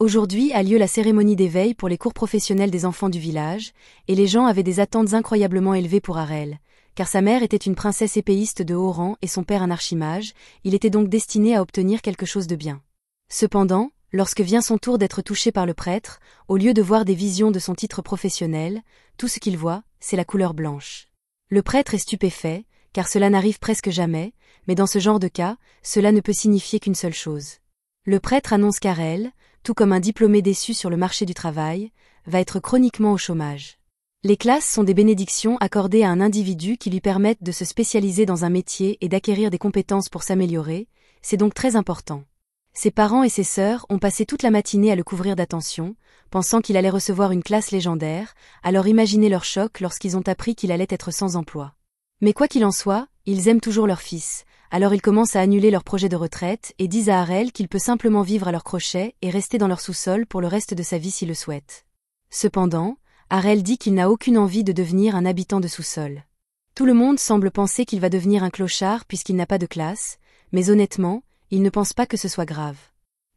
Aujourd'hui a lieu la cérémonie d'éveil pour les cours professionnels des enfants du village, et les gens avaient des attentes incroyablement élevées pour Harel. Car sa mère était une princesse épéiste de haut rang et son père un archimage, il était donc destiné à obtenir quelque chose de bien. Cependant, lorsque vient son tour d'être touché par le prêtre, au lieu de voir des visions de son titre professionnel, tout ce qu'il voit, c'est la couleur blanche. Le prêtre est stupéfait, car cela n'arrive presque jamais, mais dans ce genre de cas, cela ne peut signifier qu'une seule chose. Le prêtre annonce qu'Harel, tout comme un diplômé déçu sur le marché du travail, va être chroniquement au chômage. Les classes sont des bénédictions accordées à un individu qui lui permettent de se spécialiser dans un métier et d'acquérir des compétences pour s'améliorer, c'est donc très important. Ses parents et ses sœurs ont passé toute la matinée à le couvrir d'attention, pensant qu'il allait recevoir une classe légendaire, alors imaginez leur choc lorsqu'ils ont appris qu'il allait être sans emploi. Mais quoi qu'il en soit, ils aiment toujours leur fils, alors ils commencent à annuler leur projet de retraite et disent à Harel qu'il peut simplement vivre à leur crochet et rester dans leur sous-sol pour le reste de sa vie s'il le souhaite. Cependant, Harel dit qu'il n'a aucune envie de devenir un habitant de sous-sol. Tout le monde semble penser qu'il va devenir un clochard puisqu'il n'a pas de classe, mais honnêtement, il ne pense pas que ce soit grave.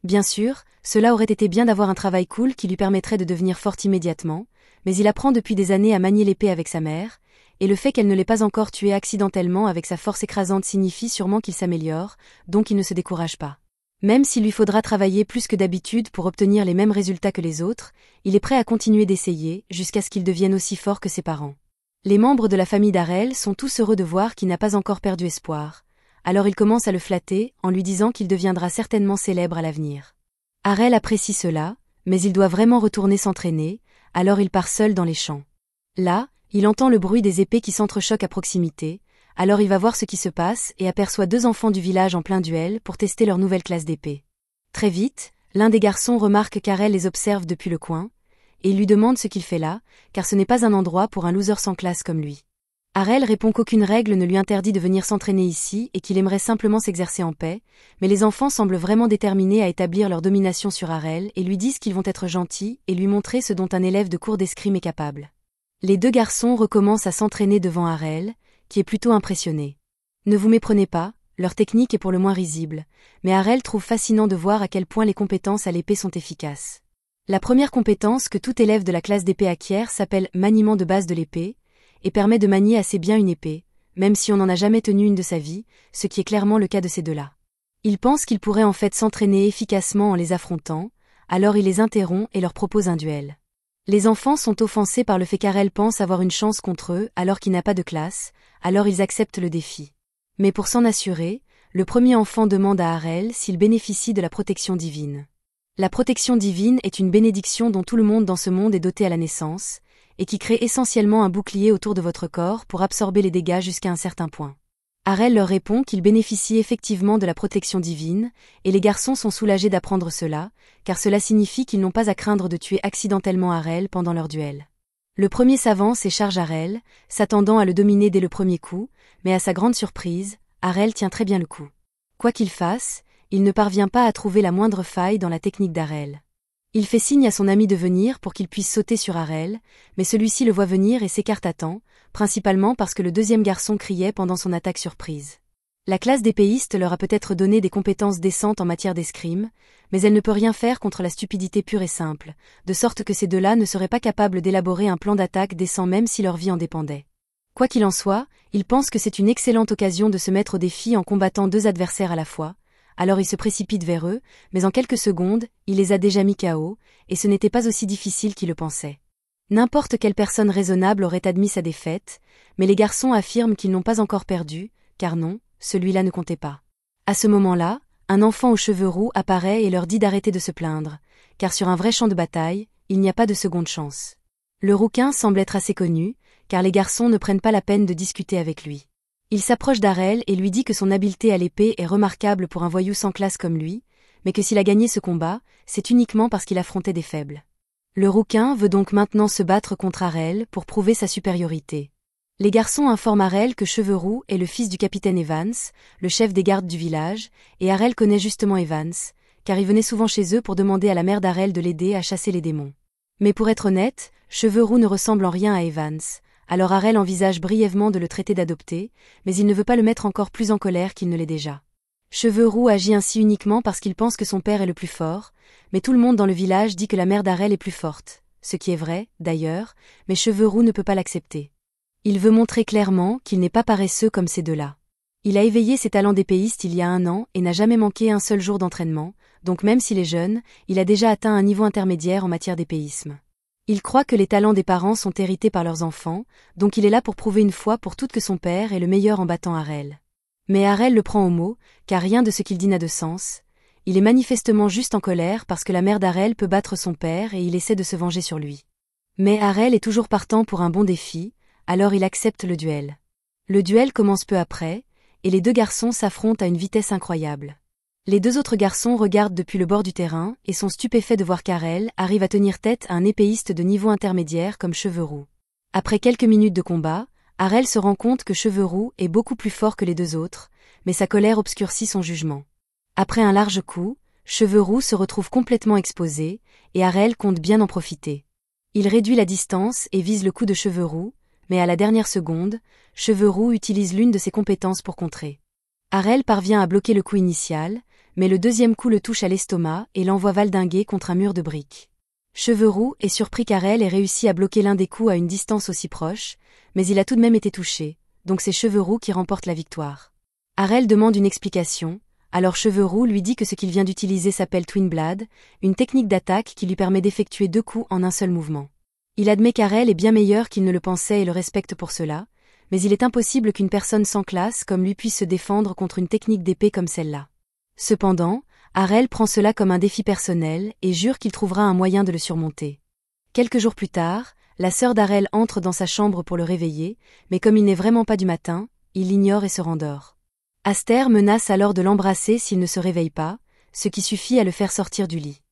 Bien sûr, cela aurait été bien d'avoir un travail cool qui lui permettrait de devenir fort immédiatement, mais il apprend depuis des années à manier l'épée avec sa mère, et le fait qu'elle ne l'ait pas encore tué accidentellement avec sa force écrasante signifie sûrement qu'il s'améliore, donc il ne se décourage pas. Même s'il lui faudra travailler plus que d'habitude pour obtenir les mêmes résultats que les autres, il est prêt à continuer d'essayer, jusqu'à ce qu'il devienne aussi fort que ses parents. Les membres de la famille d'Harel sont tous heureux de voir qu'il n'a pas encore perdu espoir, alors ils commencent à le flatter, en lui disant qu'il deviendra certainement célèbre à l'avenir. Harel apprécie cela, mais il doit vraiment retourner s'entraîner, alors il part seul dans les champs. Là, il entend le bruit des épées qui s'entrechoquent à proximité, alors il va voir ce qui se passe et aperçoit 2 enfants du village en plein duel pour tester leur nouvelle classe d'épée. Très vite, l'un des garçons remarque qu'Harel les observe depuis le coin, et il lui demande ce qu'il fait là, car ce n'est pas un endroit pour un loser sans classe comme lui. Harel répond qu'aucune règle ne lui interdit de venir s'entraîner ici et qu'il aimerait simplement s'exercer en paix, mais les enfants semblent vraiment déterminés à établir leur domination sur Harel et lui disent qu'ils vont être gentils et lui montrer ce dont un élève de cours d'escrime est capable. Les 2 garçons recommencent à s'entraîner devant Harel, qui est plutôt impressionné. Ne vous méprenez pas, leur technique est pour le moins risible, mais Harel trouve fascinant de voir à quel point les compétences à l'épée sont efficaces. La première compétence que tout élève de la classe d'épée acquiert s'appelle maniement de base de l'épée, et permet de manier assez bien une épée, même si on n'en a jamais tenu une de sa vie, ce qui est clairement le cas de ces 2-là. Il pense qu'il pourrait en fait s'entraîner efficacement en les affrontant, alors il les interrompt et leur propose un duel. Les enfants sont offensés par le fait qu'Harel pense avoir une chance contre eux alors qu'il n'a pas de classe, alors ils acceptent le défi. Mais pour s'en assurer, le premier enfant demande à Harel s'il bénéficie de la protection divine. La protection divine est une bénédiction dont tout le monde dans ce monde est doté à la naissance, et qui crée essentiellement un bouclier autour de votre corps pour absorber les dégâts jusqu'à un certain point. Harel leur répond qu'il bénéficie effectivement de la protection divine, et les garçons sont soulagés d'apprendre cela, car cela signifie qu'ils n'ont pas à craindre de tuer accidentellement Harel pendant leur duel. Le premier s'avance et charge Harel, s'attendant à le dominer dès le premier coup, mais à sa grande surprise, Harel tient très bien le coup. Quoi qu'il fasse, il ne parvient pas à trouver la moindre faille dans la technique d'Harel. Il fait signe à son ami de venir pour qu'il puisse sauter sur Harel, mais celui-ci le voit venir et s'écarte à temps, principalement parce que le 2e garçon criait pendant son attaque surprise. La classe d'épéistes leur a peut-être donné des compétences décentes en matière d'escrime, mais elle ne peut rien faire contre la stupidité pure et simple, de sorte que ces 2-là ne seraient pas capables d'élaborer un plan d'attaque décent même si leur vie en dépendait. Quoi qu'il en soit, ils pensent que c'est une excellente occasion de se mettre au défi en combattant 2 adversaires à la fois, alors il se précipite vers eux, mais en quelques secondes, il les a déjà mis KO, et ce n'était pas aussi difficile qu'il le pensait. N'importe quelle personne raisonnable aurait admis sa défaite, mais les garçons affirment qu'ils n'ont pas encore perdu, car non, celui-là ne comptait pas. À ce moment-là, un enfant aux cheveux roux apparaît et leur dit d'arrêter de se plaindre, car sur un vrai champ de bataille, il n'y a pas de seconde chance. Le rouquin semble être assez connu, car les garçons ne prennent pas la peine de discuter avec lui. Il s'approche d'Harel et lui dit que son habileté à l'épée est remarquable pour un voyou sans classe comme lui, mais que s'il a gagné ce combat, c'est uniquement parce qu'il affrontait des faibles. Le rouquin veut donc maintenant se battre contre Harel pour prouver sa supériorité. Les garçons informent Harel que Cheveux-Roux est le fils du capitaine Evans, le chef des gardes du village, et Harel connaît justement Evans, car il venait souvent chez eux pour demander à la mère d'Harel de l'aider à chasser les démons. Mais pour être honnête, Cheveux-Roux ne ressemble en rien à Evans, alors Harel envisage brièvement de le traiter d'adopté, mais il ne veut pas le mettre encore plus en colère qu'il ne l'est déjà. Cheveux Roux agit ainsi uniquement parce qu'il pense que son père est le plus fort, mais tout le monde dans le village dit que la mère d'Arel est plus forte, ce qui est vrai, d'ailleurs, mais Cheveux Roux ne peut pas l'accepter. Il veut montrer clairement qu'il n'est pas paresseux comme ces deux-là. Il a éveillé ses talents d'épéiste il y a 1 an et n'a jamais manqué un seul jour d'entraînement, donc même s'il est jeune, il a déjà atteint un niveau intermédiaire en matière d'épéisme. Il croit que les talents des parents sont hérités par leurs enfants, donc il est là pour prouver une fois pour toutes que son père est le meilleur en battant Arel. Mais Arel le prend au mot, car rien de ce qu'il dit n'a de sens. Il est manifestement juste en colère parce que la mère d'Arel peut battre son père et il essaie de se venger sur lui. Mais Arel est toujours partant pour un bon défi, alors il accepte le duel. Le duel commence peu après, et les deux garçons s'affrontent à une vitesse incroyable. Les deux autres garçons regardent depuis le bord du terrain et sont stupéfaits de voir qu'Arel arrive à tenir tête à un épéiste de niveau intermédiaire comme Cheveux Roux. Après quelques minutes de combat, Arel se rend compte que Cheveux Roux est beaucoup plus fort que les deux autres, mais sa colère obscurcit son jugement. Après un large coup, Cheveux Roux se retrouve complètement exposé, et Arel compte bien en profiter. Il réduit la distance et vise le coup de Cheveux Roux, mais à la dernière seconde, Cheveux Roux utilise l'une de ses compétences pour contrer. Arel parvient à bloquer le coup initial, mais le deuxième coup le touche à l'estomac et l'envoie valdinguer contre un mur de briques. Cheveux Roux est surpris qu'Arel ait réussi à bloquer l'un des coups à une distance aussi proche, mais il a tout de même été touché, donc c'est Cheveux Roux qui remporte la victoire. Arel demande une explication, alors Cheveux Roux lui dit que ce qu'il vient d'utiliser s'appelle Twin Blade, une technique d'attaque qui lui permet d'effectuer 2 coups en un seul mouvement. Il admet qu'Arel est bien meilleur qu'il ne le pensait et le respecte pour cela, mais il est impossible qu'une personne sans classe comme lui puisse se défendre contre une technique d'épée comme celle-là. Cependant, Arel prend cela comme un défi personnel et jure qu'il trouvera un moyen de le surmonter. Quelques jours plus tard, la sœur d'Arel entre dans sa chambre pour le réveiller, mais comme il n'est vraiment pas du matin, il l'ignore et se rendort. Aster menace alors de l'embrasser s'il ne se réveille pas, ce qui suffit à le faire sortir du lit.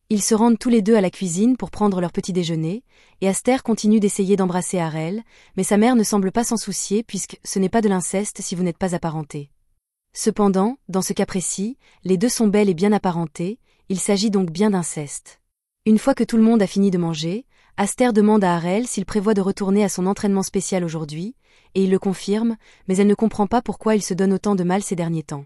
Ils se rendent tous les deux à la cuisine pour prendre leur petit déjeuner, et Aster continue d'essayer d'embrasser Arel, mais sa mère ne semble pas s'en soucier puisque ce n'est pas de l'inceste si vous n'êtes pas apparentés. Cependant, dans ce cas précis, les deux sont bel et bien apparentés, il s'agit donc bien d'inceste. Une fois que tout le monde a fini de manger, Aster demande à Arel s'il prévoit de retourner à son entraînement spécial aujourd'hui, et il le confirme, mais elle ne comprend pas pourquoi il se donne autant de mal ces derniers temps.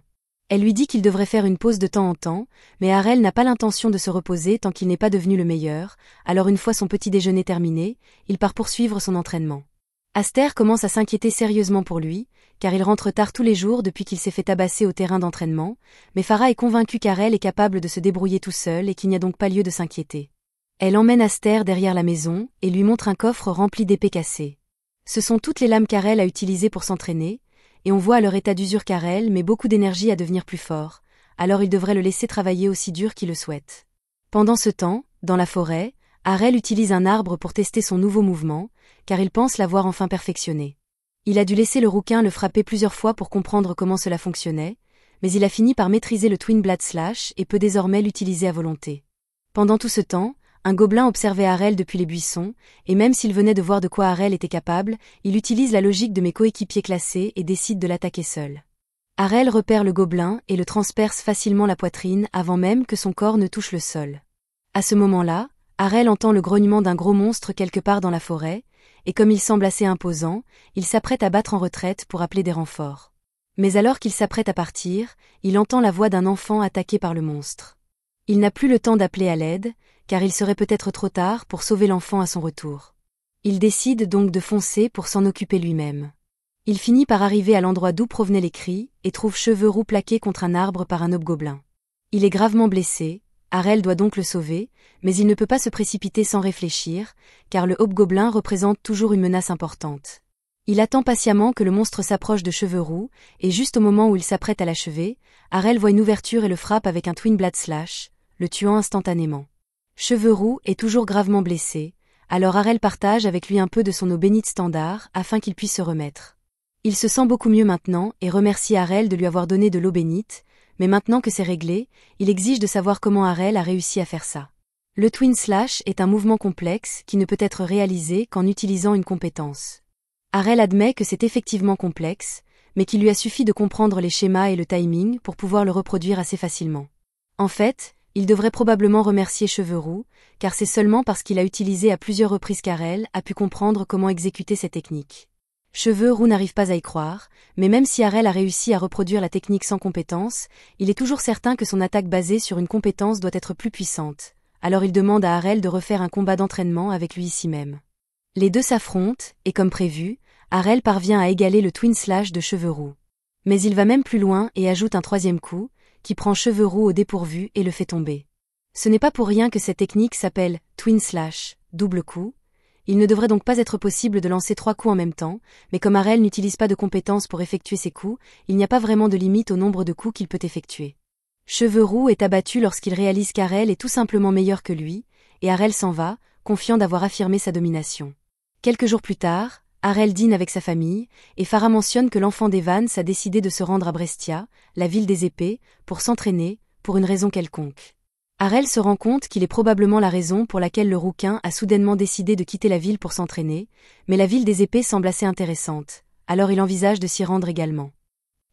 Elle lui dit qu'il devrait faire une pause de temps en temps, mais Arel n'a pas l'intention de se reposer tant qu'il n'est pas devenu le meilleur, alors une fois son petit déjeuner terminé, il part poursuivre son entraînement. Aster commence à s'inquiéter sérieusement pour lui, car il rentre tard tous les jours depuis qu'il s'est fait tabasser au terrain d'entraînement, mais Farah est convaincue qu'Arel est capable de se débrouiller tout seul et qu'il n'y a donc pas lieu de s'inquiéter. Elle emmène Aster derrière la maison et lui montre un coffre rempli d'épées cassées. Ce sont toutes les lames qu'Arel a utilisées pour s'entraîner, et on voit à leur état d'usure qu'Arel met beaucoup d'énergie à devenir plus fort, alors il devrait le laisser travailler aussi dur qu'il le souhaite. Pendant ce temps, dans la forêt, Arel utilise un arbre pour tester son nouveau mouvement, car il pense l'avoir enfin perfectionné. Il a dû laisser le rouquin le frapper plusieurs fois pour comprendre comment cela fonctionnait, mais il a fini par maîtriser le Twin Blade Slash et peut désormais l'utiliser à volonté. Pendant tout ce temps, un gobelin observait Arel depuis les buissons, et même s'il venait de voir de quoi Arel était capable, il utilise la logique de mes coéquipiers classés et décide de l'attaquer seul. Arel repère le gobelin et le transperce facilement la poitrine avant même que son corps ne touche le sol. À ce moment-là, Arel entend le grognement d'un gros monstre quelque part dans la forêt, et comme il semble assez imposant, il s'apprête à battre en retraite pour appeler des renforts. Mais alors qu'il s'apprête à partir, il entend la voix d'un enfant attaqué par le monstre. Il n'a plus le temps d'appeler à l'aide, car il serait peut-être trop tard pour sauver l'enfant à son retour. Il décide donc de foncer pour s'en occuper lui-même. Il finit par arriver à l'endroit d'où provenaient les cris, et trouve Cheveux Roux plaqué contre un arbre par un hobgoblin. Il est gravement blessé, Arel doit donc le sauver, mais il ne peut pas se précipiter sans réfléchir, car le hobgoblin représente toujours une menace importante. Il attend patiemment que le monstre s'approche de Cheveux Roux, et juste au moment où il s'apprête à l'achever, Arel voit une ouverture et le frappe avec un Twin Blade Slash, le tuant instantanément. Cheveux Roux est toujours gravement blessé, alors Arel partage avec lui un peu de son eau bénite standard afin qu'il puisse se remettre. Il se sent beaucoup mieux maintenant et remercie Arel de lui avoir donné de l'eau bénite, mais maintenant que c'est réglé, il exige de savoir comment Arel a réussi à faire ça. Le Twin Slash est un mouvement complexe qui ne peut être réalisé qu'en utilisant une compétence. Arel admet que c'est effectivement complexe, mais qu'il lui a suffi de comprendre les schémas et le timing pour pouvoir le reproduire assez facilement. En fait, il devrait probablement remercier Cheveux Roux, car c'est seulement parce qu'il a utilisé à plusieurs reprises qu'Arel a pu comprendre comment exécuter cette technique. Cheveux n'arrive pas à y croire, mais même si Harel a réussi à reproduire la technique sans compétence, il est toujours certain que son attaque basée sur une compétence doit être plus puissante. Alors il demande à Harel de refaire un combat d'entraînement avec lui ici même. Les deux s'affrontent, et comme prévu, Harel parvient à égaler le Twin Slash de Cheveux Roux. Mais il va même plus loin et ajoute un troisième coup, qui prend Cheveux Roux au dépourvu et le fait tomber. Ce n'est pas pour rien que cette technique s'appelle Twin Slash, double coup. Il ne devrait donc pas être possible de lancer 3 coups en même temps, mais comme Harel n'utilise pas de compétences pour effectuer ses coups, il n'y a pas vraiment de limite au nombre de coups qu'il peut effectuer. Cheveux Roux est abattu lorsqu'il réalise qu'Harel est tout simplement meilleur que lui, et Harel s'en va, confiant d'avoir affirmé sa domination. Quelques jours plus tard, Harel dîne avec sa famille, et Farah mentionne que l'enfant d'Evans a décidé de se rendre à Brestia, la ville des épées, pour s'entraîner, pour une raison quelconque. Harel se rend compte qu'il est probablement la raison pour laquelle le rouquin a soudainement décidé de quitter la ville pour s'entraîner, mais la ville des épées semble assez intéressante, alors il envisage de s'y rendre également.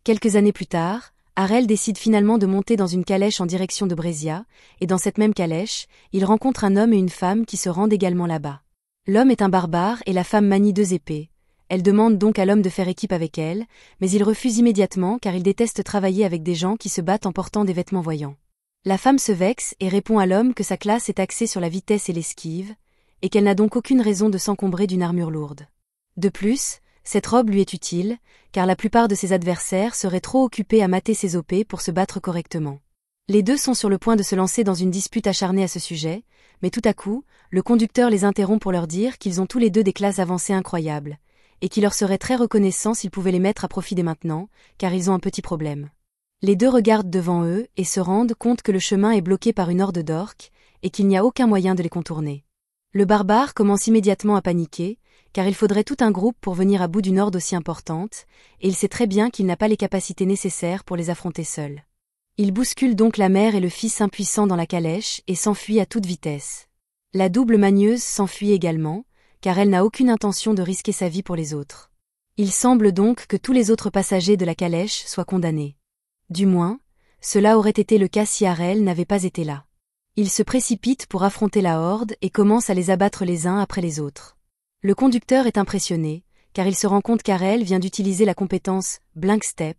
Quelques années plus tard, Harel décide finalement de monter dans une calèche en direction de Brescia, et dans cette même calèche, il rencontre un homme et une femme qui se rendent également là-bas. L'homme est un barbare et la femme manie 2 épées. Elle demande donc à l'homme de faire équipe avec elle, mais il refuse immédiatement car il déteste travailler avec des gens qui se battent en portant des vêtements voyants. La femme se vexe et répond à l'homme que sa classe est axée sur la vitesse et l'esquive, et qu'elle n'a donc aucune raison de s'encombrer d'une armure lourde. De plus, cette robe lui est utile, car la plupart de ses adversaires seraient trop occupés à mater ses OP pour se battre correctement. Les deux sont sur le point de se lancer dans une dispute acharnée à ce sujet, mais tout à coup, le conducteur les interrompt pour leur dire qu'ils ont tous les deux des classes avancées incroyables, et qu'il leur serait très reconnaissant s'ils pouvaient les mettre à profit dès maintenant, car ils ont un petit problème. Les deux regardent devant eux et se rendent compte que le chemin est bloqué par une horde d'orques, et qu'il n'y a aucun moyen de les contourner. Le barbare commence immédiatement à paniquer, car il faudrait tout un groupe pour venir à bout d'une horde aussi importante, et il sait très bien qu'il n'a pas les capacités nécessaires pour les affronter seul. Il bouscule donc la mère et le fils impuissants dans la calèche et s'enfuit à toute vitesse. La double magneuse s'enfuit également, car elle n'a aucune intention de risquer sa vie pour les autres. Il semble donc que tous les autres passagers de la calèche soient condamnés. Du moins, cela aurait été le cas si Harel n'avait pas été là. Il se précipite pour affronter la horde et commence à les abattre les uns après les autres. Le conducteur est impressionné, car il se rend compte qu'Harel vient d'utiliser la compétence Blink Step,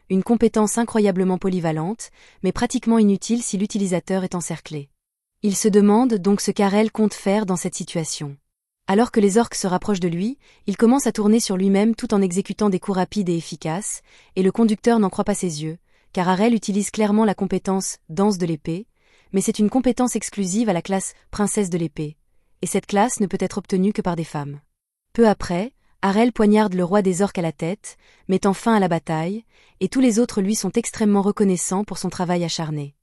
une compétence incroyablement polyvalente, mais pratiquement inutile si l'utilisateur est encerclé. Il se demande donc ce qu'Harel compte faire dans cette situation. Alors que les orques se rapprochent de lui, il commence à tourner sur lui-même tout en exécutant des coups rapides et efficaces, et le conducteur n'en croit pas ses yeux, car Harel utilise clairement la compétence Danse de l'épée, mais c'est une compétence exclusive à la classe Princesse de l'épée, et cette classe ne peut être obtenue que par des femmes. Peu après, Harel poignarde le roi des orques à la tête, mettant fin à la bataille, et tous les autres lui sont extrêmement reconnaissants pour son travail acharné.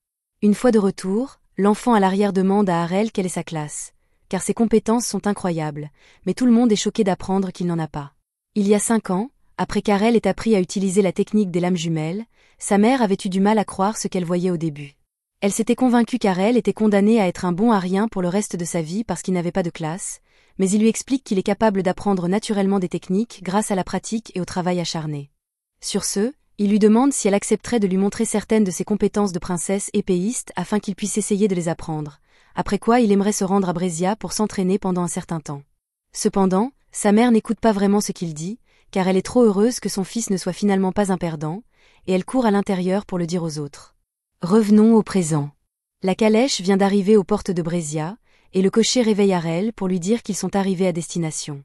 Une fois de retour, l'enfant à l'arrière demande à Harel quelle est sa classe, car ses compétences sont incroyables, mais tout le monde est choqué d'apprendre qu'il n'en a pas. Il y a 5 ans, après qu'Harel ait appris à utiliser la technique des lames jumelles, sa mère avait eu du mal à croire ce qu'elle voyait au début. Elle s'était convaincue qu'Harel était condamné à être un bon arien pour le reste de sa vie parce qu'il n'avait pas de classe, mais il lui explique qu'il est capable d'apprendre naturellement des techniques grâce à la pratique et au travail acharné. Sur ce, il lui demande si elle accepterait de lui montrer certaines de ses compétences de princesse épéiste afin qu'il puisse essayer de les apprendre, après quoi il aimerait se rendre à Brescia pour s'entraîner pendant un certain temps. Cependant, sa mère n'écoute pas vraiment ce qu'il dit, car elle est trop heureuse que son fils ne soit finalement pas un perdant, et elle court à l'intérieur pour le dire aux autres. Revenons au présent. La calèche vient d'arriver aux portes de Brescia, et le cocher réveille Harel pour lui dire qu'ils sont arrivés à destination.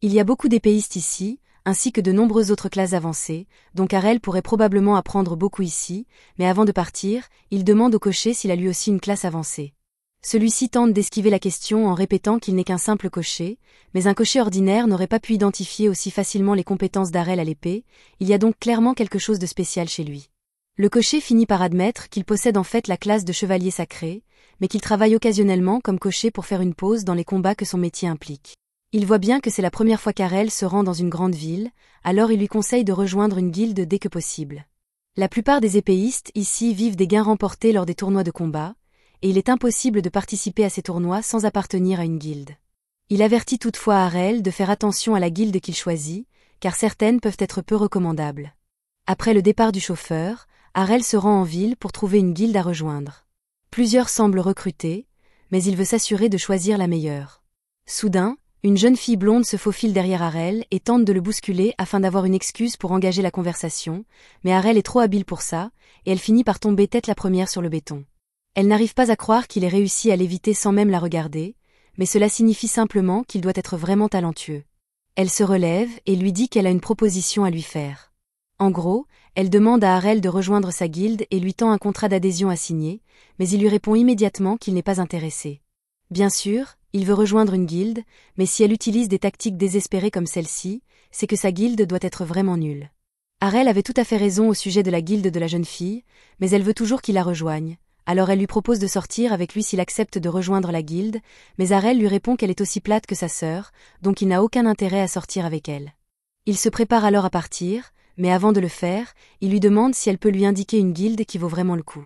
Il y a beaucoup d'épéistes ici, ainsi que de nombreuses autres classes avancées, donc Harel pourrait probablement apprendre beaucoup ici, mais avant de partir, il demande au cocher s'il a lui aussi une classe avancée. Celui-ci tente d'esquiver la question en répétant qu'il n'est qu'un simple cocher, mais un cocher ordinaire n'aurait pas pu identifier aussi facilement les compétences d'Harel à l'épée, il y a donc clairement quelque chose de spécial chez lui. Le cocher finit par admettre qu'il possède en fait la classe de chevalier sacré, mais qu'il travaille occasionnellement comme cocher pour faire une pause dans les combats que son métier implique. Il voit bien que c'est la première fois qu'Harel se rend dans une grande ville, alors il lui conseille de rejoindre une guilde dès que possible. La plupart des épéistes ici vivent des gains remportés lors des tournois de combat, et il est impossible de participer à ces tournois sans appartenir à une guilde. Il avertit toutefois Harel de faire attention à la guilde qu'il choisit, car certaines peuvent être peu recommandables. Après le départ du chauffeur, Harel se rend en ville pour trouver une guilde à rejoindre. Plusieurs semblent recruter, mais il veut s'assurer de choisir la meilleure. Soudain, Une jeune fille blonde se faufile derrière Harel et tente de le bousculer afin d'avoir une excuse pour engager la conversation, mais Harel est trop habile pour ça, et elle finit par tomber tête la première sur le béton. Elle n'arrive pas à croire qu'il ait réussi à l'éviter sans même la regarder, mais cela signifie simplement qu'il doit être vraiment talentueux. Elle se relève et lui dit qu'elle a une proposition à lui faire. En gros, elle demande à Harel de rejoindre sa guilde et lui tend un contrat d'adhésion à signer, mais il lui répond immédiatement qu'il n'est pas intéressé. Bien sûr, il veut rejoindre une guilde, mais si elle utilise des tactiques désespérées comme celle-ci, c'est que sa guilde doit être vraiment nulle. Harel avait tout à fait raison au sujet de la guilde de la jeune fille, mais elle veut toujours qu'il la rejoigne, alors elle lui propose de sortir avec lui s'il accepte de rejoindre la guilde, mais Harel lui répond qu'elle est aussi plate que sa sœur, donc il n'a aucun intérêt à sortir avec elle. Il se prépare alors à partir, mais avant de le faire, il lui demande si elle peut lui indiquer une guilde qui vaut vraiment le coup.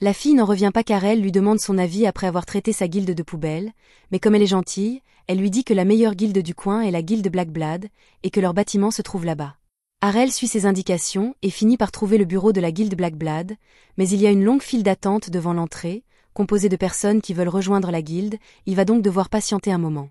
La fille n'en revient pas car elle lui demande son avis après avoir traité sa guilde de poubelle, mais comme elle est gentille, elle lui dit que la meilleure guilde du coin est la guilde Blackblood, et que leur bâtiment se trouve là-bas. Harel suit ses indications et finit par trouver le bureau de la guilde Blackblood, mais il y a une longue file d'attente devant l'entrée, composée de personnes qui veulent rejoindre la guilde, il va donc devoir patienter un moment.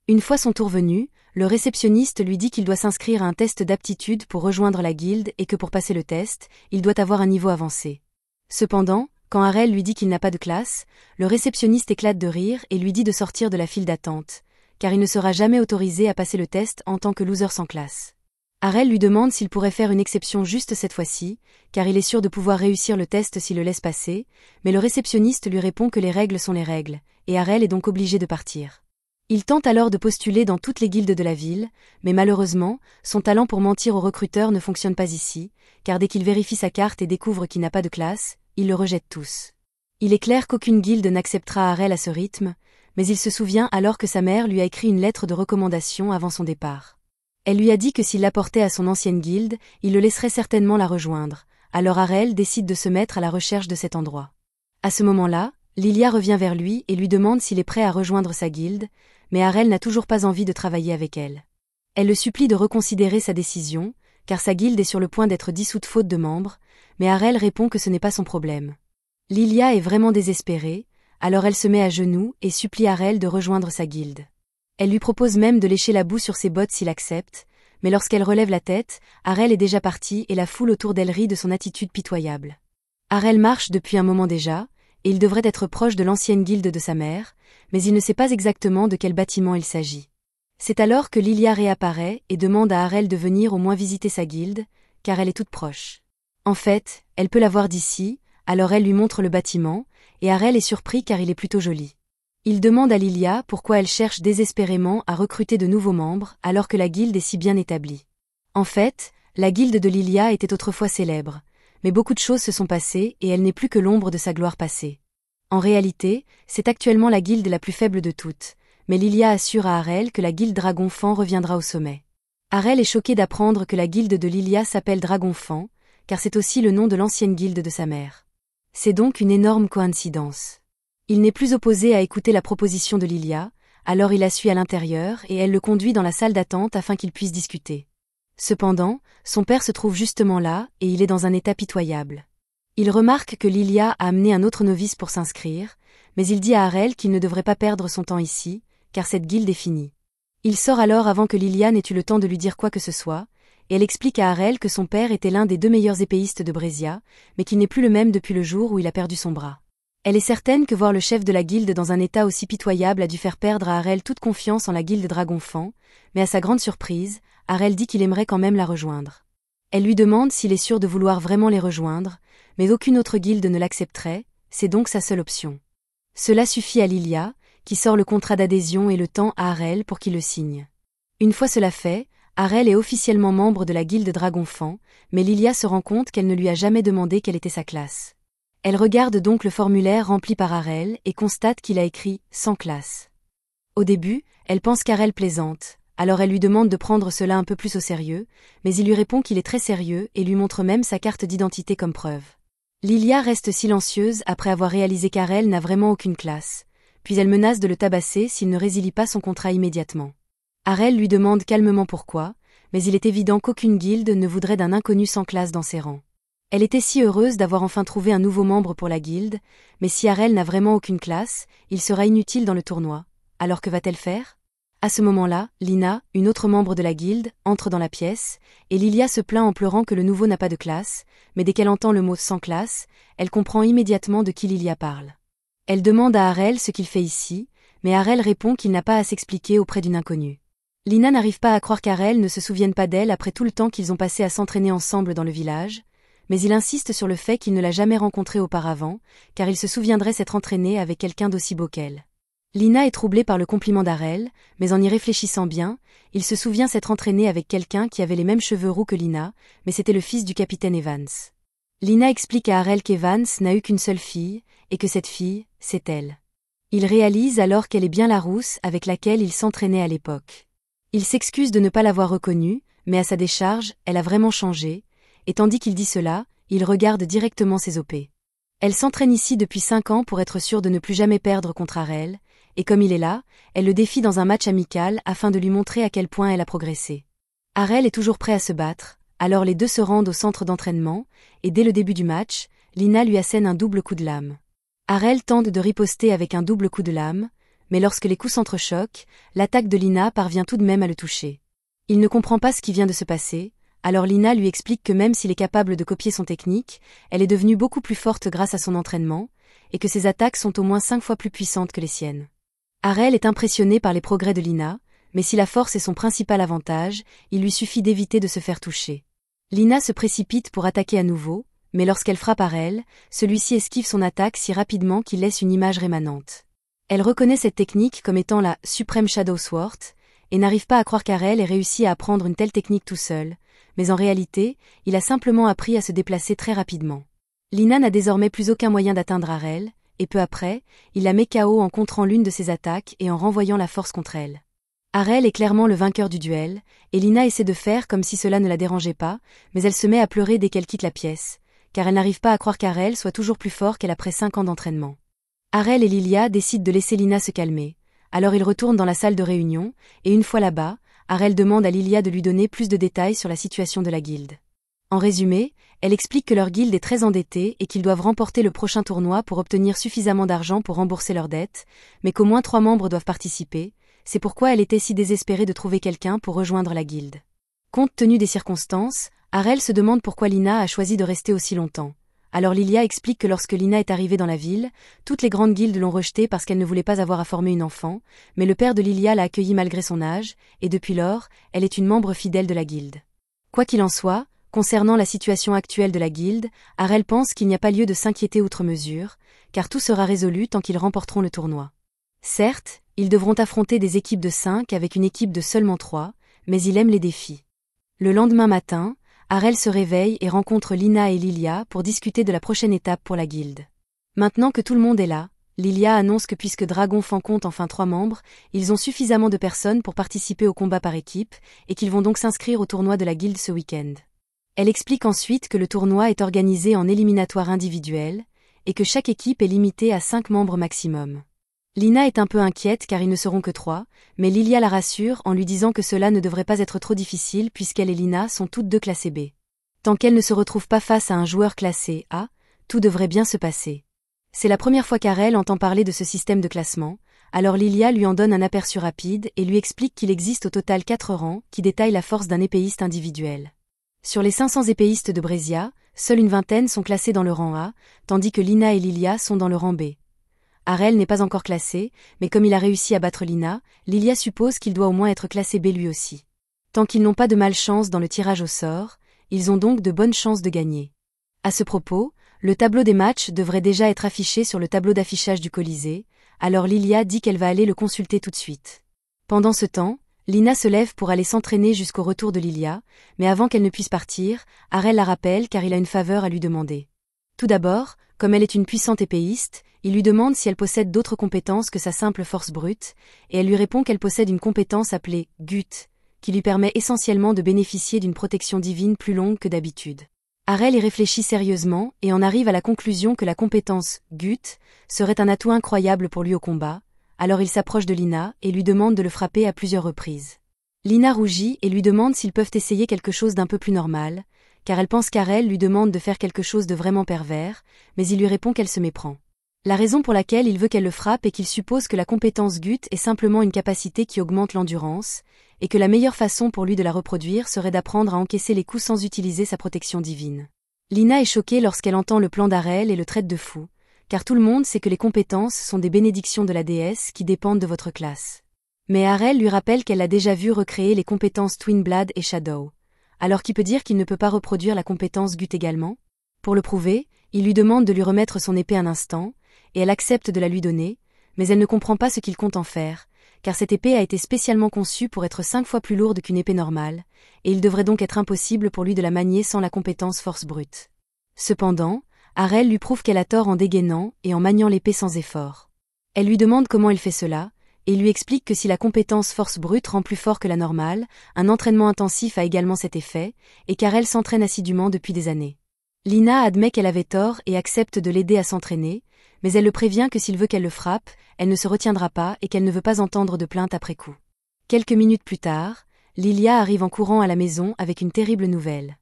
Une fois son tour venu, le réceptionniste lui dit qu'il doit s'inscrire à un test d'aptitude pour rejoindre la guilde et que pour passer le test, il doit avoir un niveau avancé. Cependant, quand Harel lui dit qu'il n'a pas de classe, le réceptionniste éclate de rire et lui dit de sortir de la file d'attente, car il ne sera jamais autorisé à passer le test en tant que loser sans classe. Harel lui demande s'il pourrait faire une exception juste cette fois-ci, car il est sûr de pouvoir réussir le test s'il le laisse passer, mais le réceptionniste lui répond que les règles sont les règles, et Harel est donc obligé de partir. Il tente alors de postuler dans toutes les guildes de la ville, mais malheureusement, son talent pour mentir aux recruteurs ne fonctionne pas ici, car dès qu'il vérifie sa carte et découvre qu'il n'a pas de classe, ils le rejettent tous. Il est clair qu'aucune guilde n'acceptera Harel à ce rythme, mais il se souvient alors que sa mère lui a écrit une lettre de recommandation avant son départ. Elle lui a dit que s'il l'apportait à son ancienne guilde, il le laisserait certainement la rejoindre, alors Harel décide de se mettre à la recherche de cet endroit. À ce moment-là, Lilia revient vers lui et lui demande s'il est prêt à rejoindre sa guilde, mais Harel n'a toujours pas envie de travailler avec elle. Elle le supplie de reconsidérer sa décision, car sa guilde est sur le point d'être dissoute faute de membres, mais Harel répond que ce n'est pas son problème. Lilia est vraiment désespérée, alors elle se met à genoux et supplie Harel de rejoindre sa guilde. Elle lui propose même de lécher la boue sur ses bottes s'il accepte, mais lorsqu'elle relève la tête, Harel est déjà parti et la foule autour d'elle rit de son attitude pitoyable. Harel marche depuis un moment déjà, et il devrait être proche de l'ancienne guilde de sa mère, mais il ne sait pas exactement de quel bâtiment il s'agit. C'est alors que Lilia réapparaît et demande à Harel de venir au moins visiter sa guilde, car elle est toute proche. En fait, elle peut la voir d'ici, alors elle lui montre le bâtiment, et Harel est surpris car il est plutôt joli. Il demande à Lilia pourquoi elle cherche désespérément à recruter de nouveaux membres alors que la guilde est si bien établie. En fait, la guilde de Lilia était autrefois célèbre, mais beaucoup de choses se sont passées et elle n'est plus que l'ombre de sa gloire passée. En réalité, c'est actuellement la guilde la plus faible de toutes, mais Lilia assure à Harel que la guilde Dragonfang reviendra au sommet. Harel est choqué d'apprendre que la guilde de Lilia s'appelle Dragonfang, car c'est aussi le nom de l'ancienne guilde de sa mère. C'est donc une énorme coïncidence. Il n'est plus opposé à écouter la proposition de Lilia, alors il la suit à l'intérieur et elle le conduit dans la salle d'attente afin qu'ils puissent discuter. Cependant, son père se trouve justement là et il est dans un état pitoyable. Il remarque que Lilia a amené un autre novice pour s'inscrire, mais il dit à Harel qu'il ne devrait pas perdre son temps ici, car cette guilde est finie. Il sort alors avant que Lilia n'ait eu le temps de lui dire quoi que ce soit, et elle explique à Harel que son père était l'un des 2 meilleurs épéistes de Brésia, mais qu'il n'est plus le même depuis le jour où il a perdu son bras. Elle est certaine que voir le chef de la guilde dans un état aussi pitoyable a dû faire perdre à Harel toute confiance en la guilde Dragonfang, mais à sa grande surprise, Harel dit qu'il aimerait quand même la rejoindre. Elle lui demande s'il est sûr de vouloir vraiment les rejoindre, mais aucune autre guilde ne l'accepterait, c'est donc sa seule option. Cela suffit à Lilia, qui sort le contrat d'adhésion et le tend à Harel pour qu'il le signe. Une fois cela fait, Harel est officiellement membre de la guilde Dragonfang, mais Lilia se rend compte qu'elle ne lui a jamais demandé quelle était sa classe. Elle regarde donc le formulaire rempli par Harel et constate qu'il a écrit « sans classe ». Au début, elle pense qu'Harel plaisante, alors elle lui demande de prendre cela un peu plus au sérieux, mais il lui répond qu'il est très sérieux et lui montre même sa carte d'identité comme preuve. Lilia reste silencieuse après avoir réalisé qu'Harel n'a vraiment aucune classe, puis elle menace de le tabasser s'il ne résilie pas son contrat immédiatement. Harel lui demande calmement pourquoi, mais il est évident qu'aucune guilde ne voudrait d'un inconnu sans classe dans ses rangs. Elle était si heureuse d'avoir enfin trouvé un nouveau membre pour la guilde, mais si Harel n'a vraiment aucune classe, il sera inutile dans le tournoi. Alors que va-t-elle faire ? À ce moment-là, Lina, une autre membre de la guilde, entre dans la pièce, et Lilia se plaint en pleurant que le nouveau n'a pas de classe, mais dès qu'elle entend le mot « sans classe », elle comprend immédiatement de qui Lilia parle. Elle demande à Harel ce qu'il fait ici, mais Harel répond qu'il n'a pas à s'expliquer auprès d'une inconnue. Lina n'arrive pas à croire qu'Harel ne se souvienne pas d'elle après tout le temps qu'ils ont passé à s'entraîner ensemble dans le village, mais il insiste sur le fait qu'il ne l'a jamais rencontrée auparavant, car il se souviendrait s'être entraîné avec quelqu'un d'aussi beau qu'elle. Lina est troublée par le compliment d'Harel, mais en y réfléchissant bien, il se souvient s'être entraîné avec quelqu'un qui avait les mêmes cheveux roux que Lina, mais c'était le fils du capitaine Evans. Lina explique à Harel qu'Evans n'a eu qu'une seule fille, et que cette fille, c'est elle. Il réalise alors qu'elle est bien la rousse avec laquelle il s'entraînait à l'époque. Il s'excuse de ne pas l'avoir reconnue, mais à sa décharge, elle a vraiment changé, et tandis qu'il dit cela, il regarde directement ses OP. Elle s'entraîne ici depuis 5 ans pour être sûre de ne plus jamais perdre contre Harel, et comme il est là, elle le défie dans un match amical afin de lui montrer à quel point elle a progressé. Harel est toujours prêt à se battre, alors les deux se rendent au centre d'entraînement, et dès le début du match, Lina lui assène un double coup de lame. Harel tente de riposter avec un double coup de lame, mais lorsque les coups s'entrechoquent, l'attaque de Lina parvient tout de même à le toucher. Il ne comprend pas ce qui vient de se passer, alors Lina lui explique que même s'il est capable de copier son technique, elle est devenue beaucoup plus forte grâce à son entraînement, et que ses attaques sont au moins 5 fois plus puissantes que les siennes. Harel est impressionné par les progrès de Lina, mais si la force est son principal avantage, il lui suffit d'éviter de se faire toucher. Lina se précipite pour attaquer à nouveau, mais lorsqu'elle frappe Harel, celui-ci esquive son attaque si rapidement qu'il laisse une image rémanente. Elle reconnaît cette technique comme étant la « Supreme Shadow Sword » et n'arrive pas à croire qu'Harel ait réussi à apprendre une telle technique tout seul, mais en réalité, il a simplement appris à se déplacer très rapidement. Lina n'a désormais plus aucun moyen d'atteindre Harel, et peu après, il la met KO en contrant l'une de ses attaques et en renvoyant la force contre elle. Harel est clairement le vainqueur du duel, et Lina essaie de faire comme si cela ne la dérangeait pas, mais elle se met à pleurer dès qu'elle quitte la pièce, car elle n'arrive pas à croire qu'Harel soit toujours plus fort qu'elle après 5 ans d'entraînement. Harel et Lilia décident de laisser Lina se calmer, alors ils retournent dans la salle de réunion, et une fois là-bas, Harel demande à Lilia de lui donner plus de détails sur la situation de la guilde. En résumé, elle explique que leur guilde est très endettée et qu'ils doivent remporter le prochain tournoi pour obtenir suffisamment d'argent pour rembourser leurs dettes, mais qu'au moins 3 membres doivent participer, c'est pourquoi elle était si désespérée de trouver quelqu'un pour rejoindre la guilde. Compte tenu des circonstances, Harel se demande pourquoi Lina a choisi de rester aussi longtemps. Alors Lilia explique que lorsque Lina est arrivée dans la ville, toutes les grandes guildes l'ont rejetée parce qu'elle ne voulait pas avoir à former une enfant, mais le père de Lilia l'a accueillie malgré son âge, et depuis lors, elle est une membre fidèle de la guilde. Quoi qu'il en soit, concernant la situation actuelle de la guilde, Harel pense qu'il n'y a pas lieu de s'inquiéter outre mesure, car tout sera résolu tant qu'ils remporteront le tournoi. Certes, ils devront affronter des équipes de 5 avec une équipe de seulement 3, mais il aime les défis. Le lendemain matin, Harel se réveille et rencontre Lina et Lilia pour discuter de la prochaine étape pour la guilde. Maintenant que tout le monde est là, Lilia annonce que puisque Dragon Fan compte enfin 3 membres, ils ont suffisamment de personnes pour participer au combat par équipe, et qu'ils vont donc s'inscrire au tournoi de la guilde ce week-end. Elle explique ensuite que le tournoi est organisé en éliminatoire individuel, et que chaque équipe est limitée à 5 membres maximum. Lina est un peu inquiète car ils ne seront que 3, mais Lilia la rassure en lui disant que cela ne devrait pas être trop difficile puisqu'elle et Lina sont toutes deux classées B. Tant qu'elle ne se retrouve pas face à un joueur classé A, tout devrait bien se passer. C'est la première fois qu'Harel entend parler de ce système de classement, alors Lilia lui en donne un aperçu rapide et lui explique qu'il existe au total 4 rangs qui détaillent la force d'un épéiste individuel. Sur les 500 épéistes de Brésia, seule une vingtaine sont classés dans le rang A, tandis que Lina et Lilia sont dans le rang B. Harel n'est pas encore classé, mais comme il a réussi à battre Lina, Lilia suppose qu'il doit au moins être classé B lui aussi. Tant qu'ils n'ont pas de malchance dans le tirage au sort, ils ont donc de bonnes chances de gagner. À ce propos, le tableau des matchs devrait déjà être affiché sur le tableau d'affichage du Colisée, alors Lilia dit qu'elle va aller le consulter tout de suite. Pendant ce temps, Lina se lève pour aller s'entraîner jusqu'au retour de Lilia, mais avant qu'elle ne puisse partir, Harel la rappelle car il a une faveur à lui demander. Tout d'abord, comme elle est une puissante épéiste, il lui demande si elle possède d'autres compétences que sa simple force brute, et elle lui répond qu'elle possède une compétence appelée « Gut », qui lui permet essentiellement de bénéficier d'une protection divine plus longue que d'habitude. Harel y réfléchit sérieusement et en arrive à la conclusion que la compétence « Gut » serait un atout incroyable pour lui au combat, alors il s'approche de Lina et lui demande de le frapper à plusieurs reprises. Lina rougit et lui demande s'ils peuvent essayer quelque chose d'un peu plus normal, car elle pense qu'Harel lui demande de faire quelque chose de vraiment pervers, mais il lui répond qu'elle se méprend. La raison pour laquelle il veut qu'elle le frappe est qu'il suppose que la compétence GUT est simplement une capacité qui augmente l'endurance, et que la meilleure façon pour lui de la reproduire serait d'apprendre à encaisser les coups sans utiliser sa protection divine. Lina est choquée lorsqu'elle entend le plan d'Arel et le traite de fou, car tout le monde sait que les compétences sont des bénédictions de la déesse qui dépendent de votre classe. Mais Arel lui rappelle qu'elle a déjà vu recréer les compétences Twin Blade et Shadow. Alors qui peut dire qu'il ne peut pas reproduire la compétence GUT également? Pour le prouver, il lui demande de lui remettre son épée un instant, et elle accepte de la lui donner, mais elle ne comprend pas ce qu'il compte en faire, car cette épée a été spécialement conçue pour être 5 fois plus lourde qu'une épée normale, et il devrait donc être impossible pour lui de la manier sans la compétence force brute. Cependant, Arel lui prouve qu'elle a tort en dégainant et en maniant l'épée sans effort. Elle lui demande comment il fait cela, et il lui explique que si la compétence force brute rend plus fort que la normale, un entraînement intensif a également cet effet, et qu'Arel s'entraîne assidûment depuis des années. Lina admet qu'elle avait tort et accepte de l'aider à s'entraîner, mais elle le prévient que s'il veut qu'elle le frappe, elle ne se retiendra pas et qu'elle ne veut pas entendre de plainte après coup. Quelques minutes plus tard, Lilia arrive en courant à la maison avec une terrible nouvelle.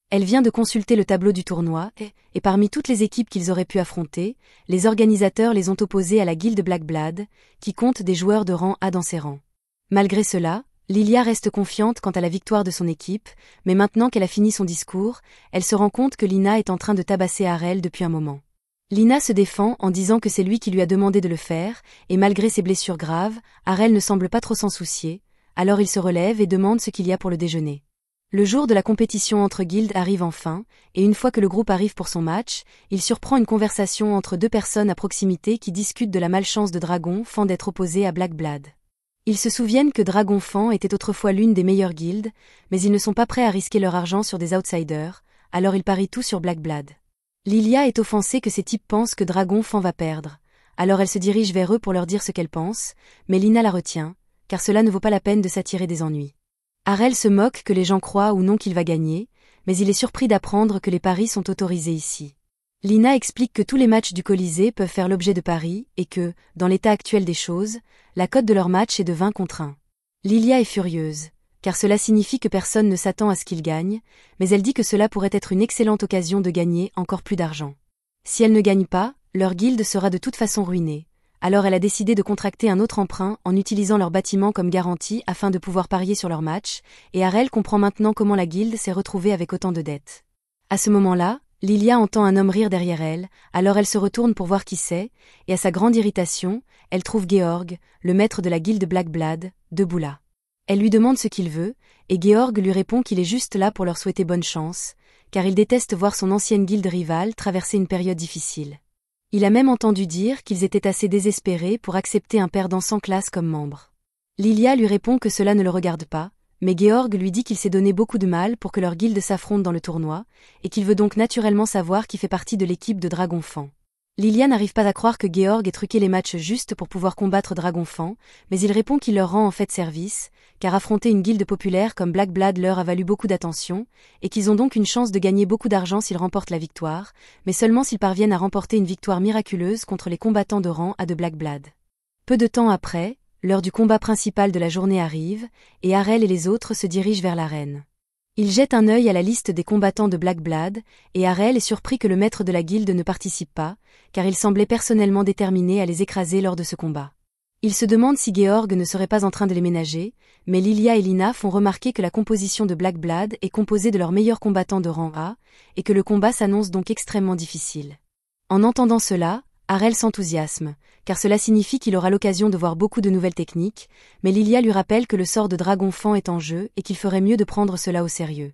Elle vient de consulter le tableau du tournoi, et parmi toutes les équipes qu'ils auraient pu affronter, les organisateurs les ont opposés à la guilde Black Blood, qui compte des joueurs de rang A dans ses rangs. Malgré cela, Lilia reste confiante quant à la victoire de son équipe, mais maintenant qu'elle a fini son discours, elle se rend compte que Lina est en train de tabasser Arel depuis un moment. Lina se défend en disant que c'est lui qui lui a demandé de le faire, et malgré ses blessures graves, Arel ne semble pas trop s'en soucier, alors il se relève et demande ce qu'il y a pour le déjeuner. Le jour de la compétition entre guildes arrive enfin, et une fois que le groupe arrive pour son match, il surprend une conversation entre 2 personnes à proximité qui discutent de la malchance de Dragon Fan d'être opposé à Black Blood. Ils se souviennent que Dragon Fan était autrefois l'une des meilleures guildes, mais ils ne sont pas prêts à risquer leur argent sur des outsiders, alors ils parient tout sur Black Blood. Lilia est offensée que ces types pensent que Dragon Fan va perdre, alors elle se dirige vers eux pour leur dire ce qu'elle pense, mais Lina la retient, car cela ne vaut pas la peine de s'attirer des ennuis. Arel se moque que les gens croient ou non qu'il va gagner, mais il est surpris d'apprendre que les paris sont autorisés ici. Lina explique que tous les matchs du Colisée peuvent faire l'objet de paris et que, dans l'état actuel des choses, la cote de leur match est de 20 contre 1. Lilia est furieuse, car cela signifie que personne ne s'attend à ce qu'ils gagnent, mais elle dit que cela pourrait être une excellente occasion de gagner encore plus d'argent. Si elle ne gagne pas, leur guilde sera de toute façon ruinée, alors elle a décidé de contracter un autre emprunt en utilisant leur bâtiment comme garantie afin de pouvoir parier sur leur match, et Arel comprend maintenant comment la guilde s'est retrouvée avec autant de dettes. À ce moment-là, Lilia entend un homme rire derrière elle, alors elle se retourne pour voir qui c'est, et à sa grande irritation, elle trouve Georg, le maître de la guilde Black Blood, debout là. Elle lui demande ce qu'il veut, et Georg lui répond qu'il est juste là pour leur souhaiter bonne chance, car il déteste voir son ancienne guilde rivale traverser une période difficile. Il a même entendu dire qu'ils étaient assez désespérés pour accepter un perdant sans classe comme membre. Lilia lui répond que cela ne le regarde pas, mais Georg lui dit qu'il s'est donné beaucoup de mal pour que leur guilde s'affronte dans le tournoi, et qu'il veut donc naturellement savoir qui fait partie de l'équipe de Dragon Fan. Lilia n'arrive pas à croire que Georg ait truqué les matchs juste pour pouvoir combattre Dragon Fan, mais il répond qu'il leur rend en fait service, car affronter une guilde populaire comme Black Blood leur a valu beaucoup d'attention, et qu'ils ont donc une chance de gagner beaucoup d'argent s'ils remportent la victoire, mais seulement s'ils parviennent à remporter une victoire miraculeuse contre les combattants de rang A de Black Blood. Peu de temps après, l'heure du combat principal de la journée arrive, et Arel et les autres se dirigent vers l'arène. Ils jettent un œil à la liste des combattants de Black Blood, et Arel est surpris que le maître de la guilde ne participe pas, car il semblait personnellement déterminé à les écraser lors de ce combat. Il se demande si Georg ne serait pas en train de les ménager, mais Lilia et Lina font remarquer que la composition de Black Blood est composée de leurs meilleurs combattants de rang A, et que le combat s'annonce donc extrêmement difficile. En entendant cela, Arel s'enthousiasme, car cela signifie qu'il aura l'occasion de voir beaucoup de nouvelles techniques, mais Lilia lui rappelle que le sort de Dragon Fan est en jeu et qu'il ferait mieux de prendre cela au sérieux.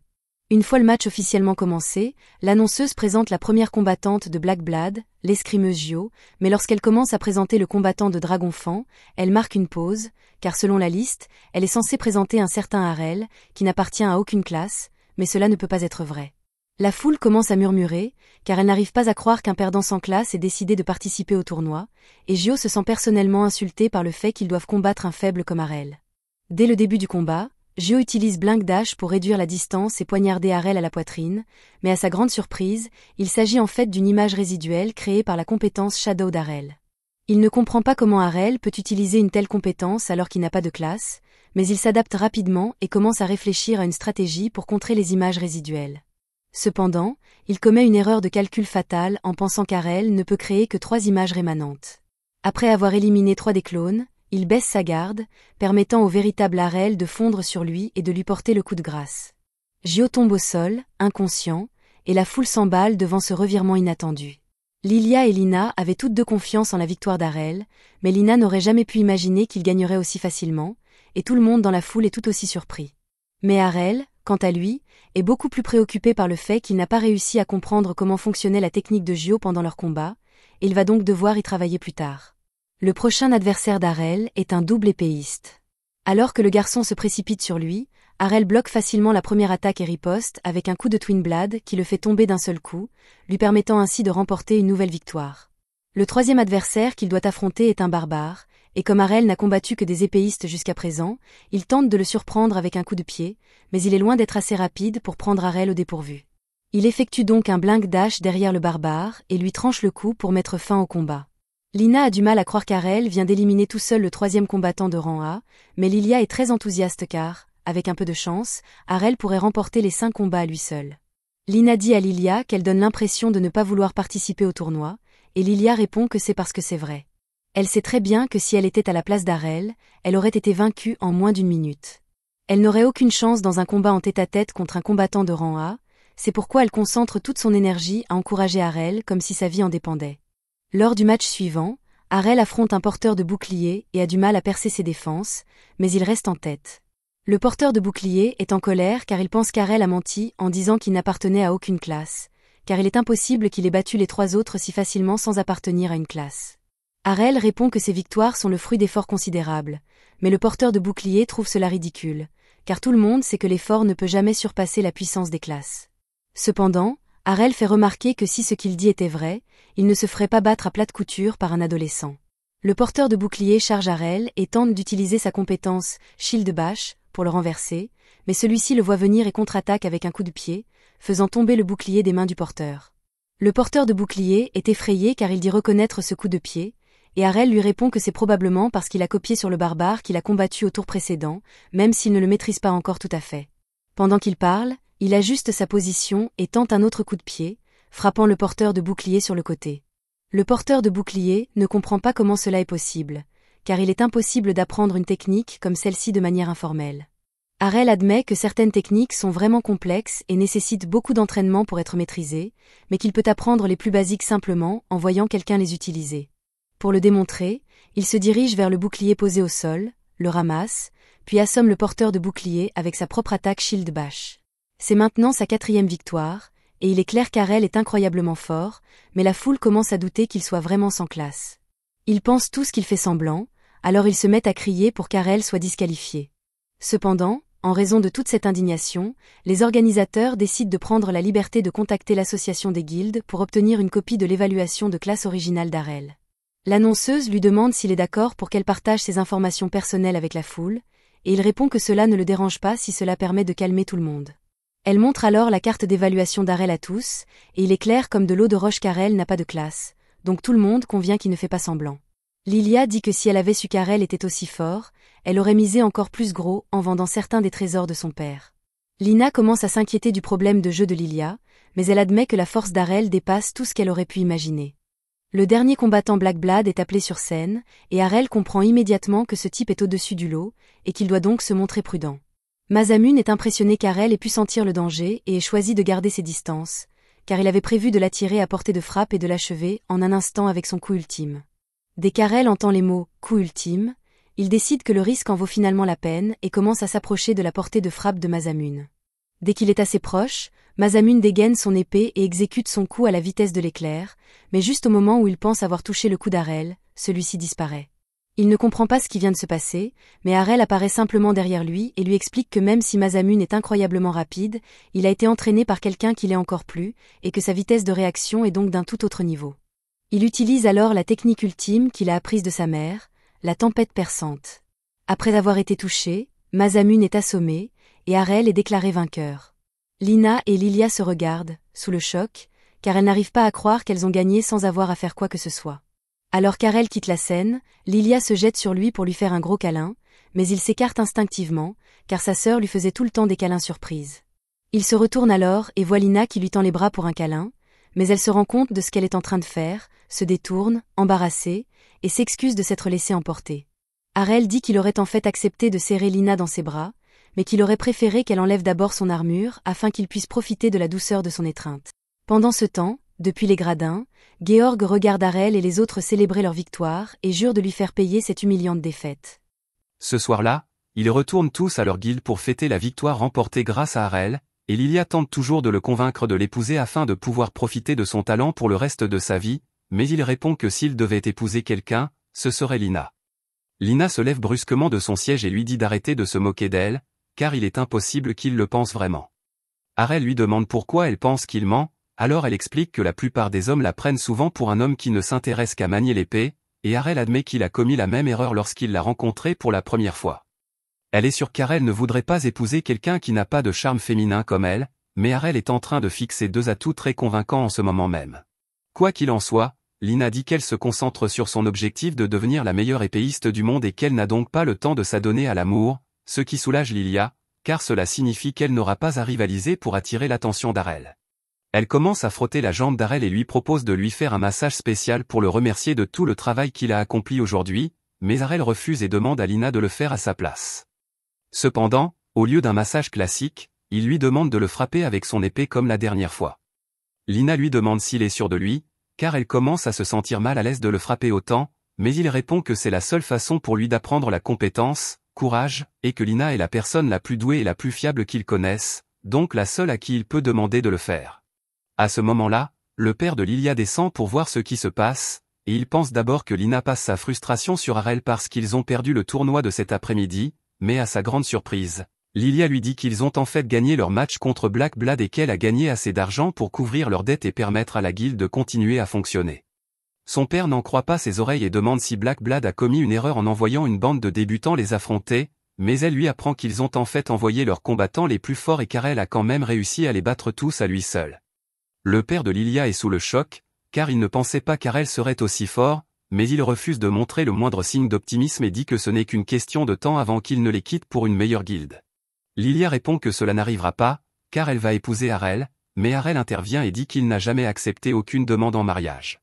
Une fois le match officiellement commencé, l'annonceuse présente la première combattante de Black Blood, l'escrimeuse Gio, mais lorsqu'elle commence à présenter le combattant de Dragon Fan, elle marque une pause, car selon la liste, elle est censée présenter un certain Arel, qui n'appartient à aucune classe, mais cela ne peut pas être vrai. La foule commence à murmurer, car elle n'arrive pas à croire qu'un perdant sans classe ait décidé de participer au tournoi, et Gio se sent personnellement insulté par le fait qu'ils doivent combattre un faible comme Arel. Dès le début du combat, Gio utilise Blink Dash pour réduire la distance et poignarder Arel à la poitrine, mais à sa grande surprise, il s'agit en fait d'une image résiduelle créée par la compétence Shadow d'Arel. Il ne comprend pas comment Arel peut utiliser une telle compétence alors qu'il n'a pas de classe, mais il s'adapte rapidement et commence à réfléchir à une stratégie pour contrer les images résiduelles. Cependant, il commet une erreur de calcul fatale en pensant qu'Arel ne peut créer que 3 images rémanentes. Après avoir éliminé 3 des clones, il baisse sa garde, permettant au véritable Arel de fondre sur lui et de lui porter le coup de grâce. Gio tombe au sol, inconscient, et la foule s'emballe devant ce revirement inattendu. Lilia et Lina avaient toutes deux confiance en la victoire d'Arel, mais Lina n'aurait jamais pu imaginer qu'il gagnerait aussi facilement, et tout le monde dans la foule est tout aussi surpris. Mais Arel, quant à lui, est beaucoup plus préoccupé par le fait qu'il n'a pas réussi à comprendre comment fonctionnait la technique de Gio pendant leur combat, et il va donc devoir y travailler plus tard. Le prochain adversaire d'Arel est un double épéiste. Alors que le garçon se précipite sur lui, Arel bloque facilement la première attaque et riposte avec un coup de Twin Blade qui le fait tomber d'un seul coup, lui permettant ainsi de remporter une nouvelle victoire. Le troisième adversaire qu'il doit affronter est un barbare, et comme Arel n'a combattu que des épéistes jusqu'à présent, il tente de le surprendre avec un coup de pied, mais il est loin d'être assez rapide pour prendre Arel au dépourvu. Il effectue donc un blink dash derrière le barbare et lui tranche le cou pour mettre fin au combat. Lina a du mal à croire qu'Arel vient d'éliminer tout seul le troisième combattant de rang A, mais Lilia est très enthousiaste car, avec un peu de chance, Arel pourrait remporter les 5 combats à lui seul. Lina dit à Lilia qu'elle donne l'impression de ne pas vouloir participer au tournoi, et Lilia répond que c'est parce que c'est vrai. Elle sait très bien que si elle était à la place d'Arel, elle aurait été vaincue en moins d'1 minute. Elle n'aurait aucune chance dans un combat en tête-à-tête contre un combattant de rang A, c'est pourquoi elle concentre toute son énergie à encourager Arel comme si sa vie en dépendait. Lors du match suivant, Arel affronte un porteur de bouclier et a du mal à percer ses défenses, mais il reste en tête. Le porteur de bouclier est en colère car il pense qu'Arel a menti en disant qu'il n'appartenait à aucune classe, car il est impossible qu'il ait battu les 3 autres si facilement sans appartenir à une classe. Arel répond que ses victoires sont le fruit d'efforts considérables, mais le porteur de bouclier trouve cela ridicule, car tout le monde sait que l'effort ne peut jamais surpasser la puissance des classes. Cependant, Arel fait remarquer que si ce qu'il dit était vrai, il ne se ferait pas battre à plate couture par un adolescent. Le porteur de bouclier charge Arel et tente d'utiliser sa compétence Shield Bash pour le renverser, mais celui-ci le voit venir et contre-attaque avec un coup de pied, faisant tomber le bouclier des mains du porteur. Le porteur de bouclier est effrayé car il dit reconnaître ce coup de pied, et Arel lui répond que c'est probablement parce qu'il a copié sur le barbare qu'il a combattu au tour précédent, même s'il ne le maîtrise pas encore tout à fait. Pendant qu'il parle, il ajuste sa position et tente un autre coup de pied, frappant le porteur de bouclier sur le côté. Le porteur de bouclier ne comprend pas comment cela est possible, car il est impossible d'apprendre une technique comme celle-ci de manière informelle. Arel admet que certaines techniques sont vraiment complexes et nécessitent beaucoup d'entraînement pour être maîtrisées, mais qu'il peut apprendre les plus basiques simplement en voyant quelqu'un les utiliser. Pour le démontrer, il se dirige vers le bouclier posé au sol, le ramasse, puis assomme le porteur de bouclier avec sa propre attaque Shield Bash. C'est maintenant sa 4e victoire, et il est clair qu'Arel est incroyablement fort, mais la foule commence à douter qu'il soit vraiment sans classe. Ils pensent tous qu'il fait semblant, alors ils se mettent à crier pour qu'Arel soit disqualifié. Cependant, en raison de toute cette indignation, les organisateurs décident de prendre la liberté de contacter l'association des guildes pour obtenir une copie de l'évaluation de classe originale d'Arel. L'annonceuse lui demande s'il est d'accord pour qu'elle partage ses informations personnelles avec la foule, et il répond que cela ne le dérange pas si cela permet de calmer tout le monde. Elle montre alors la carte d'évaluation d'Arel à tous, et il est clair comme de l'eau de roche qu'Arel n'a pas de classe, donc tout le monde convient qu'il ne fait pas semblant. Lilia dit que si elle avait su qu'Arel était aussi fort, elle aurait misé encore plus gros en vendant certains des trésors de son père. Lina commence à s'inquiéter du problème de jeu de Lilia, mais elle admet que la force d'Arel dépasse tout ce qu'elle aurait pu imaginer. Le dernier combattant Blackblade est appelé sur scène, et Arel comprend immédiatement que ce type est au-dessus du lot, et qu'il doit donc se montrer prudent. Masamune est impressionné qu'Arel ait pu sentir le danger et ait choisi de garder ses distances, car il avait prévu de l'attirer à portée de frappe et de l'achever en un instant avec son coup ultime. Dès qu'Arel entend les mots « coup ultime », il décide que le risque en vaut finalement la peine et commence à s'approcher de la portée de frappe de Masamune. Dès qu'il est assez proche, Masamune dégaine son épée et exécute son coup à la vitesse de l'éclair, mais juste au moment où il pense avoir touché le coup d'Arel, celui-ci disparaît. Il ne comprend pas ce qui vient de se passer, mais Arel apparaît simplement derrière lui et lui explique que même si Masamune est incroyablement rapide, il a été entraîné par quelqu'un qui l'est encore plus, et que sa vitesse de réaction est donc d'un tout autre niveau. Il utilise alors la technique ultime qu'il a apprise de sa mère, la tempête perçante. Après avoir été touché, Masamune est assommé, et Arel est déclaré vainqueur. Lina et Lilia se regardent, sous le choc, car elles n'arrivent pas à croire qu'elles ont gagné sans avoir à faire quoi que ce soit. Alors qu'Arel quitte la scène, Lilia se jette sur lui pour lui faire un gros câlin, mais il s'écarte instinctivement, car sa sœur lui faisait tout le temps des câlins surprises. Il se retourne alors et voit Lina qui lui tend les bras pour un câlin, mais elle se rend compte de ce qu'elle est en train de faire, se détourne, embarrassée, et s'excuse de s'être laissée emporter. Harel dit qu'il aurait en fait accepté de serrer Lina dans ses bras, mais qu'il aurait préféré qu'elle enlève d'abord son armure afin qu'il puisse profiter de la douceur de son étreinte. Pendant ce temps, depuis les gradins, Georg regarde Harel et les autres célébrer leur victoire et jure de lui faire payer cette humiliante défaite. Ce soir-là, ils retournent tous à leur guilde pour fêter la victoire remportée grâce à Harel, et Lilia tente toujours de le convaincre de l'épouser afin de pouvoir profiter de son talent pour le reste de sa vie, mais il répond que s'il devait épouser quelqu'un, ce serait Lina. Lina se lève brusquement de son siège et lui dit d'arrêter de se moquer d'elle, car il est impossible qu'il le pense vraiment. Harel lui demande pourquoi elle pense qu'il ment, alors elle explique que la plupart des hommes la prennent souvent pour un homme qui ne s'intéresse qu'à manier l'épée, et Harel admet qu'il a commis la même erreur lorsqu'il l'a rencontrée pour la première fois. Elle est sûre qu'Harel ne voudrait pas épouser quelqu'un qui n'a pas de charme féminin comme elle, mais Harel est en train de fixer deux atouts très convaincants en ce moment même. Quoi qu'il en soit, Lina dit qu'elle se concentre sur son objectif de devenir la meilleure épéiste du monde et qu'elle n'a donc pas le temps de s'adonner à l'amour, ce qui soulage Lilia, car cela signifie qu'elle n'aura pas à rivaliser pour attirer l'attention d'Harel. Elle commence à frotter la jambe d'Harel et lui propose de lui faire un massage spécial pour le remercier de tout le travail qu'il a accompli aujourd'hui, mais Harel refuse et demande à Lina de le faire à sa place. Cependant, au lieu d'un massage classique, il lui demande de le frapper avec son épée comme la dernière fois. Lina lui demande s'il est sûr de lui, car elle commence à se sentir mal à l'aise de le frapper autant, mais il répond que c'est la seule façon pour lui d'apprendre la compétence, courage, et que Lina est la personne la plus douée et la plus fiable qu'il connaisse, donc la seule à qui il peut demander de le faire. À ce moment-là, le père de Lilia descend pour voir ce qui se passe, et il pense d'abord que Lina passe sa frustration sur Harel parce qu'ils ont perdu le tournoi de cet après-midi, mais à sa grande surprise, Lilia lui dit qu'ils ont en fait gagné leur match contre Black Blood et qu'elle a gagné assez d'argent pour couvrir leurs dettes et permettre à la guilde de continuer à fonctionner. Son père n'en croit pas ses oreilles et demande si Black Blood a commis une erreur en envoyant une bande de débutants les affronter, mais elle lui apprend qu'ils ont en fait envoyé leurs combattants les plus forts et qu'Harel a quand même réussi à les battre tous à lui seul. Le père de Lilia est sous le choc, car il ne pensait pas qu'Harel serait aussi fort, mais il refuse de montrer le moindre signe d'optimisme et dit que ce n'est qu'une question de temps avant qu'il ne les quitte pour une meilleure guilde. Lilia répond que cela n'arrivera pas, car elle va épouser Harel, mais Harel intervient et dit qu'il n'a jamais accepté aucune demande en mariage.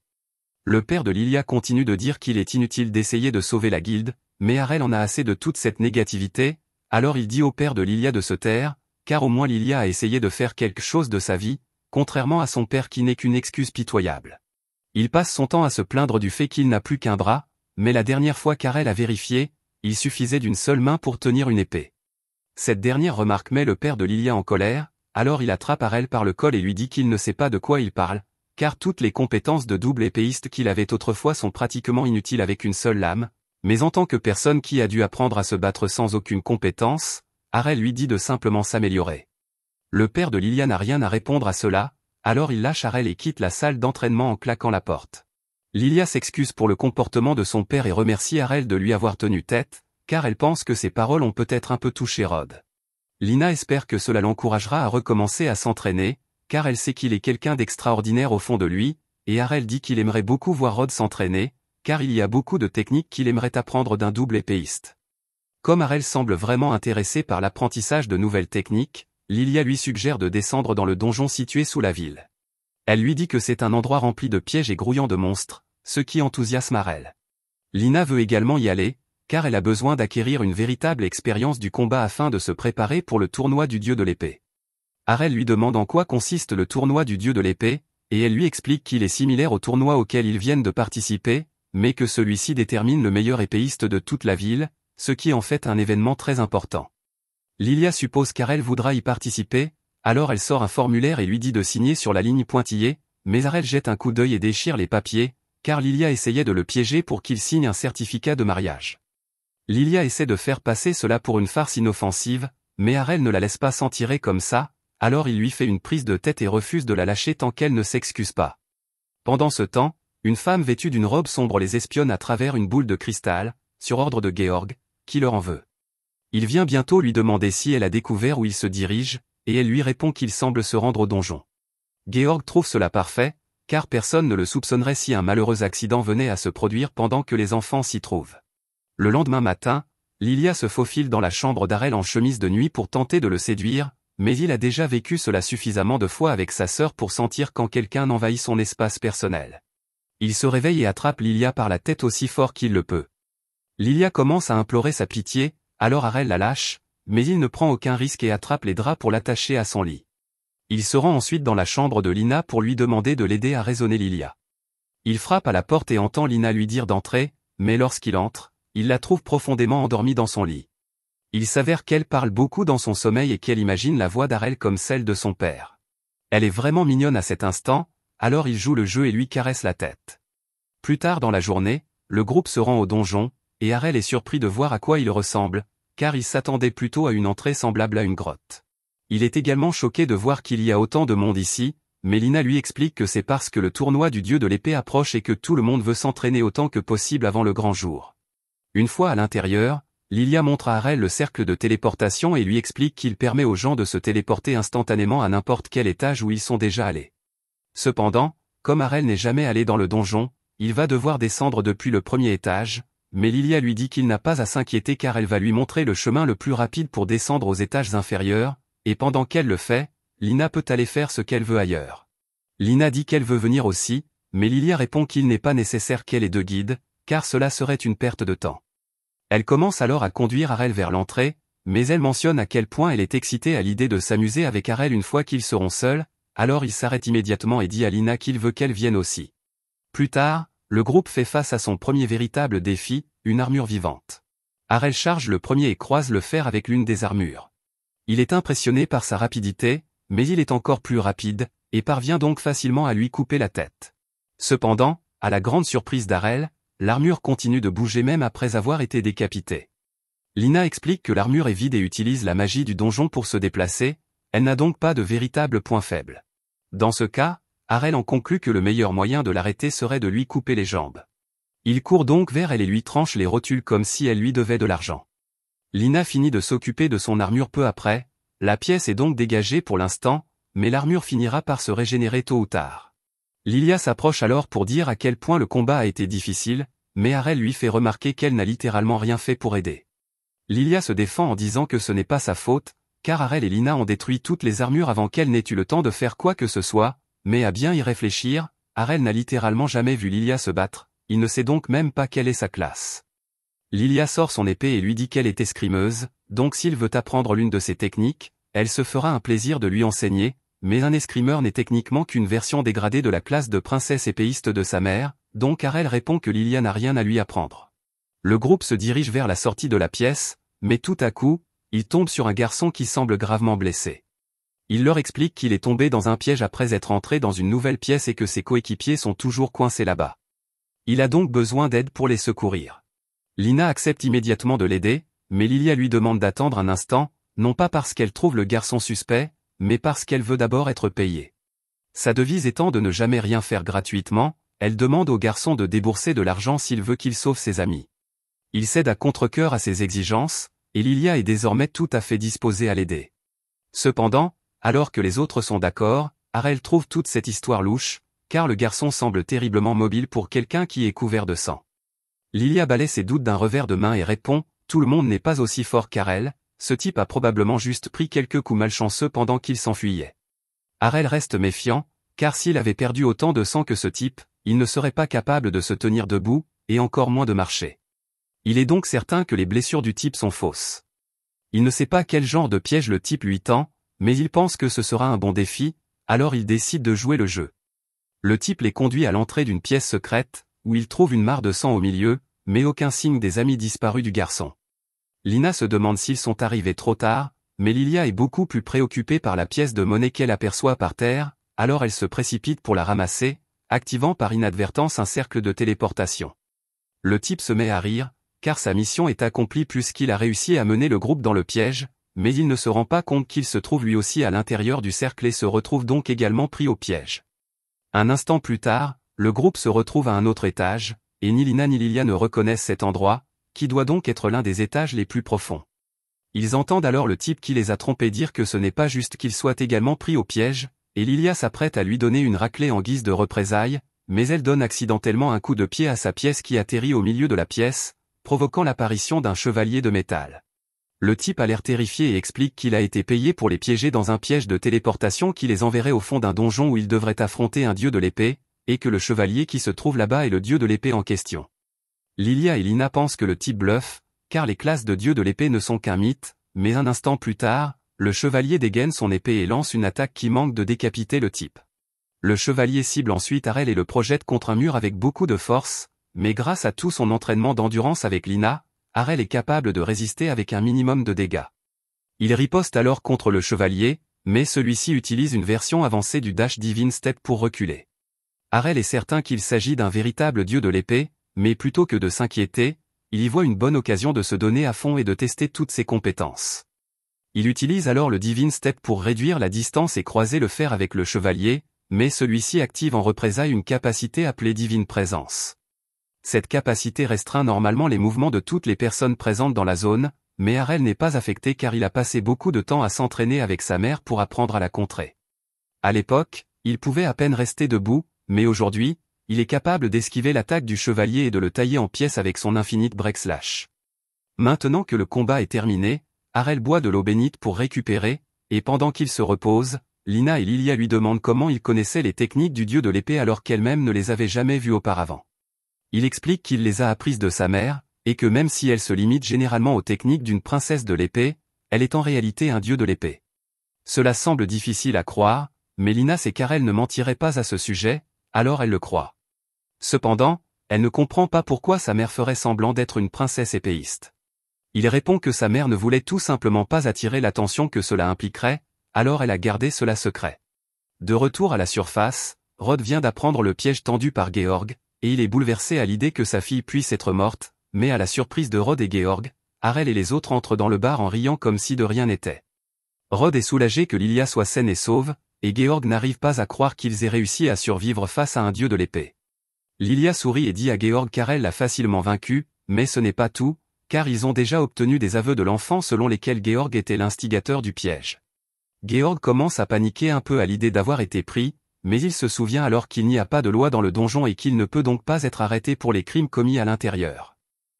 Le père de Lilia continue de dire qu'il est inutile d'essayer de sauver la guilde, mais Harel en a assez de toute cette négativité, alors il dit au père de Lilia de se taire, car au moins Lilia a essayé de faire quelque chose de sa vie, contrairement à son père qui n'est qu'une excuse pitoyable. Il passe son temps à se plaindre du fait qu'il n'a plus qu'un bras, mais la dernière fois qu'Harel a vérifié, il suffisait d'une seule main pour tenir une épée. Cette dernière remarque met le père de Lilia en colère, alors il attrape Harel par le col et lui dit qu'il ne sait pas de quoi il parle, car toutes les compétences de double épéiste qu'il avait autrefois sont pratiquement inutiles avec une seule lame, mais en tant que personne qui a dû apprendre à se battre sans aucune compétence, Harel lui dit de simplement s'améliorer. Le père de Lilia n'a rien à répondre à cela, alors il lâche Harel et quitte la salle d'entraînement en claquant la porte. Lilia s'excuse pour le comportement de son père et remercie Harel de lui avoir tenu tête, car elle pense que ses paroles ont peut-être un peu touché Rod. Lina espère que cela l'encouragera à recommencer à s'entraîner, car elle sait qu'il est quelqu'un d'extraordinaire au fond de lui, et Harel dit qu'il aimerait beaucoup voir Rod s'entraîner, car il y a beaucoup de techniques qu'il aimerait apprendre d'un double épéiste. Comme Harel semble vraiment intéressé par l'apprentissage de nouvelles techniques, Lilia lui suggère de descendre dans le donjon situé sous la ville. Elle lui dit que c'est un endroit rempli de pièges et grouillant de monstres, ce qui enthousiasme Harel. Lina veut également y aller, car elle a besoin d'acquérir une véritable expérience du combat afin de se préparer pour le tournoi du dieu de l'épée. Harel lui demande en quoi consiste le tournoi du dieu de l'épée, et elle lui explique qu'il est similaire au tournoi auquel ils viennent de participer, mais que celui-ci détermine le meilleur épéiste de toute la ville, ce qui en fait un événement très important. Lilia suppose qu'Harel voudra y participer, alors elle sort un formulaire et lui dit de signer sur la ligne pointillée, mais Harel jette un coup d'œil et déchire les papiers, car Lilia essayait de le piéger pour qu'il signe un certificat de mariage. Lilia essaie de faire passer cela pour une farce inoffensive, mais Harel ne la laisse pas s'en tirer comme ça, alors il lui fait une prise de tête et refuse de la lâcher tant qu'elle ne s'excuse pas. Pendant ce temps, une femme vêtue d'une robe sombre les espionne à travers une boule de cristal, sur ordre de Georg, qui leur en veut. Il vient bientôt lui demander si elle a découvert où il se dirige, et elle lui répond qu'il semble se rendre au donjon. Georg trouve cela parfait, car personne ne le soupçonnerait si un malheureux accident venait à se produire pendant que les enfants s'y trouvent. Le lendemain matin, Lilia se faufile dans la chambre d'Harel en chemise de nuit pour tenter de le séduire, mais il a déjà vécu cela suffisamment de fois avec sa sœur pour sentir quand quelqu'un envahit son espace personnel. Il se réveille et attrape Lilia par la tête aussi fort qu'il le peut. Lilia commence à implorer sa pitié, alors Harel la lâche, mais il ne prend aucun risque et attrape les draps pour l'attacher à son lit. Il se rend ensuite dans la chambre de Lina pour lui demander de l'aider à raisonner Lilia. Il frappe à la porte et entend Lina lui dire d'entrer, mais lorsqu'il entre, il la trouve profondément endormie dans son lit. Il s'avère qu'elle parle beaucoup dans son sommeil et qu'elle imagine la voix d'Harel comme celle de son père. Elle est vraiment mignonne à cet instant, alors il joue le jeu et lui caresse la tête. Plus tard dans la journée, le groupe se rend au donjon, et Harel est surpris de voir à quoi il ressemble, car il s'attendait plutôt à une entrée semblable à une grotte. Il est également choqué de voir qu'il y a autant de monde ici, mais Lina lui explique que c'est parce que le tournoi du dieu de l'épée approche et que tout le monde veut s'entraîner autant que possible avant le grand jour. Une fois à l'intérieur, Lilia montre à Harel le cercle de téléportation et lui explique qu'il permet aux gens de se téléporter instantanément à n'importe quel étage où ils sont déjà allés. Cependant, comme Harel n'est jamais allé dans le donjon, il va devoir descendre depuis le premier étage, mais Lilia lui dit qu'il n'a pas à s'inquiéter car elle va lui montrer le chemin le plus rapide pour descendre aux étages inférieurs, et pendant qu'elle le fait, Lina peut aller faire ce qu'elle veut ailleurs. Lina dit qu'elle veut venir aussi, mais Lilia répond qu'il n'est pas nécessaire qu'elle ait deux guides, car cela serait une perte de temps. Elle commence alors à conduire Harel vers l'entrée, mais elle mentionne à quel point elle est excitée à l'idée de s'amuser avec Harel une fois qu'ils seront seuls, alors il s'arrête immédiatement et dit à Lina qu'il veut qu'elle vienne aussi. Plus tard, le groupe fait face à son premier véritable défi, une armure vivante. Harel charge le premier et croise le fer avec l'une des armures. Il est impressionné par sa rapidité, mais il est encore plus rapide, et parvient donc facilement à lui couper la tête. Cependant, à la grande surprise d'Harel, l'armure continue de bouger même après avoir été décapitée. Lina explique que l'armure est vide et utilise la magie du donjon pour se déplacer, elle n'a donc pas de véritable point faible. Dans ce cas, Harel en conclut que le meilleur moyen de l'arrêter serait de lui couper les jambes. Il court donc vers elle et lui tranche les rotules comme si elle lui devait de l'argent. Lina finit de s'occuper de son armure peu après, la pièce est donc dégagée pour l'instant, mais l'armure finira par se régénérer tôt ou tard. Lilia s'approche alors pour dire à quel point le combat a été difficile, mais Harel lui fait remarquer qu'elle n'a littéralement rien fait pour aider. Lilia se défend en disant que ce n'est pas sa faute, car Harel et Lina ont détruit toutes les armures avant qu'elle n'ait eu le temps de faire quoi que ce soit, mais à bien y réfléchir, Harel n'a littéralement jamais vu Lilia se battre, il ne sait donc même pas quelle est sa classe. Lilia sort son épée et lui dit qu'elle est escrimeuse, donc s'il veut apprendre l'une de ses techniques, elle se fera un plaisir de lui enseigner, mais un escrimeur n'est techniquement qu'une version dégradée de la classe de princesse épéiste de sa mère, donc Harel répond que Lilia n'a rien à lui apprendre. Le groupe se dirige vers la sortie de la pièce, mais tout à coup, il tombe sur un garçon qui semble gravement blessé. Il leur explique qu'il est tombé dans un piège après être entré dans une nouvelle pièce et que ses coéquipiers sont toujours coincés là-bas. Il a donc besoin d'aide pour les secourir. Lina accepte immédiatement de l'aider, mais Lilia lui demande d'attendre un instant, non pas parce qu'elle trouve le garçon suspect, mais parce qu'elle veut d'abord être payée. Sa devise étant de ne jamais rien faire gratuitement, elle demande au garçon de débourser de l'argent s'il veut qu'il sauve ses amis. Il cède à contre-cœur à ses exigences, et Lilia est désormais tout à fait disposée à l'aider. Cependant, alors que les autres sont d'accord, Harel trouve toute cette histoire louche, car le garçon semble terriblement mobile pour quelqu'un qui est couvert de sang. Lilia balaie ses doutes d'un revers de main et répond « Tout le monde n'est pas aussi fort qu'Harel, ce type a probablement juste pris quelques coups malchanceux pendant qu'il s'enfuyait. » Harel reste méfiant, car s'il avait perdu autant de sang que ce type, il ne serait pas capable de se tenir debout, et encore moins de marcher. Il est donc certain que les blessures du type sont fausses. Il ne sait pas quel genre de piège le type lui tend, mais il pense que ce sera un bon défi, alors il décide de jouer le jeu. Le type les conduit à l'entrée d'une pièce secrète, où il trouve une mare de sang au milieu, mais aucun signe des amis disparus du garçon. Lina se demande s'ils sont arrivés trop tard, mais Lilia est beaucoup plus préoccupée par la pièce de monnaie qu'elle aperçoit par terre, alors elle se précipite pour la ramasser, activant par inadvertance un cercle de téléportation. Le type se met à rire, car sa mission est accomplie puisqu'il a réussi à mener le groupe dans le piège, mais il ne se rend pas compte qu'il se trouve lui aussi à l'intérieur du cercle et se retrouve donc également pris au piège. Un instant plus tard, le groupe se retrouve à un autre étage, et ni Lina ni Lilia ne reconnaissent cet endroit, qui doit donc être l'un des étages les plus profonds. Ils entendent alors le type qui les a trompés dire que ce n'est pas juste qu'ils soient également pris au piège, et Lilia s'apprête à lui donner une raclée en guise de représailles, mais elle donne accidentellement un coup de pied à sa pièce qui atterrit au milieu de la pièce, provoquant l'apparition d'un chevalier de métal. Le type a l'air terrifié et explique qu'il a été payé pour les piéger dans un piège de téléportation qui les enverrait au fond d'un donjon où ils devraient affronter un dieu de l'épée, et que le chevalier qui se trouve là-bas est le dieu de l'épée en question. Lilia et Lina pensent que le type bluffe, car les classes de dieux de l'épée ne sont qu'un mythe, mais un instant plus tard, le chevalier dégaine son épée et lance une attaque qui manque de décapiter le type. Le chevalier cible ensuite Harel et le projette contre un mur avec beaucoup de force, mais grâce à tout son entraînement d'endurance avec Lina, Harel est capable de résister avec un minimum de dégâts. Il riposte alors contre le chevalier, mais celui-ci utilise une version avancée du Dash Divine Step pour reculer. Harel est certain qu'il s'agit d'un véritable dieu de l'épée, mais plutôt que de s'inquiéter, il y voit une bonne occasion de se donner à fond et de tester toutes ses compétences. Il utilise alors le Divine Step pour réduire la distance et croiser le fer avec le chevalier, mais celui-ci active en représailles une capacité appelée Divine Présence. Cette capacité restreint normalement les mouvements de toutes les personnes présentes dans la zone, mais Harel n'est pas affecté car il a passé beaucoup de temps à s'entraîner avec sa mère pour apprendre à la contrer. À l'époque, il pouvait à peine rester debout, mais aujourd'hui, il est capable d'esquiver l'attaque du chevalier et de le tailler en pièces avec son Infinite Break Slash. Maintenant que le combat est terminé, Harel boit de l'eau bénite pour récupérer, et pendant qu'il se repose, Lina et Lilia lui demandent comment il connaissait les techniques du dieu de l'épée alors qu'elle-même ne les avait jamais vues auparavant. Il explique qu'il les a apprises de sa mère, et que même si elle se limite généralement aux techniques d'une princesse de l'épée, elle est en réalité un dieu de l'épée. Cela semble difficile à croire, mais Lina sait qu'Harel ne mentirait pas à ce sujet, alors elle le croit. Cependant, elle ne comprend pas pourquoi sa mère ferait semblant d'être une princesse épéiste. Il répond que sa mère ne voulait tout simplement pas attirer l'attention que cela impliquerait, alors elle a gardé cela secret. De retour à la surface, Rod vient d'apprendre le piège tendu par Georg, et il est bouleversé à l'idée que sa fille puisse être morte, mais à la surprise de Rod et Georg, Harel et les autres entrent dans le bar en riant comme si de rien n'était. Rod est soulagé que Lilia soit saine et sauve, et Georg n'arrive pas à croire qu'ils aient réussi à survivre face à un dieu de l'épée. Lilia sourit et dit à Georg qu'Harel l'a facilement vaincu, mais ce n'est pas tout, car ils ont déjà obtenu des aveux de l'enfant selon lesquels Georg était l'instigateur du piège. Georg commence à paniquer un peu à l'idée d'avoir été pris, mais il se souvient alors qu'il n'y a pas de loi dans le donjon et qu'il ne peut donc pas être arrêté pour les crimes commis à l'intérieur.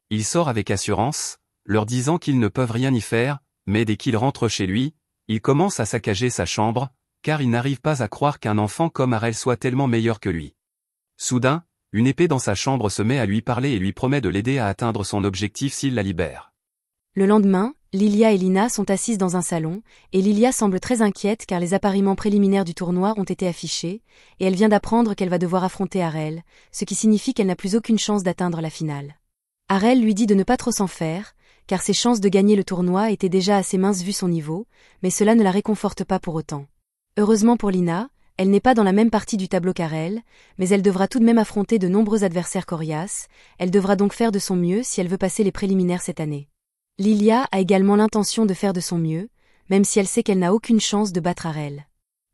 Il sort avec assurance, leur disant qu'ils ne peuvent rien y faire, mais dès qu'il rentre chez lui, il commence à saccager sa chambre, car il n'arrive pas à croire qu'un enfant comme Harel soit tellement meilleur que lui. Soudain, une épée dans sa chambre se met à lui parler et lui promet de l'aider à atteindre son objectif s'il la libère. Le lendemain, Lilia et Lina sont assises dans un salon, et Lilia semble très inquiète car les appariements préliminaires du tournoi ont été affichés, et elle vient d'apprendre qu'elle va devoir affronter Harel, ce qui signifie qu'elle n'a plus aucune chance d'atteindre la finale. Harel lui dit de ne pas trop s'en faire, car ses chances de gagner le tournoi étaient déjà assez minces vu son niveau, mais cela ne la réconforte pas pour autant. Heureusement pour Lina, elle n'est pas dans la même partie du tableau qu'Harel, mais elle devra tout de même affronter de nombreux adversaires coriaces, elle devra donc faire de son mieux si elle veut passer les préliminaires cette année. Lilia a également l'intention de faire de son mieux, même si elle sait qu'elle n'a aucune chance de battre Harel.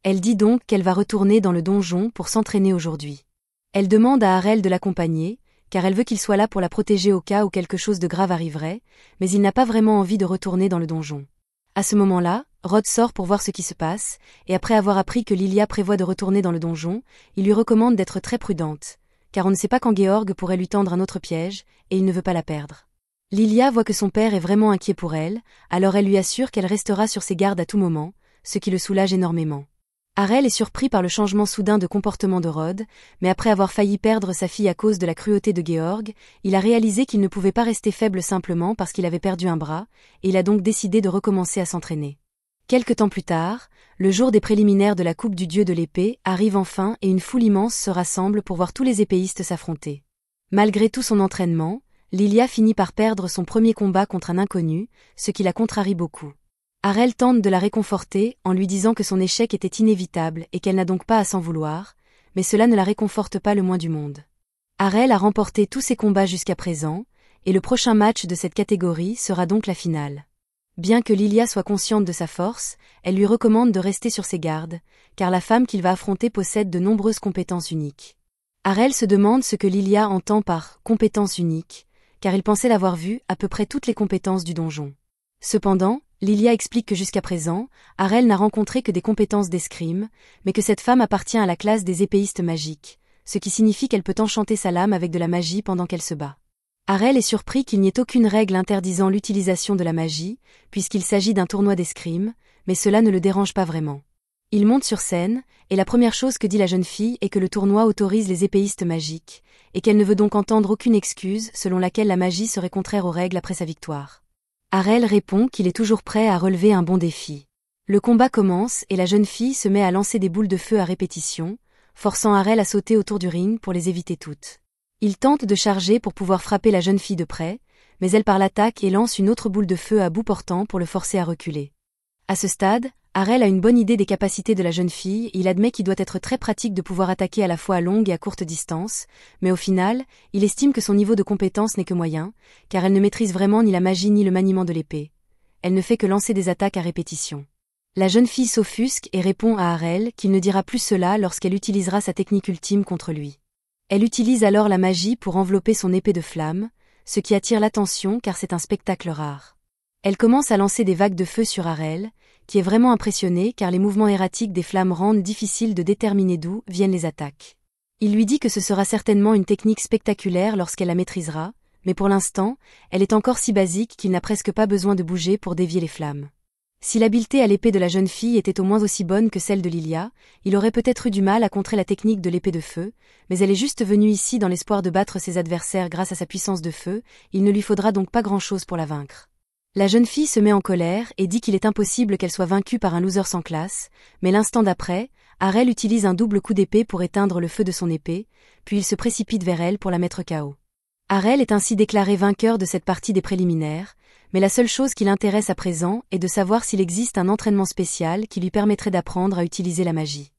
Elle dit donc qu'elle va retourner dans le donjon pour s'entraîner aujourd'hui. Elle demande à Harel de l'accompagner, car elle veut qu'il soit là pour la protéger au cas où quelque chose de grave arriverait, mais il n'a pas vraiment envie de retourner dans le donjon. À ce moment-là, Rod sort pour voir ce qui se passe, et après avoir appris que Lilia prévoit de retourner dans le donjon, il lui recommande d'être très prudente, car on ne sait pas quand Georg pourrait lui tendre un autre piège, et il ne veut pas la perdre. Lilia voit que son père est vraiment inquiet pour elle, alors elle lui assure qu'elle restera sur ses gardes à tout moment, ce qui le soulage énormément. Harel est surpris par le changement soudain de comportement de Rod, mais après avoir failli perdre sa fille à cause de la cruauté de Georg, il a réalisé qu'il ne pouvait pas rester faible simplement parce qu'il avait perdu un bras, et il a donc décidé de recommencer à s'entraîner. Quelque temps plus tard, le jour des préliminaires de la Coupe du Dieu de l'Épée arrive enfin et une foule immense se rassemble pour voir tous les épéistes s'affronter. Malgré tout son entraînement, Lilia finit par perdre son premier combat contre un inconnu, ce qui la contrarie beaucoup. Harel tente de la réconforter en lui disant que son échec était inévitable et qu'elle n'a donc pas à s'en vouloir, mais cela ne la réconforte pas le moins du monde. Harel a remporté tous ses combats jusqu'à présent, et le prochain match de cette catégorie sera donc la finale. Bien que Lilia soit consciente de sa force, elle lui recommande de rester sur ses gardes, car la femme qu'il va affronter possède de nombreuses compétences uniques. Harel se demande ce que Lilia entend par « compétences uniques », car il pensait l'avoir vue à peu près toutes les compétences du donjon. Cependant, Lilia explique que jusqu'à présent, Harel n'a rencontré que des compétences d'escrime, mais que cette femme appartient à la classe des épéistes magiques, ce qui signifie qu'elle peut enchanter sa lame avec de la magie pendant qu'elle se bat. Arel est surpris qu'il n'y ait aucune règle interdisant l'utilisation de la magie, puisqu'il s'agit d'un tournoi d'escrime, mais cela ne le dérange pas vraiment. Il monte sur scène, et la première chose que dit la jeune fille est que le tournoi autorise les épéistes magiques, et qu'elle ne veut donc entendre aucune excuse selon laquelle la magie serait contraire aux règles après sa victoire. Arel répond qu'il est toujours prêt à relever un bon défi. Le combat commence et la jeune fille se met à lancer des boules de feu à répétition, forçant Arel à sauter autour du ring pour les éviter toutes. Il tente de charger pour pouvoir frapper la jeune fille de près, mais elle part l'attaque et lance une autre boule de feu à bout portant pour le forcer à reculer. À ce stade, Arel a une bonne idée des capacités de la jeune fille et il admet qu'il doit être très pratique de pouvoir attaquer à la fois à longue et à courte distance, mais au final, il estime que son niveau de compétence n'est que moyen, car elle ne maîtrise vraiment ni la magie ni le maniement de l'épée. Elle ne fait que lancer des attaques à répétition. La jeune fille s'offusque et répond à Arel qu'il ne dira plus cela lorsqu'elle utilisera sa technique ultime contre lui. Elle utilise alors la magie pour envelopper son épée de flamme, ce qui attire l'attention car c'est un spectacle rare. Elle commence à lancer des vagues de feu sur Arel, qui est vraiment impressionné car les mouvements erratiques des flammes rendent difficile de déterminer d'où viennent les attaques. Il lui dit que ce sera certainement une technique spectaculaire lorsqu'elle la maîtrisera, mais pour l'instant, elle est encore si basique qu'il n'a presque pas besoin de bouger pour dévier les flammes. Si l'habileté à l'épée de la jeune fille était au moins aussi bonne que celle de Lilia, il aurait peut-être eu du mal à contrer la technique de l'épée de feu, mais elle est juste venue ici dans l'espoir de battre ses adversaires grâce à sa puissance de feu, il ne lui faudra donc pas grand-chose pour la vaincre. La jeune fille se met en colère et dit qu'il est impossible qu'elle soit vaincue par un loser sans classe, mais l'instant d'après, Arel utilise un double coup d'épée pour éteindre le feu de son épée, puis il se précipite vers elle pour la mettre KO. Arel est ainsi déclaré vainqueur de cette partie des préliminaires, mais la seule chose qui l'intéresse à présent est de savoir s'il existe un entraînement spécial qui lui permettrait d'apprendre à utiliser la magie.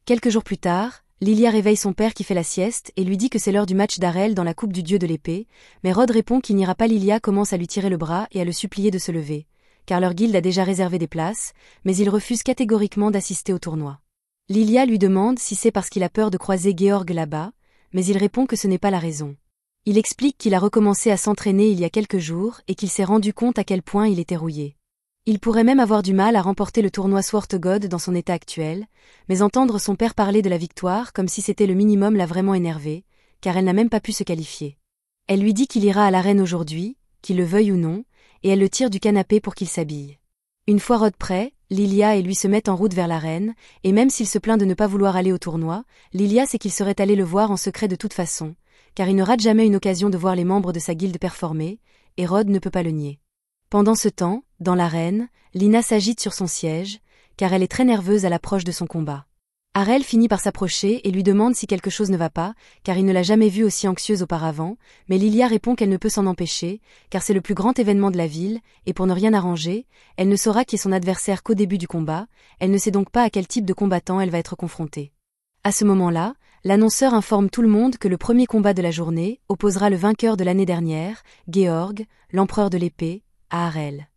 Quelques jours plus tard, Lilia réveille son père qui fait la sieste et lui dit que c'est l'heure du match d'Arel dans la coupe du dieu de l'épée, mais Rod répond qu'il n'ira pas. Lilia commence à lui tirer le bras et à le supplier de se lever, car leur guilde a déjà réservé des places, mais il refuse catégoriquement d'assister au tournoi. Lilia lui demande si c'est parce qu'il a peur de croiser Georg là-bas, mais il répond que ce n'est pas la raison. Il explique qu'il a recommencé à s'entraîner il y a quelques jours et qu'il s'est rendu compte à quel point il était rouillé. Il pourrait même avoir du mal à remporter le tournoi Sword God dans son état actuel, mais entendre son père parler de la victoire comme si c'était le minimum l'a vraiment énervé, car elle n'a même pas pu se qualifier. Elle lui dit qu'il ira à l'arène aujourd'hui, qu'il le veuille ou non, et elle le tire du canapé pour qu'il s'habille. Une fois Rod prêt, Lilia et lui se mettent en route vers l'arène, et même s'il se plaint de ne pas vouloir aller au tournoi, Lilia sait qu'il serait allé le voir en secret de toute façon, car il ne rate jamais une occasion de voir les membres de sa guilde performer, et Rod ne peut pas le nier. Pendant ce temps, dans l'arène, Lina s'agite sur son siège, car elle est très nerveuse à l'approche de son combat. Arel finit par s'approcher et lui demande si quelque chose ne va pas, car il ne l'a jamais vue aussi anxieuse auparavant, mais Lilia répond qu'elle ne peut s'en empêcher, car c'est le plus grand événement de la ville, et pour ne rien arranger, elle ne saura qui est son adversaire qu'au début du combat, elle ne sait donc pas à quel type de combattant elle va être confrontée. À ce moment-là, l'annonceur informe tout le monde que le premier combat de la journée opposera le vainqueur de l'année dernière, Georg, l'empereur de l'épée, à Arel.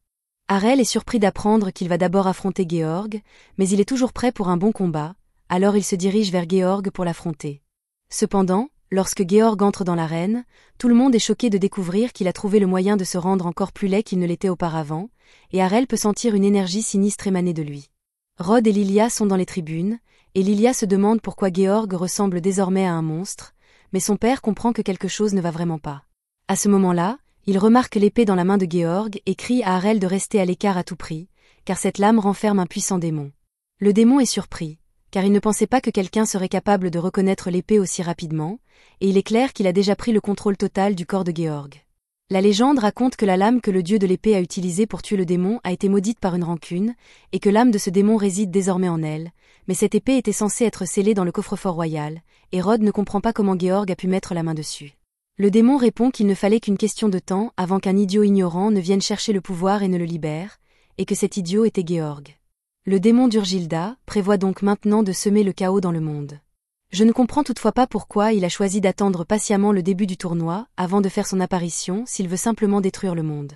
Arel est surpris d'apprendre qu'il va d'abord affronter Georg, mais il est toujours prêt pour un bon combat, alors il se dirige vers Georg pour l'affronter. Cependant, lorsque Georg entre dans l'arène, tout le monde est choqué de découvrir qu'il a trouvé le moyen de se rendre encore plus laid qu'il ne l'était auparavant, et Arel peut sentir une énergie sinistre émaner de lui. Rod et Lilia sont dans les tribunes, et Lilia se demande pourquoi Georg ressemble désormais à un monstre, mais son père comprend que quelque chose ne va vraiment pas. À ce moment-là, il remarque l'épée dans la main de Georg et crie à Arel de rester à l'écart à tout prix, car cette lame renferme un puissant démon. Le démon est surpris, car il ne pensait pas que quelqu'un serait capable de reconnaître l'épée aussi rapidement, et il est clair qu'il a déjà pris le contrôle total du corps de Georg. La légende raconte que la lame que le dieu de l'épée a utilisée pour tuer le démon a été maudite par une rancune, et que l'âme de ce démon réside désormais en elle, mais cette épée était censée être scellée dans le coffre-fort royal, et Rod ne comprend pas comment Georg a pu mettre la main dessus. Le démon répond qu'il ne fallait qu'une question de temps avant qu'un idiot ignorant ne vienne chercher le pouvoir et ne le libère, et que cet idiot était Georg. Le démon d'Urgilda prévoit donc maintenant de semer le chaos dans le monde. Je ne comprends toutefois pas pourquoi il a choisi d'attendre patiemment le début du tournoi avant de faire son apparition s'il veut simplement détruire le monde.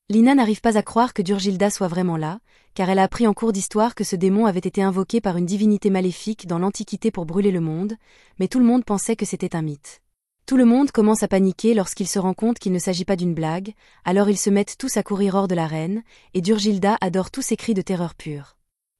Lina n'arrive pas à croire que Durgilda soit vraiment là, car elle a appris en cours d'histoire que ce démon avait été invoqué par une divinité maléfique dans l'Antiquité pour brûler le monde, mais tout le monde pensait que c'était un mythe. Tout le monde commence à paniquer lorsqu'il se rend compte qu'il ne s'agit pas d'une blague, alors ils se mettent tous à courir hors de l'arène, et Durgilda adore tous ces cris de terreur pure.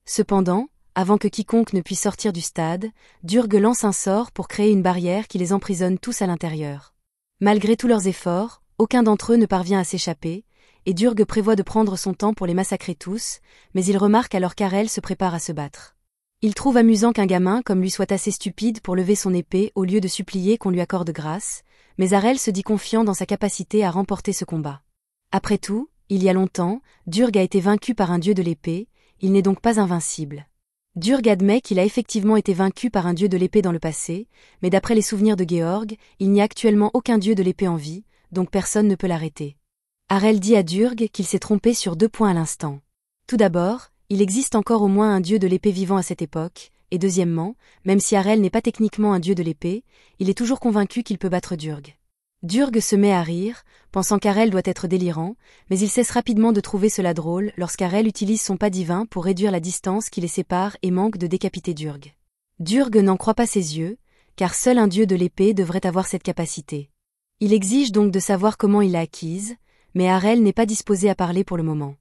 Cependant, avant que quiconque ne puisse sortir du stade, Durg lance un sort pour créer une barrière qui les emprisonne tous à l'intérieur. Malgré tous leurs efforts, Aucun d'entre eux ne parvient à s'échapper, et Durg prévoit de prendre son temps pour les massacrer tous, mais il remarque alors qu'Arel se prépare à se battre. Il trouve amusant qu'un gamin comme lui soit assez stupide pour lever son épée au lieu de supplier qu'on lui accorde grâce, mais Arel se dit confiant dans sa capacité à remporter ce combat. Après tout, il y a longtemps, Durg a été vaincu par un dieu de l'épée, il n'est donc pas invincible. Durg admet qu'il a effectivement été vaincu par un dieu de l'épée dans le passé, mais d'après les souvenirs de Georg, il n'y a actuellement aucun dieu de l'épée en vie, donc personne ne peut l'arrêter. Arel dit à Durg qu'il s'est trompé sur 2 points à l'instant. Tout d'abord, il existe encore au moins un dieu de l'épée vivant à cette époque, et deuxièmement, même si Arel n'est pas techniquement un dieu de l'épée, il est toujours convaincu qu'il peut battre Durg. Durg se met à rire, pensant qu'Arel doit être délirant, mais il cesse rapidement de trouver cela drôle lorsqu'Arel utilise son pas divin pour réduire la distance qui les sépare et manque de décapiter Durg. Durg n'en croit pas ses yeux, car seul un dieu de l'épée devrait avoir cette capacité. Il exige donc de savoir comment il l'a acquise, mais Arel n'est pas disposé à parler pour le moment.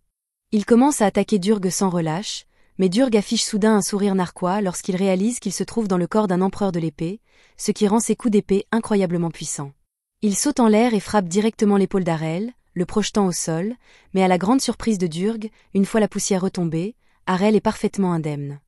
Il commence à attaquer Durg sans relâche, mais Durg affiche soudain un sourire narquois lorsqu'il réalise qu'il se trouve dans le corps d'un empereur de l'épée, ce qui rend ses coups d'épée incroyablement puissants. Il saute en l'air et frappe directement l'épaule d'Arel, le projetant au sol, mais à la grande surprise de Durg, une fois la poussière retombée, Arel est parfaitement indemne.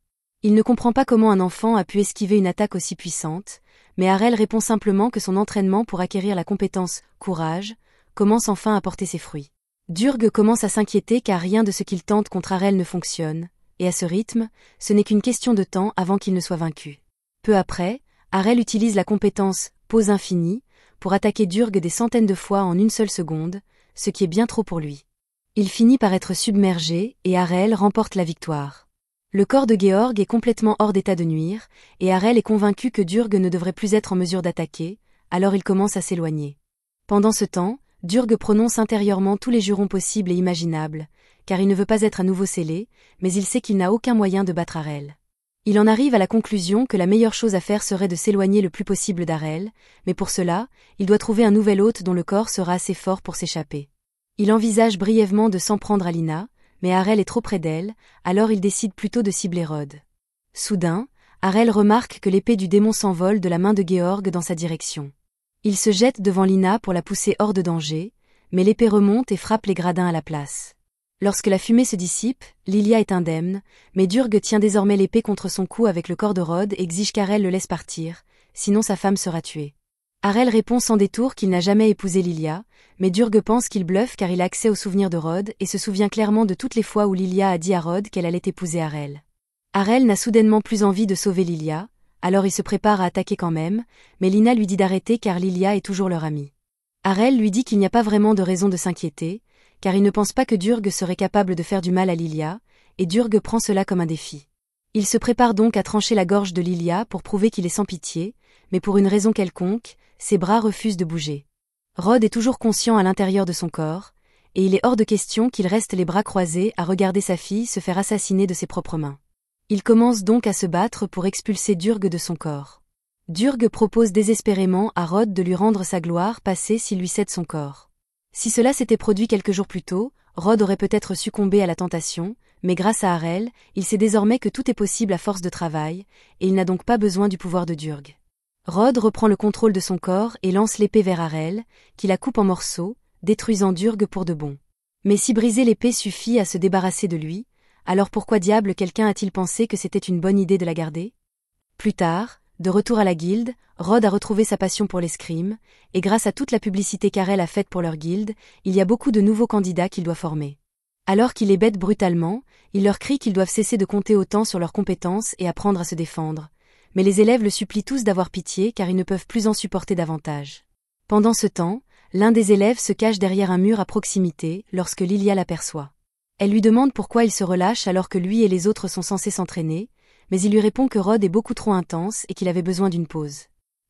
Il ne comprend pas comment un enfant a pu esquiver une attaque aussi puissante, mais Arel répond simplement que son entraînement pour acquérir la compétence « courage » commence enfin à porter ses fruits. Durg commence à s'inquiéter car rien de ce qu'il tente contre Arel ne fonctionne, et à ce rythme, ce n'est qu'une question de temps avant qu'il ne soit vaincu. Peu après, Arel utilise la compétence « pause infinie » pour attaquer Durg des centaines de fois en une seule seconde, ce qui est bien trop pour lui. Il finit par être submergé et Arel remporte la victoire. Le corps de Georg est complètement hors d'état de nuire, et Arel est convaincu que Durg ne devrait plus être en mesure d'attaquer, alors il commence à s'éloigner. Pendant ce temps, Durg prononce intérieurement tous les jurons possibles et imaginables, car il ne veut pas être à nouveau scellé, mais il sait qu'il n'a aucun moyen de battre Arel. Il en arrive à la conclusion que la meilleure chose à faire serait de s'éloigner le plus possible d'Arel, mais pour cela, il doit trouver un nouvel hôte dont le corps sera assez fort pour s'échapper. Il envisage brièvement de s'en prendre à Lina, mais Arel est trop près d'elle, alors il décide plutôt de cibler Rod. Soudain, Arel remarque que l'épée du démon s'envole de la main de Georg dans sa direction. Il se jette devant Lina pour la pousser hors de danger, mais l'épée remonte et frappe les gradins à la place. Lorsque la fumée se dissipe, Lilia est indemne, mais Durg tient désormais l'épée contre son cou avec le corps de Rod et exige qu'Arel le laisse partir, sinon sa femme sera tuée. Arel répond sans détour qu'il n'a jamais épousé Lilia, mais Durg pense qu'il bluffe car il a accès aux souvenirs de Rod et se souvient clairement de toutes les fois où Lilia a dit à Rod qu'elle allait épouser Arel. Arel n'a soudainement plus envie de sauver Lilia, alors il se prépare à attaquer quand même, mais Lina lui dit d'arrêter car Lilia est toujours leur amie. Arel lui dit qu'il n'y a pas vraiment de raison de s'inquiéter, car il ne pense pas que Durg serait capable de faire du mal à Lilia, et Durg prend cela comme un défi. Il se prépare donc à trancher la gorge de Lilia pour prouver qu'il est sans pitié, mais pour une raison quelconque, ses bras refusent de bouger. Rod est toujours conscient à l'intérieur de son corps, et il est hors de question qu'il reste les bras croisés à regarder sa fille se faire assassiner de ses propres mains. Il commence donc à se battre pour expulser Durg de son corps. Durg propose désespérément à Rod de lui rendre sa gloire passée s'il lui cède son corps. Si cela s'était produit quelques jours plus tôt, Rod aurait peut-être succombé à la tentation, mais grâce à Arel, il sait désormais que tout est possible à force de travail, et il n'a donc pas besoin du pouvoir de Durg. Rod reprend le contrôle de son corps et lance l'épée vers Arel, qui la coupe en morceaux, détruisant Durg pour de bon. Mais si briser l'épée suffit à se débarrasser de lui, alors pourquoi diable quelqu'un a-t-il pensé que c'était une bonne idée de la garder ? Plus tard, de retour à la guilde, Rod a retrouvé sa passion pour l'escrime, et grâce à toute la publicité qu'Arel a faite pour leur guilde, il y a beaucoup de nouveaux candidats qu'il doit former. Alors qu'il les bête brutalement, il leur crie qu'ils doivent cesser de compter autant sur leurs compétences et apprendre à se défendre. Mais les élèves le supplient tous d'avoir pitié car ils ne peuvent plus en supporter davantage. Pendant ce temps, l'un des élèves se cache derrière un mur à proximité lorsque Lilia l'aperçoit. Elle lui demande pourquoi il se relâche alors que lui et les autres sont censés s'entraîner, mais il lui répond que Rod est beaucoup trop intense et qu'il avait besoin d'une pause.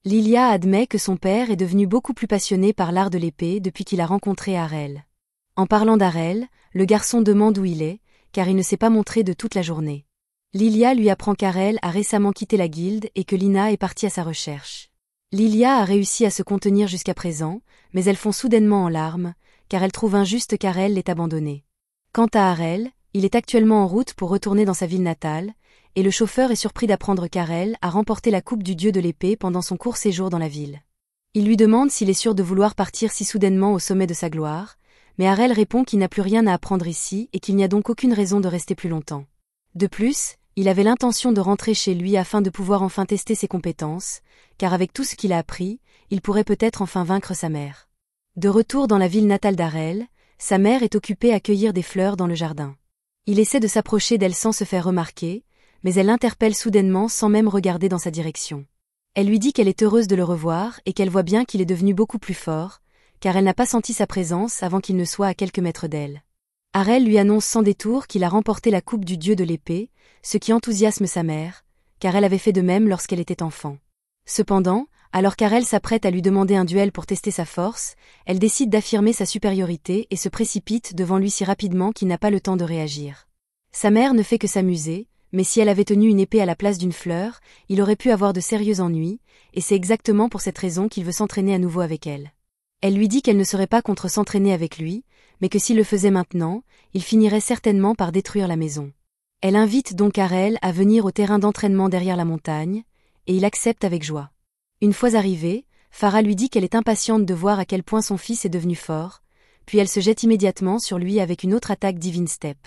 Lilia admet que son père est devenu beaucoup plus passionné par l'art de l'épée depuis qu'il a rencontré Arel. En parlant d'Arel, le garçon demande où il est, car il ne s'est pas montré de toute la journée. Lilia lui apprend qu'Arel a récemment quitté la guilde et que Lina est partie à sa recherche. Lilia a réussi à se contenir jusqu'à présent, mais elle fond soudainement en larmes, car elle trouve injuste qu'Arel l'ait abandonnée. Quant à Arel, il est actuellement en route pour retourner dans sa ville natale, et le chauffeur est surpris d'apprendre qu'Arel a remporté la coupe du dieu de l'épée pendant son court séjour dans la ville. Il lui demande s'il est sûr de vouloir partir si soudainement au sommet de sa gloire, mais Harel répond qu'il n'a plus rien à apprendre ici et qu'il n'y a donc aucune raison de rester plus longtemps. De plus, il avait l'intention de rentrer chez lui afin de pouvoir enfin tester ses compétences, car avec tout ce qu'il a appris, il pourrait peut-être enfin vaincre sa mère. De retour dans la ville natale d'Harel, sa mère est occupée à cueillir des fleurs dans le jardin. Il essaie de s'approcher d'elle sans se faire remarquer, mais elle l'interpelle soudainement sans même regarder dans sa direction. Elle lui dit qu'elle est heureuse de le revoir et qu'elle voit bien qu'il est devenu beaucoup plus fort, car elle n'a pas senti sa présence avant qu'il ne soit à quelques mètres d'elle. Harel lui annonce sans détour qu'il a remporté la coupe du dieu de l'épée, ce qui enthousiasme sa mère, car elle avait fait de même lorsqu'elle était enfant. Cependant, alors qu'Harel s'apprête à lui demander un duel pour tester sa force, elle décide d'affirmer sa supériorité et se précipite devant lui si rapidement qu'il n'a pas le temps de réagir. Sa mère ne fait que s'amuser, mais si elle avait tenu une épée à la place d'une fleur, il aurait pu avoir de sérieux ennuis, et c'est exactement pour cette raison qu'il veut s'entraîner à nouveau avec elle. Elle lui dit qu'elle ne serait pas contre s'entraîner avec lui, mais que s'il le faisait maintenant, il finirait certainement par détruire la maison. Elle invite donc Harel à venir au terrain d'entraînement derrière la montagne, et il accepte avec joie. Une fois arrivée, Farah lui dit qu'elle est impatiente de voir à quel point son fils est devenu fort, puis elle se jette immédiatement sur lui avec une autre attaque Divine Step.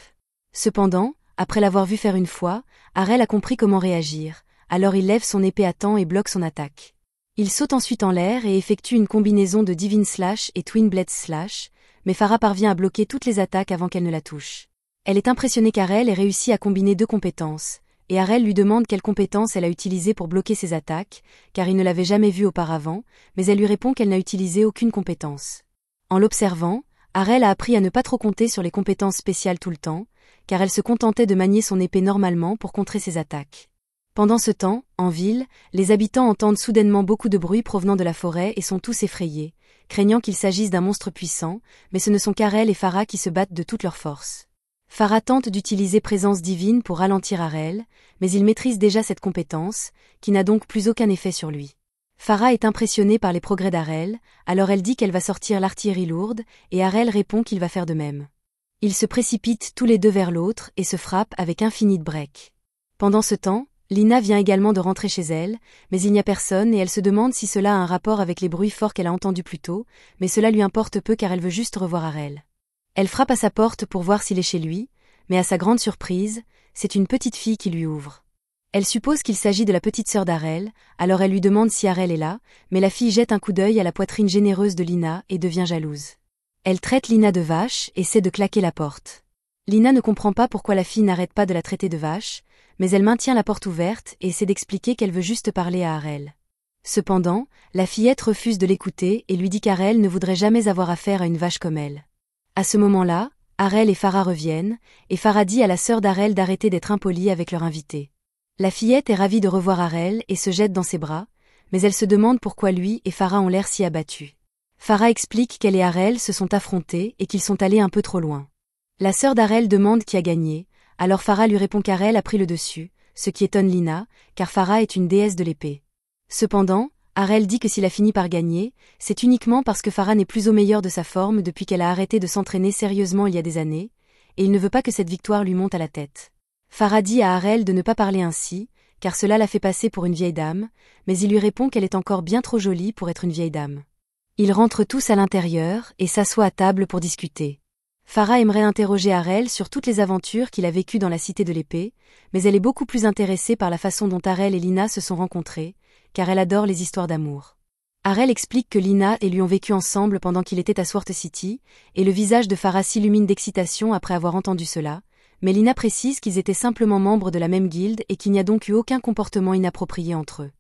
Cependant, après l'avoir vu faire une fois, Harel a compris comment réagir, alors il lève son épée à temps et bloque son attaque. Il saute ensuite en l'air et effectue une combinaison de Divine Slash et Twin Blade Slash, mais Farah parvient à bloquer toutes les attaques avant qu'elle ne la touche. Elle est impressionnée qu'Harel ait réussi à combiner deux compétences, et Harel lui demande quelle compétence elle a utilisée pour bloquer ses attaques, car il ne l'avait jamais vue auparavant, mais elle lui répond qu'elle n'a utilisé aucune compétence. En l'observant, Harel a appris à ne pas trop compter sur les compétences spéciales tout le temps, car elle se contentait de manier son épée normalement pour contrer ses attaques. Pendant ce temps, en ville, les habitants entendent soudainement beaucoup de bruit provenant de la forêt et sont tous effrayés, craignant qu'il s'agisse d'un monstre puissant, mais ce ne sont qu'Harel et Farah qui se battent de toute leur force. Farah tente d'utiliser présence divine pour ralentir Harel, mais il maîtrise déjà cette compétence, qui n'a donc plus aucun effet sur lui. Farah est impressionnée par les progrès d'Harel, alors elle dit qu'elle va sortir l'artillerie lourde, et Harel répond qu'il va faire de même. Ils se précipitent tous les deux vers l'autre et se frappent avec Infinite Break. Pendant ce temps, Lina vient également de rentrer chez elle, mais il n'y a personne et elle se demande si cela a un rapport avec les bruits forts qu'elle a entendus plus tôt, mais cela lui importe peu car elle veut juste revoir Harel. Elle frappe à sa porte pour voir s'il est chez lui, mais à sa grande surprise, c'est une petite fille qui lui ouvre. Elle suppose qu'il s'agit de la petite sœur d'Harel, alors elle lui demande si Harel est là, mais la fille jette un coup d'œil à la poitrine généreuse de Lina et devient jalouse. Elle traite Lina de vache et essaie de claquer la porte. Lina ne comprend pas pourquoi la fille n'arrête pas de la traiter de vache, mais elle maintient la porte ouverte et essaie d'expliquer qu'elle veut juste parler à Harel. Cependant, la fillette refuse de l'écouter et lui dit qu'Harel ne voudrait jamais avoir affaire à une vache comme elle. À ce moment-là, Harel et Farah reviennent, et Farah dit à la sœur d'Harel d'arrêter d'être impolie avec leur invité. La fillette est ravie de revoir Harel et se jette dans ses bras, mais elle se demande pourquoi lui et Farah ont l'air si abattus. Farah explique qu'elle et Harel se sont affrontés et qu'ils sont allés un peu trop loin. La sœur d'Harel demande qui a gagné, alors Farah lui répond qu'Harel a pris le dessus, ce qui étonne Lina, car Farah est une déesse de l'épée. Cependant, Harel dit que s'il a fini par gagner, c'est uniquement parce que Farah n'est plus au meilleur de sa forme depuis qu'elle a arrêté de s'entraîner sérieusement il y a des années, et il ne veut pas que cette victoire lui monte à la tête. Farah dit à Harel de ne pas parler ainsi, car cela la fait passer pour une vieille dame, mais il lui répond qu'elle est encore bien trop jolie pour être une vieille dame. Ils rentrent tous à l'intérieur et s'assoient à table pour discuter. Farah aimerait interroger Harel sur toutes les aventures qu'il a vécues dans la cité de l'épée, mais elle est beaucoup plus intéressée par la façon dont Harel et Lina se sont rencontrés, car elle adore les histoires d'amour. Harel explique que Lina et lui ont vécu ensemble pendant qu'il était à Sword City, et le visage de Farah s'illumine d'excitation après avoir entendu cela, mais Lina précise qu'ils étaient simplement membres de la même guilde et qu'il n'y a donc eu aucun comportement inapproprié entre eux.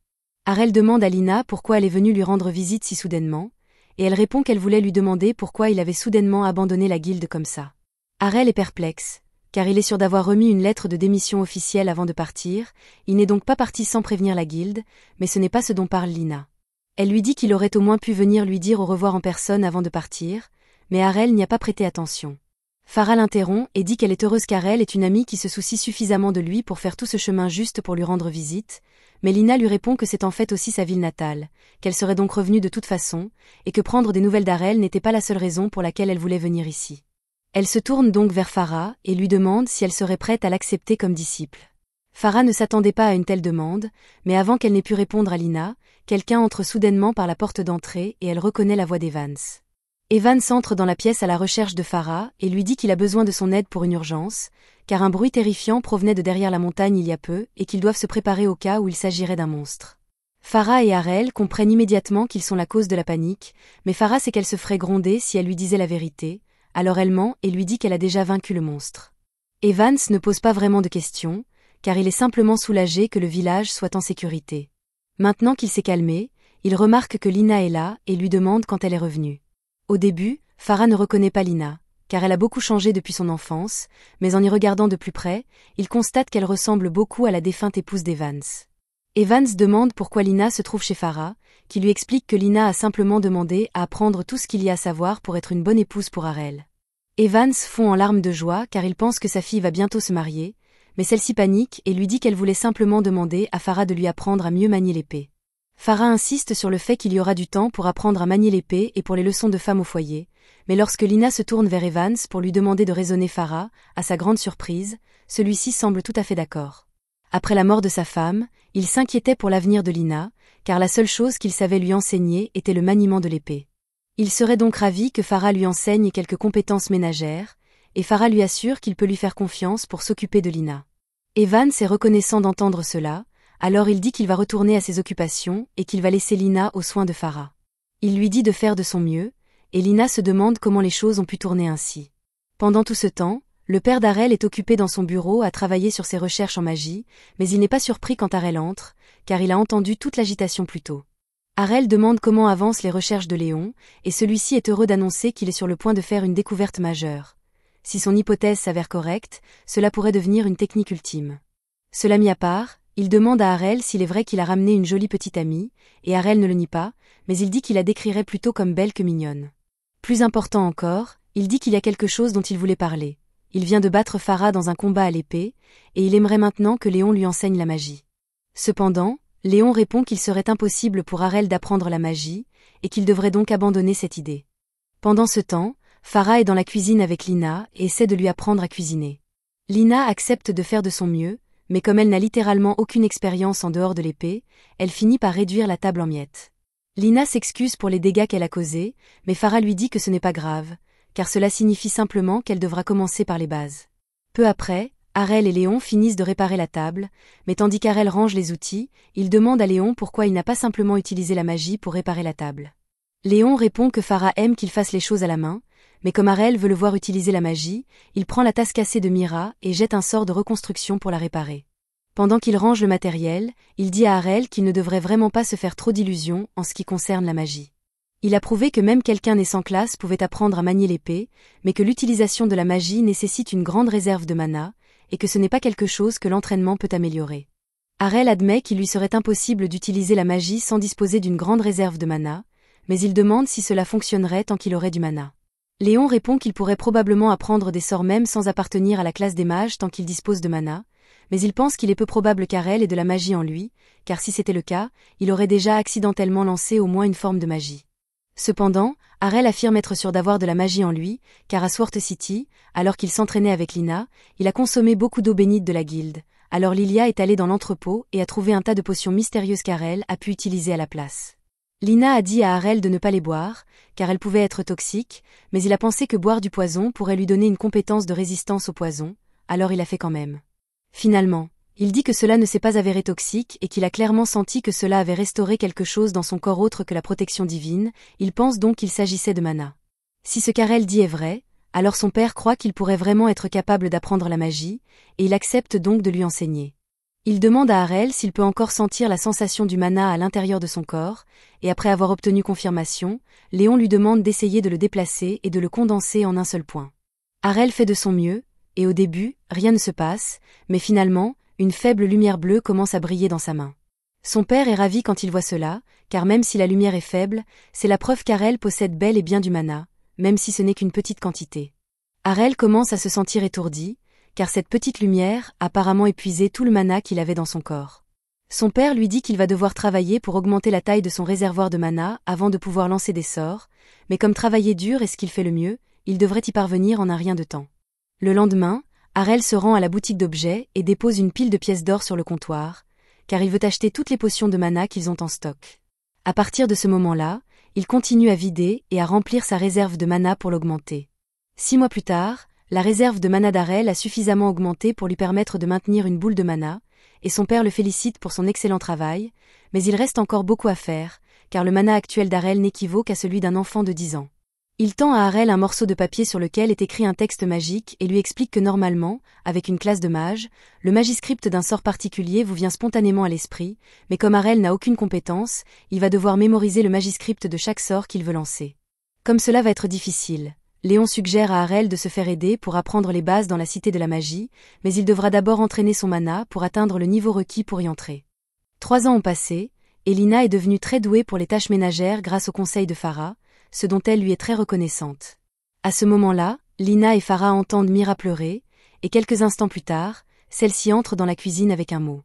Harel demande à Lina pourquoi elle est venue lui rendre visite si soudainement, et elle répond qu'elle voulait lui demander pourquoi il avait soudainement abandonné la guilde comme ça. Harel est perplexe, car il est sûr d'avoir remis une lettre de démission officielle avant de partir, il n'est donc pas parti sans prévenir la guilde, mais ce n'est pas ce dont parle Lina. Elle lui dit qu'il aurait au moins pu venir lui dire au revoir en personne avant de partir, mais Harel n'y a pas prêté attention. Farah l'interrompt et dit qu'elle est heureuse qu'Harel est une amie qui se soucie suffisamment de lui pour faire tout ce chemin juste pour lui rendre visite, mais Lina lui répond que c'est en fait aussi sa ville natale, qu'elle serait donc revenue de toute façon, et que prendre des nouvelles d'Harel n'était pas la seule raison pour laquelle elle voulait venir ici. Elle se tourne donc vers Farah et lui demande si elle serait prête à l'accepter comme disciple. Farah ne s'attendait pas à une telle demande, mais avant qu'elle n'ait pu répondre à Lina, quelqu'un entre soudainement par la porte d'entrée et elle reconnaît la voix d'Evans. Evans entre dans la pièce à la recherche de Farah et lui dit qu'il a besoin de son aide pour une urgence, car un bruit terrifiant provenait de derrière la montagne il y a peu et qu'ils doivent se préparer au cas où il s'agirait d'un monstre. Farah et Harel comprennent immédiatement qu'ils sont la cause de la panique, mais Farah sait qu'elle se ferait gronder si elle lui disait la vérité, alors elle ment et lui dit qu'elle a déjà vaincu le monstre. Evans ne pose pas vraiment de questions, car il est simplement soulagé que le village soit en sécurité. Maintenant qu'il s'est calmé, il remarque que Lina est là et lui demande quand elle est revenue. Au début, Farah ne reconnaît pas Lina, car elle a beaucoup changé depuis son enfance, mais en y regardant de plus près, il constate qu'elle ressemble beaucoup à la défunte épouse d'Evans. Evans demande pourquoi Lina se trouve chez Farah, qui lui explique que Lina a simplement demandé à apprendre tout ce qu'il y a à savoir pour être une bonne épouse pour Harel. Evans fond en larmes de joie car il pense que sa fille va bientôt se marier, mais celle-ci panique et lui dit qu'elle voulait simplement demander à Farah de lui apprendre à mieux manier l'épée. Farah insiste sur le fait qu'il y aura du temps pour apprendre à manier l'épée et pour les leçons de femme au foyer, mais lorsque Lina se tourne vers Evans pour lui demander de raisonner Farah, à sa grande surprise, celui-ci semble tout à fait d'accord. Après la mort de sa femme, il s'inquiétait pour l'avenir de Lina, car la seule chose qu'il savait lui enseigner était le maniement de l'épée. Il serait donc ravi que Farah lui enseigne quelques compétences ménagères, et Farah lui assure qu'il peut lui faire confiance pour s'occuper de Lina. Evans est reconnaissant d'entendre cela, alors il dit qu'il va retourner à ses occupations et qu'il va laisser Lina aux soins de Farah. Il lui dit de faire de son mieux, et Lina se demande comment les choses ont pu tourner ainsi. Pendant tout ce temps, le père d'Harel est occupé dans son bureau à travailler sur ses recherches en magie, mais il n'est pas surpris quand Harel entre, car il a entendu toute l'agitation plus tôt. Harel demande comment avancent les recherches de Léon, et celui-ci est heureux d'annoncer qu'il est sur le point de faire une découverte majeure. Si son hypothèse s'avère correcte, cela pourrait devenir une technique ultime. Cela mis à part, il demande à Harel s'il est vrai qu'il a ramené une jolie petite amie, et Harel ne le nie pas, mais il dit qu'il la décrirait plutôt comme belle que mignonne. Plus important encore, il dit qu'il y a quelque chose dont il voulait parler. Il vient de battre Farah dans un combat à l'épée, et il aimerait maintenant que Léon lui enseigne la magie. Cependant, Léon répond qu'il serait impossible pour Harel d'apprendre la magie, et qu'il devrait donc abandonner cette idée. Pendant ce temps, Farah est dans la cuisine avec Lina et essaie de lui apprendre à cuisiner. Lina accepte de faire de son mieux, mais comme elle n'a littéralement aucune expérience en dehors de l'épée, elle finit par réduire la table en miettes. Lina s'excuse pour les dégâts qu'elle a causés, mais Farah lui dit que ce n'est pas grave, car cela signifie simplement qu'elle devra commencer par les bases. Peu après, Harel et Léon finissent de réparer la table, mais tandis qu'Harel range les outils, il demande à Léon pourquoi il n'a pas simplement utilisé la magie pour réparer la table. Léon répond que Farah aime qu'il fasse les choses à la main, mais comme Harel veut le voir utiliser la magie, il prend la tasse cassée de Mira et jette un sort de reconstruction pour la réparer. Pendant qu'il range le matériel, il dit à Harel qu'il ne devrait vraiment pas se faire trop d'illusions en ce qui concerne la magie. Il a prouvé que même quelqu'un né sans classe pouvait apprendre à manier l'épée, mais que l'utilisation de la magie nécessite une grande réserve de mana, et que ce n'est pas quelque chose que l'entraînement peut améliorer. Harel admet qu'il lui serait impossible d'utiliser la magie sans disposer d'une grande réserve de mana, mais il demande si cela fonctionnerait tant qu'il aurait du mana. Léon répond qu'il pourrait probablement apprendre des sorts même sans appartenir à la classe des mages tant qu'il dispose de mana, mais il pense qu'il est peu probable qu'Harel ait de la magie en lui, car si c'était le cas, il aurait déjà accidentellement lancé au moins une forme de magie. Cependant, Harel affirme être sûr d'avoir de la magie en lui, car à Sword City, alors qu'il s'entraînait avec Lina, il a consommé beaucoup d'eau bénite de la guilde, alors Lilia est allée dans l'entrepôt et a trouvé un tas de potions mystérieuses qu'Harel a pu utiliser à la place. Lina a dit à Harel de ne pas les boire, car elles pouvaient être toxiques, mais il a pensé que boire du poison pourrait lui donner une compétence de résistance au poison, alors il a fait quand même. Finalement, il dit que cela ne s'est pas avéré toxique et qu'il a clairement senti que cela avait restauré quelque chose dans son corps autre que la protection divine, il pense donc qu'il s'agissait de mana. Si ce qu'Harel dit est vrai, alors son père croit qu'il pourrait vraiment être capable d'apprendre la magie, et il accepte donc de lui enseigner. Il demande à Harel s'il peut encore sentir la sensation du mana à l'intérieur de son corps, et après avoir obtenu confirmation, Léon lui demande d'essayer de le déplacer et de le condenser en un seul point. Harel fait de son mieux, et au début, rien ne se passe, mais finalement, une faible lumière bleue commence à briller dans sa main. Son père est ravi quand il voit cela, car même si la lumière est faible, c'est la preuve qu'Harel possède bel et bien du mana, même si ce n'est qu'une petite quantité. Harel commence à se sentir étourdi, car cette petite lumière a apparemment épuisé tout le mana qu'il avait dans son corps. Son père lui dit qu'il va devoir travailler pour augmenter la taille de son réservoir de mana avant de pouvoir lancer des sorts, mais comme travailler dur est ce qu'il fait le mieux, il devrait y parvenir en un rien de temps. Le lendemain, Harel se rend à la boutique d'objets et dépose une pile de pièces d'or sur le comptoir, car il veut acheter toutes les potions de mana qu'ils ont en stock. À partir de ce moment-là, il continue à vider et à remplir sa réserve de mana pour l'augmenter. 6 mois plus tard, la réserve de mana d'Arel a suffisamment augmenté pour lui permettre de maintenir une boule de mana, et son père le félicite pour son excellent travail, mais il reste encore beaucoup à faire, car le mana actuel d'Arel n'équivaut qu'à celui d'un enfant de 10 ans. Il tend à Arel un morceau de papier sur lequel est écrit un texte magique et lui explique que normalement, avec une classe de mage, le magiscript d'un sort particulier vous vient spontanément à l'esprit, mais comme Arel n'a aucune compétence, il va devoir mémoriser le magiscript de chaque sort qu'il veut lancer. Comme cela va être difficile, Léon suggère à Arel de se faire aider pour apprendre les bases dans la cité de la magie, mais il devra d'abord entraîner son mana pour atteindre le niveau requis pour y entrer. 3 ans ont passé, et Lina est devenue très douée pour les tâches ménagères grâce au conseil de Farah, ce dont elle lui est très reconnaissante. À ce moment-là, Lina et Farah entendent Mira pleurer, et quelques instants plus tard, celle-ci entre dans la cuisine avec un mot.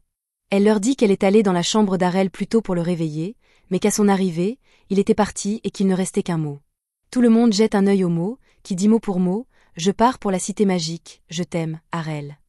Elle leur dit qu'elle est allée dans la chambre d'Arel plus tôt pour le réveiller, mais qu'à son arrivée, il était parti et qu'il ne restait qu'un mot. Tout le monde jette un œil au mot, qui dit mot pour mot, « Je pars pour la cité magique, je t'aime, Arel ».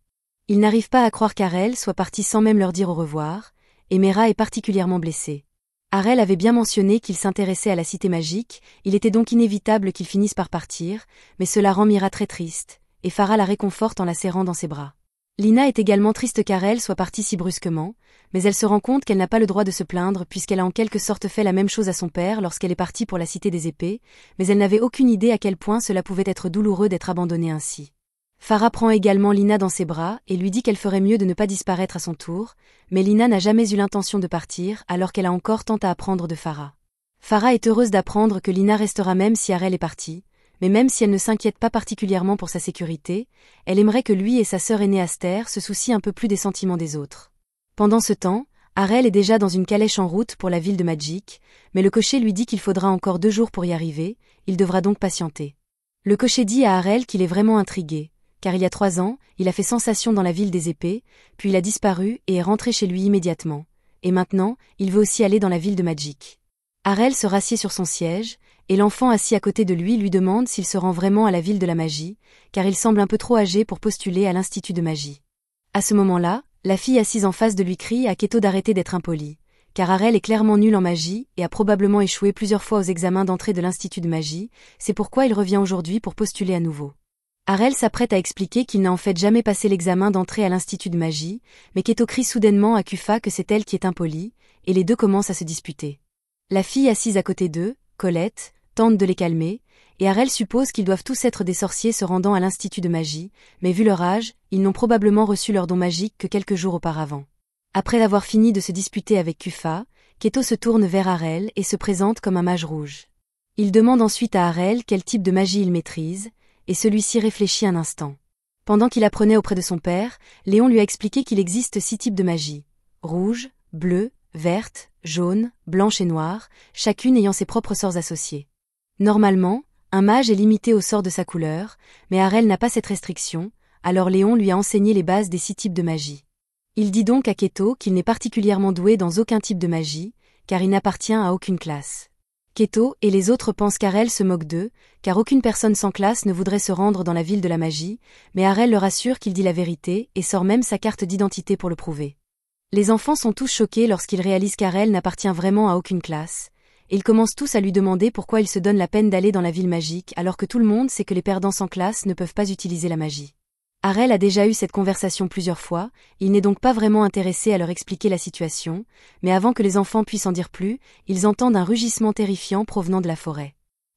Ils n'arrivent pas à croire qu'Arel soit parti sans même leur dire au revoir, et Mira est particulièrement blessée. Arel avait bien mentionné qu'il s'intéressait à la cité magique, il était donc inévitable qu'ils finissent par partir, mais cela rend Mira très triste, et Farah la réconforte en la serrant dans ses bras. Lina est également triste qu'Arel soit partie si brusquement, mais elle se rend compte qu'elle n'a pas le droit de se plaindre puisqu'elle a en quelque sorte fait la même chose à son père lorsqu'elle est partie pour la cité des épées, mais elle n'avait aucune idée à quel point cela pouvait être douloureux d'être abandonnée ainsi. Farah prend également Lina dans ses bras et lui dit qu'elle ferait mieux de ne pas disparaître à son tour, mais Lina n'a jamais eu l'intention de partir alors qu'elle a encore tant à apprendre de Farah. Farah est heureuse d'apprendre que Lina restera même si Arel est partie, mais même si elle ne s'inquiète pas particulièrement pour sa sécurité, elle aimerait que lui et sa sœur aînée Aster se soucient un peu plus des sentiments des autres. Pendant ce temps, Arel est déjà dans une calèche en route pour la ville de Magic, mais le cocher lui dit qu'il faudra encore 2 jours pour y arriver, il devra donc patienter. Le cocher dit à Arel qu'il est vraiment intrigué, car il y a 3 ans, il a fait sensation dans la ville des épées, puis il a disparu et est rentré chez lui immédiatement, et maintenant, il veut aussi aller dans la ville de Magic. Arel se rassied sur son siège, et l'enfant assis à côté de lui demande s'il se rend vraiment à la ville de la magie, car il semble un peu trop âgé pour postuler à l'institut de magie. À ce moment-là, la fille assise en face de lui crie à Keto d'arrêter d'être impoli, car Arel est clairement nul en magie et a probablement échoué plusieurs fois aux examens d'entrée de l'institut de magie, c'est pourquoi il revient aujourd'hui pour postuler à nouveau. Arel s'apprête à expliquer qu'il n'a en fait jamais passé l'examen d'entrée à l'institut de magie, mais Keto crie soudainement à Kufa que c'est elle qui est impolie, et les deux commencent à se disputer. La fille assise à côté d'eux, Colette, tente de les calmer, et Arel suppose qu'ils doivent tous être des sorciers se rendant à l'institut de magie, mais vu leur âge, ils n'ont probablement reçu leur don magique que quelques jours auparavant. Après avoir fini de se disputer avec Kufa, Keto se tourne vers Arel et se présente comme un mage rouge. Il demande ensuite à Arel quel type de magie il maîtrise, et celui-ci réfléchit un instant. Pendant qu'il apprenait auprès de son père, Léon lui a expliqué qu'il existe 6 types de magie. Rouge, bleu, verte, jaune, blanche et noire, chacune ayant ses propres sorts associés. Normalement, un mage est limité au sort de sa couleur, mais Arel n'a pas cette restriction, alors Léon lui a enseigné les bases des 6 types de magie. Il dit donc à Keto qu'il n'est particulièrement doué dans aucun type de magie, car il n'appartient à aucune classe. Keto et les autres pensent qu'Arel se moque d'eux, car aucune personne sans classe ne voudrait se rendre dans la ville de la magie, mais Arel leur assure qu'il dit la vérité et sort même sa carte d'identité pour le prouver. Les enfants sont tous choqués lorsqu'ils réalisent qu'Arel n'appartient vraiment à aucune classe, et ils commencent tous à lui demander pourquoi il se donne la peine d'aller dans la ville magique alors que tout le monde sait que les perdants sans classe ne peuvent pas utiliser la magie. Arel a déjà eu cette conversation plusieurs fois, il n'est donc pas vraiment intéressé à leur expliquer la situation, mais avant que les enfants puissent en dire plus, ils entendent un rugissement terrifiant provenant de la forêt.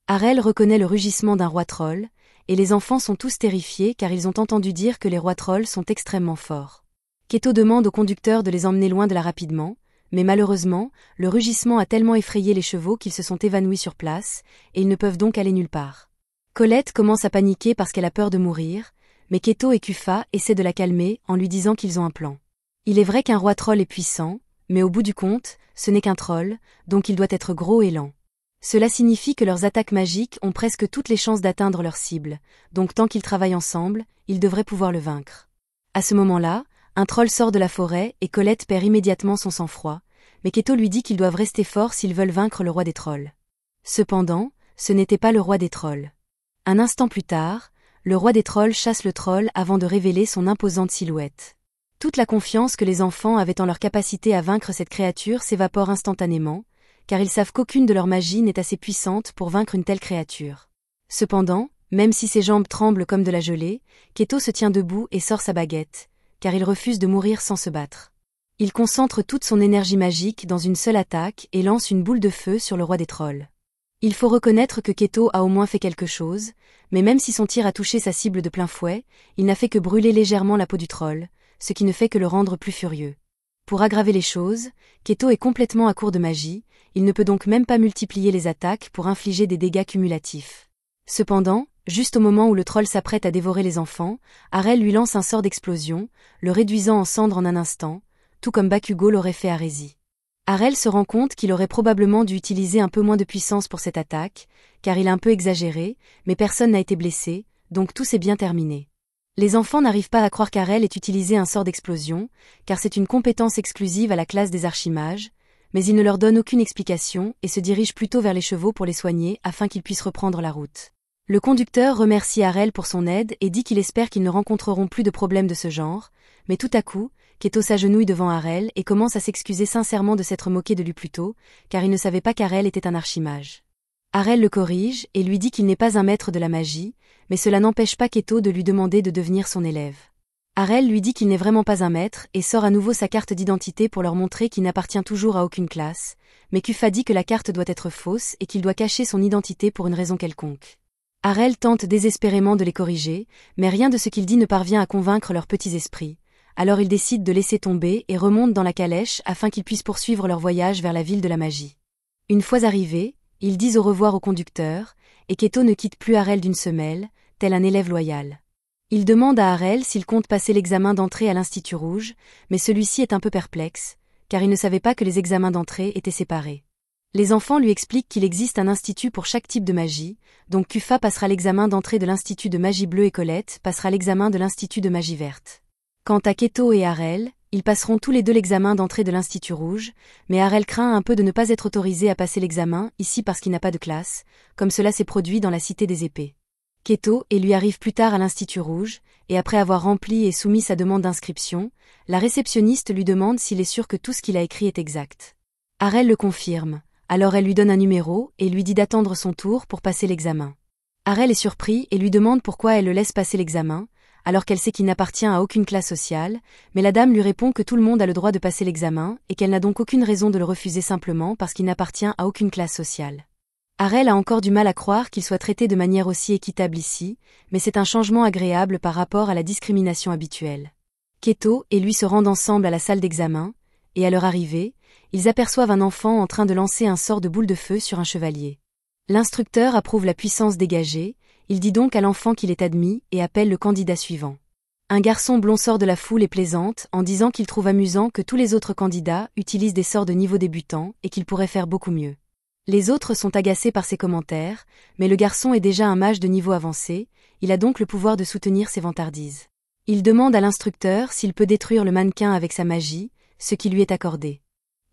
Arel reconnaît le rugissement d'un roi troll, et les enfants sont tous terrifiés car ils ont entendu dire que les rois trolls sont extrêmement forts. Keto demande au conducteur de les emmener loin de là rapidement, mais malheureusement, le rugissement a tellement effrayé les chevaux qu'ils se sont évanouis sur place, et ils ne peuvent donc aller nulle part. Colette commence à paniquer parce qu'elle a peur de mourir, mais Keto et Kufa essaient de la calmer en lui disant qu'ils ont un plan. Il est vrai qu'un roi troll est puissant, mais au bout du compte, ce n'est qu'un troll, donc il doit être gros et lent. Cela signifie que leurs attaques magiques ont presque toutes les chances d'atteindre leur cible, donc tant qu'ils travaillent ensemble, ils devraient pouvoir le vaincre. À ce moment-là, un troll sort de la forêt et Colette perd immédiatement son sang-froid, mais Keto lui dit qu'ils doivent rester forts s'ils veulent vaincre le roi des trolls. Cependant, ce n'était pas le roi des trolls. Un instant plus tard, le roi des trolls chasse le troll avant de révéler son imposante silhouette. Toute la confiance que les enfants avaient en leur capacité à vaincre cette créature s'évapore instantanément, car ils savent qu'aucune de leurs magies n'est assez puissante pour vaincre une telle créature. Cependant, même si ses jambes tremblent comme de la gelée, Keto se tient debout et sort sa baguette, car il refuse de mourir sans se battre. Il concentre toute son énergie magique dans une seule attaque et lance une boule de feu sur le roi des trolls. Il faut reconnaître que Keto a au moins fait quelque chose, mais même si son tir a touché sa cible de plein fouet, il n'a fait que brûler légèrement la peau du troll, ce qui ne fait que le rendre plus furieux. Pour aggraver les choses, Keto est complètement à court de magie, il ne peut donc même pas multiplier les attaques pour infliger des dégâts cumulatifs. Cependant, juste au moment où le troll s'apprête à dévorer les enfants, Arel lui lance un sort d'explosion, le réduisant en cendres en un instant, tout comme Bakugo l'aurait fait à Rezi. Arel se rend compte qu'il aurait probablement dû utiliser un peu moins de puissance pour cette attaque, car il a un peu exagéré, mais personne n'a été blessé, donc tout s'est bien terminé. Les enfants n'arrivent pas à croire qu'Arel ait utilisé un sort d'explosion, car c'est une compétence exclusive à la classe des archimages, mais il ne leur donne aucune explication et se dirige plutôt vers les chevaux pour les soigner afin qu'ils puissent reprendre la route. Le conducteur remercie Arel pour son aide et dit qu'il espère qu'ils ne rencontreront plus de problèmes de ce genre, mais tout à coup, Keto s'agenouille devant Arel et commence à s'excuser sincèrement de s'être moqué de lui plus tôt, car il ne savait pas qu'Arel était un archimage. Arel le corrige et lui dit qu'il n'est pas un maître de la magie, mais cela n'empêche pas Keto de lui demander de devenir son élève. Arel lui dit qu'il n'est vraiment pas un maître et sort à nouveau sa carte d'identité pour leur montrer qu'il n'appartient toujours à aucune classe, mais Kufa dit que la carte doit être fausse et qu'il doit cacher son identité pour une raison quelconque. Arel tente désespérément de les corriger, mais rien de ce qu'il dit ne parvient à convaincre leurs petits esprits. Alors ils décident de laisser tomber et remontent dans la calèche afin qu'ils puissent poursuivre leur voyage vers la ville de la magie. Une fois arrivés, ils disent au revoir au conducteur, et Keto ne quitte plus Arel d'une semelle, tel un élève loyal. Il demande à Arel s'il compte passer l'examen d'entrée à l'Institut Rouge, mais celui-ci est un peu perplexe, car il ne savait pas que les examens d'entrée étaient séparés. Les enfants lui expliquent qu'il existe un institut pour chaque type de magie, donc Kufa passera l'examen d'entrée de l'Institut de magie bleue et Colette passera l'examen de l'Institut de magie verte. Quant à Keto et Arel, ils passeront tous les deux l'examen d'entrée de l'Institut Rouge, mais Arel craint un peu de ne pas être autorisé à passer l'examen ici parce qu'il n'a pas de classe, comme cela s'est produit dans la Cité des Épées. Keto et lui arrive plus tard à l'Institut Rouge, et après avoir rempli et soumis sa demande d'inscription, la réceptionniste lui demande s'il est sûr que tout ce qu'il a écrit est exact. Arel le confirme, alors elle lui donne un numéro et lui dit d'attendre son tour pour passer l'examen. Arel est surpris et lui demande pourquoi elle le laisse passer l'examen, alors qu'elle sait qu'il n'appartient à aucune classe sociale, mais la dame lui répond que tout le monde a le droit de passer l'examen et qu'elle n'a donc aucune raison de le refuser simplement parce qu'il n'appartient à aucune classe sociale. Arel a encore du mal à croire qu'il soit traité de manière aussi équitable ici, mais c'est un changement agréable par rapport à la discrimination habituelle. Keto et lui se rendent ensemble à la salle d'examen, et à leur arrivée, ils aperçoivent un enfant en train de lancer un sort de boule de feu sur un chevalier. L'instructeur approuve la puissance dégagée, il dit donc à l'enfant qu'il est admis et appelle le candidat suivant. Un garçon blond sort de la foule et plaisante en disant qu'il trouve amusant que tous les autres candidats utilisent des sorts de niveau débutant et qu'il pourrait faire beaucoup mieux. Les autres sont agacés par ses commentaires, mais le garçon est déjà un mage de niveau avancé, il a donc le pouvoir de soutenir ses vantardises. Il demande à l'instructeur s'il peut détruire le mannequin avec sa magie, ce qui lui est accordé.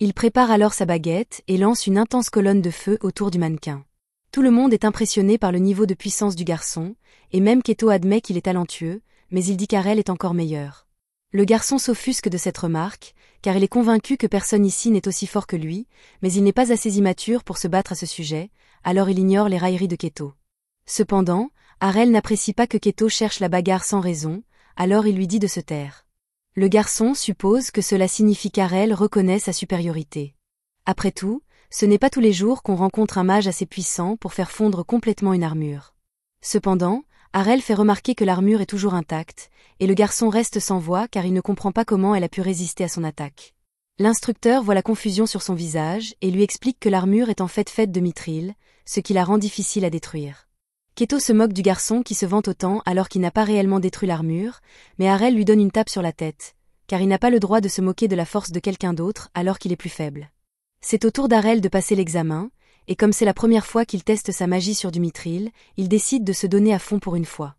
Il prépare alors sa baguette et lance une intense colonne de feu autour du mannequin. Tout le monde est impressionné par le niveau de puissance du garçon, et même Keto admet qu'il est talentueux, mais il dit qu'Arel est encore meilleur. Le garçon s'offusque de cette remarque, car il est convaincu que personne ici n'est aussi fort que lui, mais il n'est pas assez immature pour se battre à ce sujet, alors il ignore les railleries de Keto. Cependant, Arel n'apprécie pas que Keto cherche la bagarre sans raison, alors il lui dit de se taire. Le garçon suppose que cela signifie qu'Arel reconnaît sa supériorité. Après tout, ce n'est pas tous les jours qu'on rencontre un mage assez puissant pour faire fondre complètement une armure. Cependant, Arel fait remarquer que l'armure est toujours intacte, et le garçon reste sans voix car il ne comprend pas comment elle a pu résister à son attaque. L'instructeur voit la confusion sur son visage et lui explique que l'armure est en fait faite de mithril, ce qui la rend difficile à détruire. Keto se moque du garçon qui se vante autant alors qu'il n'a pas réellement détruit l'armure, mais Arel lui donne une tape sur la tête, car il n'a pas le droit de se moquer de la force de quelqu'un d'autre alors qu'il est plus faible. C'est au tour d'Arel de passer l'examen, et comme c'est la première fois qu'il teste sa magie sur du mithril, il décide de se donner à fond pour une fois.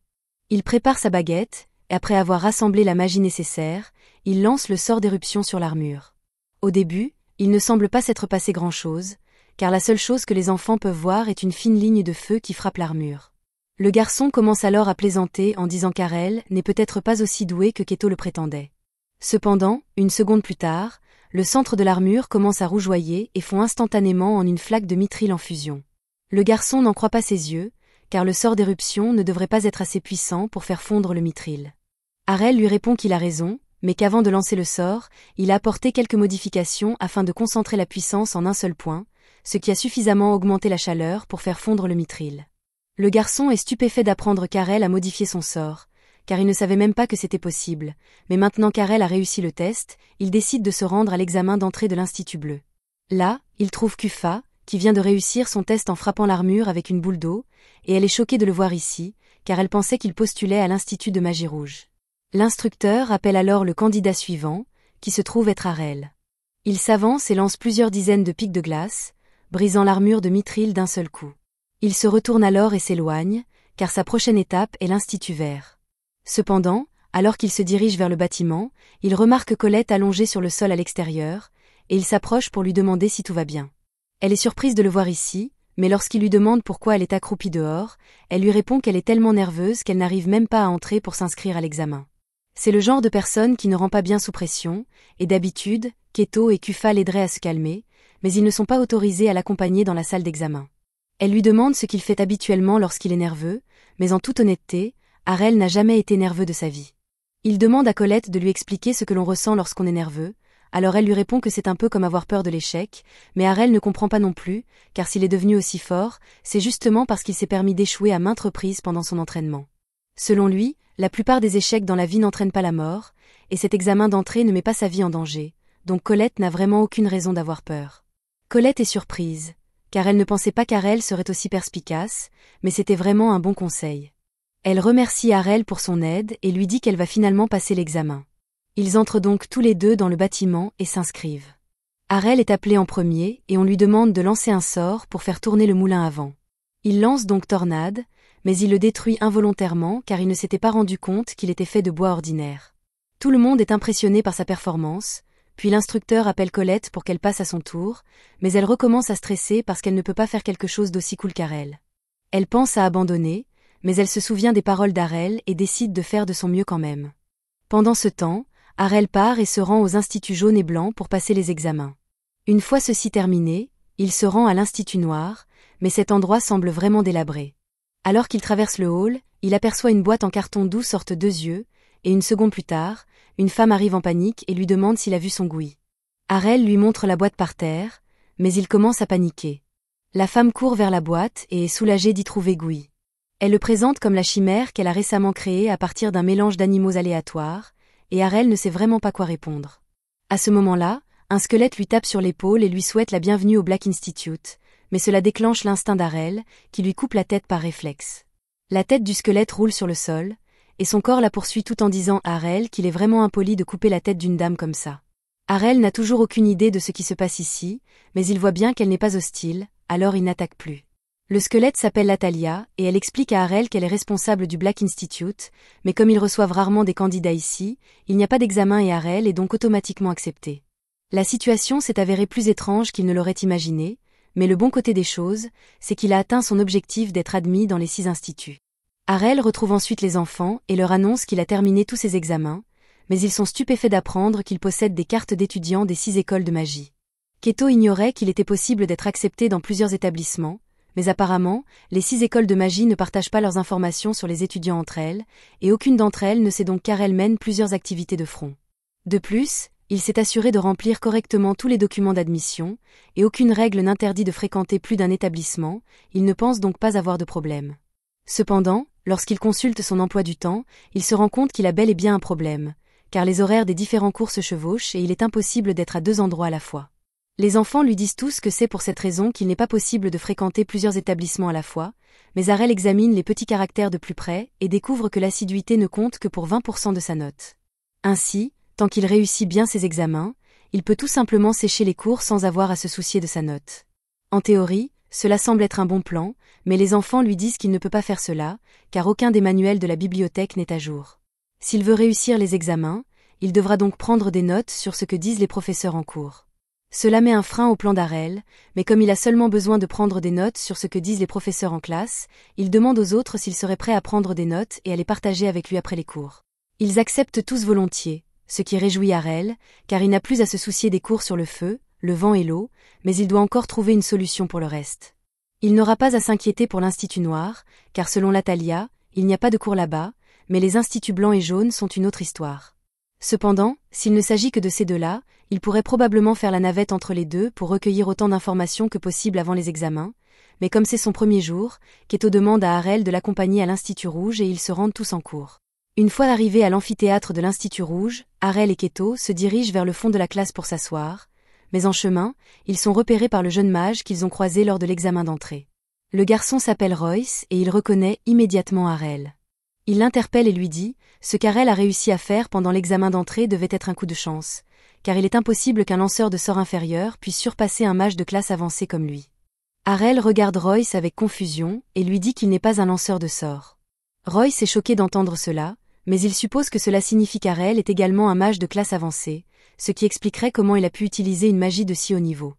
Il prépare sa baguette, et après avoir rassemblé la magie nécessaire, il lance le sort d'éruption sur l'armure. Au début, il ne semble pas s'être passé grand-chose, car la seule chose que les enfants peuvent voir est une fine ligne de feu qui frappe l'armure. Le garçon commence alors à plaisanter en disant qu'Arel n'est peut-être pas aussi doué que Keto le prétendait. Cependant, une seconde plus tard, le centre de l'armure commence à rougeoyer et fond instantanément en une flaque de mithril en fusion. Le garçon n'en croit pas ses yeux, car le sort d'éruption ne devrait pas être assez puissant pour faire fondre le mithril. Harel lui répond qu'il a raison, mais qu'avant de lancer le sort, il a apporté quelques modifications afin de concentrer la puissance en un seul point, ce qui a suffisamment augmenté la chaleur pour faire fondre le mithril. Le garçon est stupéfait d'apprendre qu'Harel a modifié son sort, car il ne savait même pas que c'était possible, mais maintenant qu'Harel a réussi le test, il décide de se rendre à l'examen d'entrée de l'Institut Bleu. Là, il trouve Kufa, qui vient de réussir son test en frappant l'armure avec une boule d'eau, et elle est choquée de le voir ici, car elle pensait qu'il postulait à l'Institut de magie rouge. L'instructeur appelle alors le candidat suivant, qui se trouve être Harel. Il s'avance et lance plusieurs dizaines de pics de glace, brisant l'armure de mithril d'un seul coup. Il se retourne alors et s'éloigne, car sa prochaine étape est l'Institut Vert. Cependant, alors qu'il se dirige vers le bâtiment, il remarque Colette allongée sur le sol à l'extérieur, et il s'approche pour lui demander si tout va bien. Elle est surprise de le voir ici, mais lorsqu'il lui demande pourquoi elle est accroupie dehors, elle lui répond qu'elle est tellement nerveuse qu'elle n'arrive même pas à entrer pour s'inscrire à l'examen. C'est le genre de personne qui ne rend pas bien sous pression, et d'habitude, Keto et Kufa l'aideraient à se calmer, mais ils ne sont pas autorisés à l'accompagner dans la salle d'examen. Elle lui demande ce qu'il fait habituellement lorsqu'il est nerveux, mais en toute honnêteté, Harel n'a jamais été nerveux de sa vie. Il demande à Colette de lui expliquer ce que l'on ressent lorsqu'on est nerveux, alors elle lui répond que c'est un peu comme avoir peur de l'échec, mais Harel ne comprend pas non plus, car s'il est devenu aussi fort, c'est justement parce qu'il s'est permis d'échouer à maintes reprises pendant son entraînement. Selon lui, la plupart des échecs dans la vie n'entraînent pas la mort, et cet examen d'entrée ne met pas sa vie en danger, donc Colette n'a vraiment aucune raison d'avoir peur. Colette est surprise, car elle ne pensait pas qu'Harel serait aussi perspicace, mais c'était vraiment un bon conseil. Elle remercie Harel pour son aide et lui dit qu'elle va finalement passer l'examen. Ils entrent donc tous les deux dans le bâtiment et s'inscrivent. Harel est appelé en premier et on lui demande de lancer un sort pour faire tourner le moulin à vent. Il lance donc Tornade, mais il le détruit involontairement car il ne s'était pas rendu compte qu'il était fait de bois ordinaire. Tout le monde est impressionné par sa performance, puis l'instructeur appelle Colette pour qu'elle passe à son tour, mais elle recommence à stresser parce qu'elle ne peut pas faire quelque chose d'aussi cool qu'Harel. Elle pense à abandonner, mais elle se souvient des paroles d'Harel et décide de faire de son mieux quand même. Pendant ce temps, Harel part et se rend aux instituts jaunes et blancs pour passer les examens. Une fois ceci terminé, il se rend à l'Institut Noir, mais cet endroit semble vraiment délabré. Alors qu'il traverse le hall, il aperçoit une boîte en carton d'où sortent deux yeux, et une seconde plus tard, une femme arrive en panique et lui demande s'il a vu son Gouy. Harel lui montre la boîte par terre, mais il commence à paniquer. La femme court vers la boîte et est soulagée d'y trouver Gouy. Elle le présente comme la chimère qu'elle a récemment créée à partir d'un mélange d'animaux aléatoires, et Harel ne sait vraiment pas quoi répondre. À ce moment-là, un squelette lui tape sur l'épaule et lui souhaite la bienvenue au Black Institute, mais cela déclenche l'instinct d'Harel, qui lui coupe la tête par réflexe. La tête du squelette roule sur le sol, et son corps la poursuit tout en disant à Harel qu'il est vraiment impoli de couper la tête d'une dame comme ça. Harel n'a toujours aucune idée de ce qui se passe ici, mais il voit bien qu'elle n'est pas hostile, alors il n'attaque plus. Le squelette s'appelle Natalia, et elle explique à Harel qu'elle est responsable du Black Institute, mais comme ils reçoivent rarement des candidats ici, il n'y a pas d'examen et Harel est donc automatiquement accepté. La situation s'est avérée plus étrange qu'il ne l'aurait imaginé, mais le bon côté des choses, c'est qu'il a atteint son objectif d'être admis dans les 6 instituts. Harel retrouve ensuite les enfants et leur annonce qu'il a terminé tous ses examens, mais ils sont stupéfaits d'apprendre qu'il possède des cartes d'étudiants des 6 écoles de magie. Keto ignorait qu'il était possible d'être accepté dans plusieurs établissements, mais apparemment, les 6 écoles de magie ne partagent pas leurs informations sur les étudiants entre elles, et aucune d'entre elles ne sait donc qu'Harel mène plusieurs activités de front. De plus, il s'est assuré de remplir correctement tous les documents d'admission, et aucune règle n'interdit de fréquenter plus d'un établissement, il ne pense donc pas avoir de problème. Cependant, lorsqu'il consulte son emploi du temps, il se rend compte qu'il a bel et bien un problème, car les horaires des différents cours se chevauchent et il est impossible d'être à 2 endroits à la fois. Les enfants lui disent tous que c'est pour cette raison qu'il n'est pas possible de fréquenter plusieurs établissements à la fois, mais Harel examine les petits caractères de plus près et découvre que l'assiduité ne compte que pour 20% de sa note. Ainsi, tant qu'il réussit bien ses examens, il peut tout simplement sécher les cours sans avoir à se soucier de sa note. En théorie, cela semble être un bon plan, mais les enfants lui disent qu'il ne peut pas faire cela, car aucun des manuels de la bibliothèque n'est à jour. S'il veut réussir les examens, il devra donc prendre des notes sur ce que disent les professeurs en cours. Cela met un frein au plan d'Harel, mais comme il a seulement besoin de prendre des notes sur ce que disent les professeurs en classe, il demande aux autres s'ils seraient prêts à prendre des notes et à les partager avec lui après les cours. Ils acceptent tous volontiers, ce qui réjouit Harel, car il n'a plus à se soucier des cours sur le feu, le vent et l'eau, mais il doit encore trouver une solution pour le reste. Il n'aura pas à s'inquiéter pour l'Institut Noir, car selon Latalia, il n'y a pas de cours là-bas, mais les instituts blancs et jaunes sont une autre histoire. Cependant, s'il ne s'agit que de ces deux-là, il pourrait probablement faire la navette entre les deux pour recueillir autant d'informations que possible avant les examens, mais comme c'est son premier jour, Keto demande à Harel de l'accompagner à l'Institut Rouge et ils se rendent tous en cours. Une fois arrivés à l'amphithéâtre de l'Institut Rouge, Harel et Keto se dirigent vers le fond de la classe pour s'asseoir, mais en chemin, ils sont repérés par le jeune mage qu'ils ont croisé lors de l'examen d'entrée. Le garçon s'appelle Royce et il reconnaît immédiatement Harel. Il l'interpelle et lui dit « Ce qu'Harel a réussi à faire pendant l'examen d'entrée devait être un coup de chance, car il est impossible qu'un lanceur de sorts inférieur puisse surpasser un mage de classe avancée comme lui. » Harel regarde Royce avec confusion et lui dit qu'il n'est pas un lanceur de sorts. Royce est choqué d'entendre cela, mais il suppose que cela signifie qu'Harel est également un mage de classe avancée, ce qui expliquerait comment il a pu utiliser une magie de si haut niveau.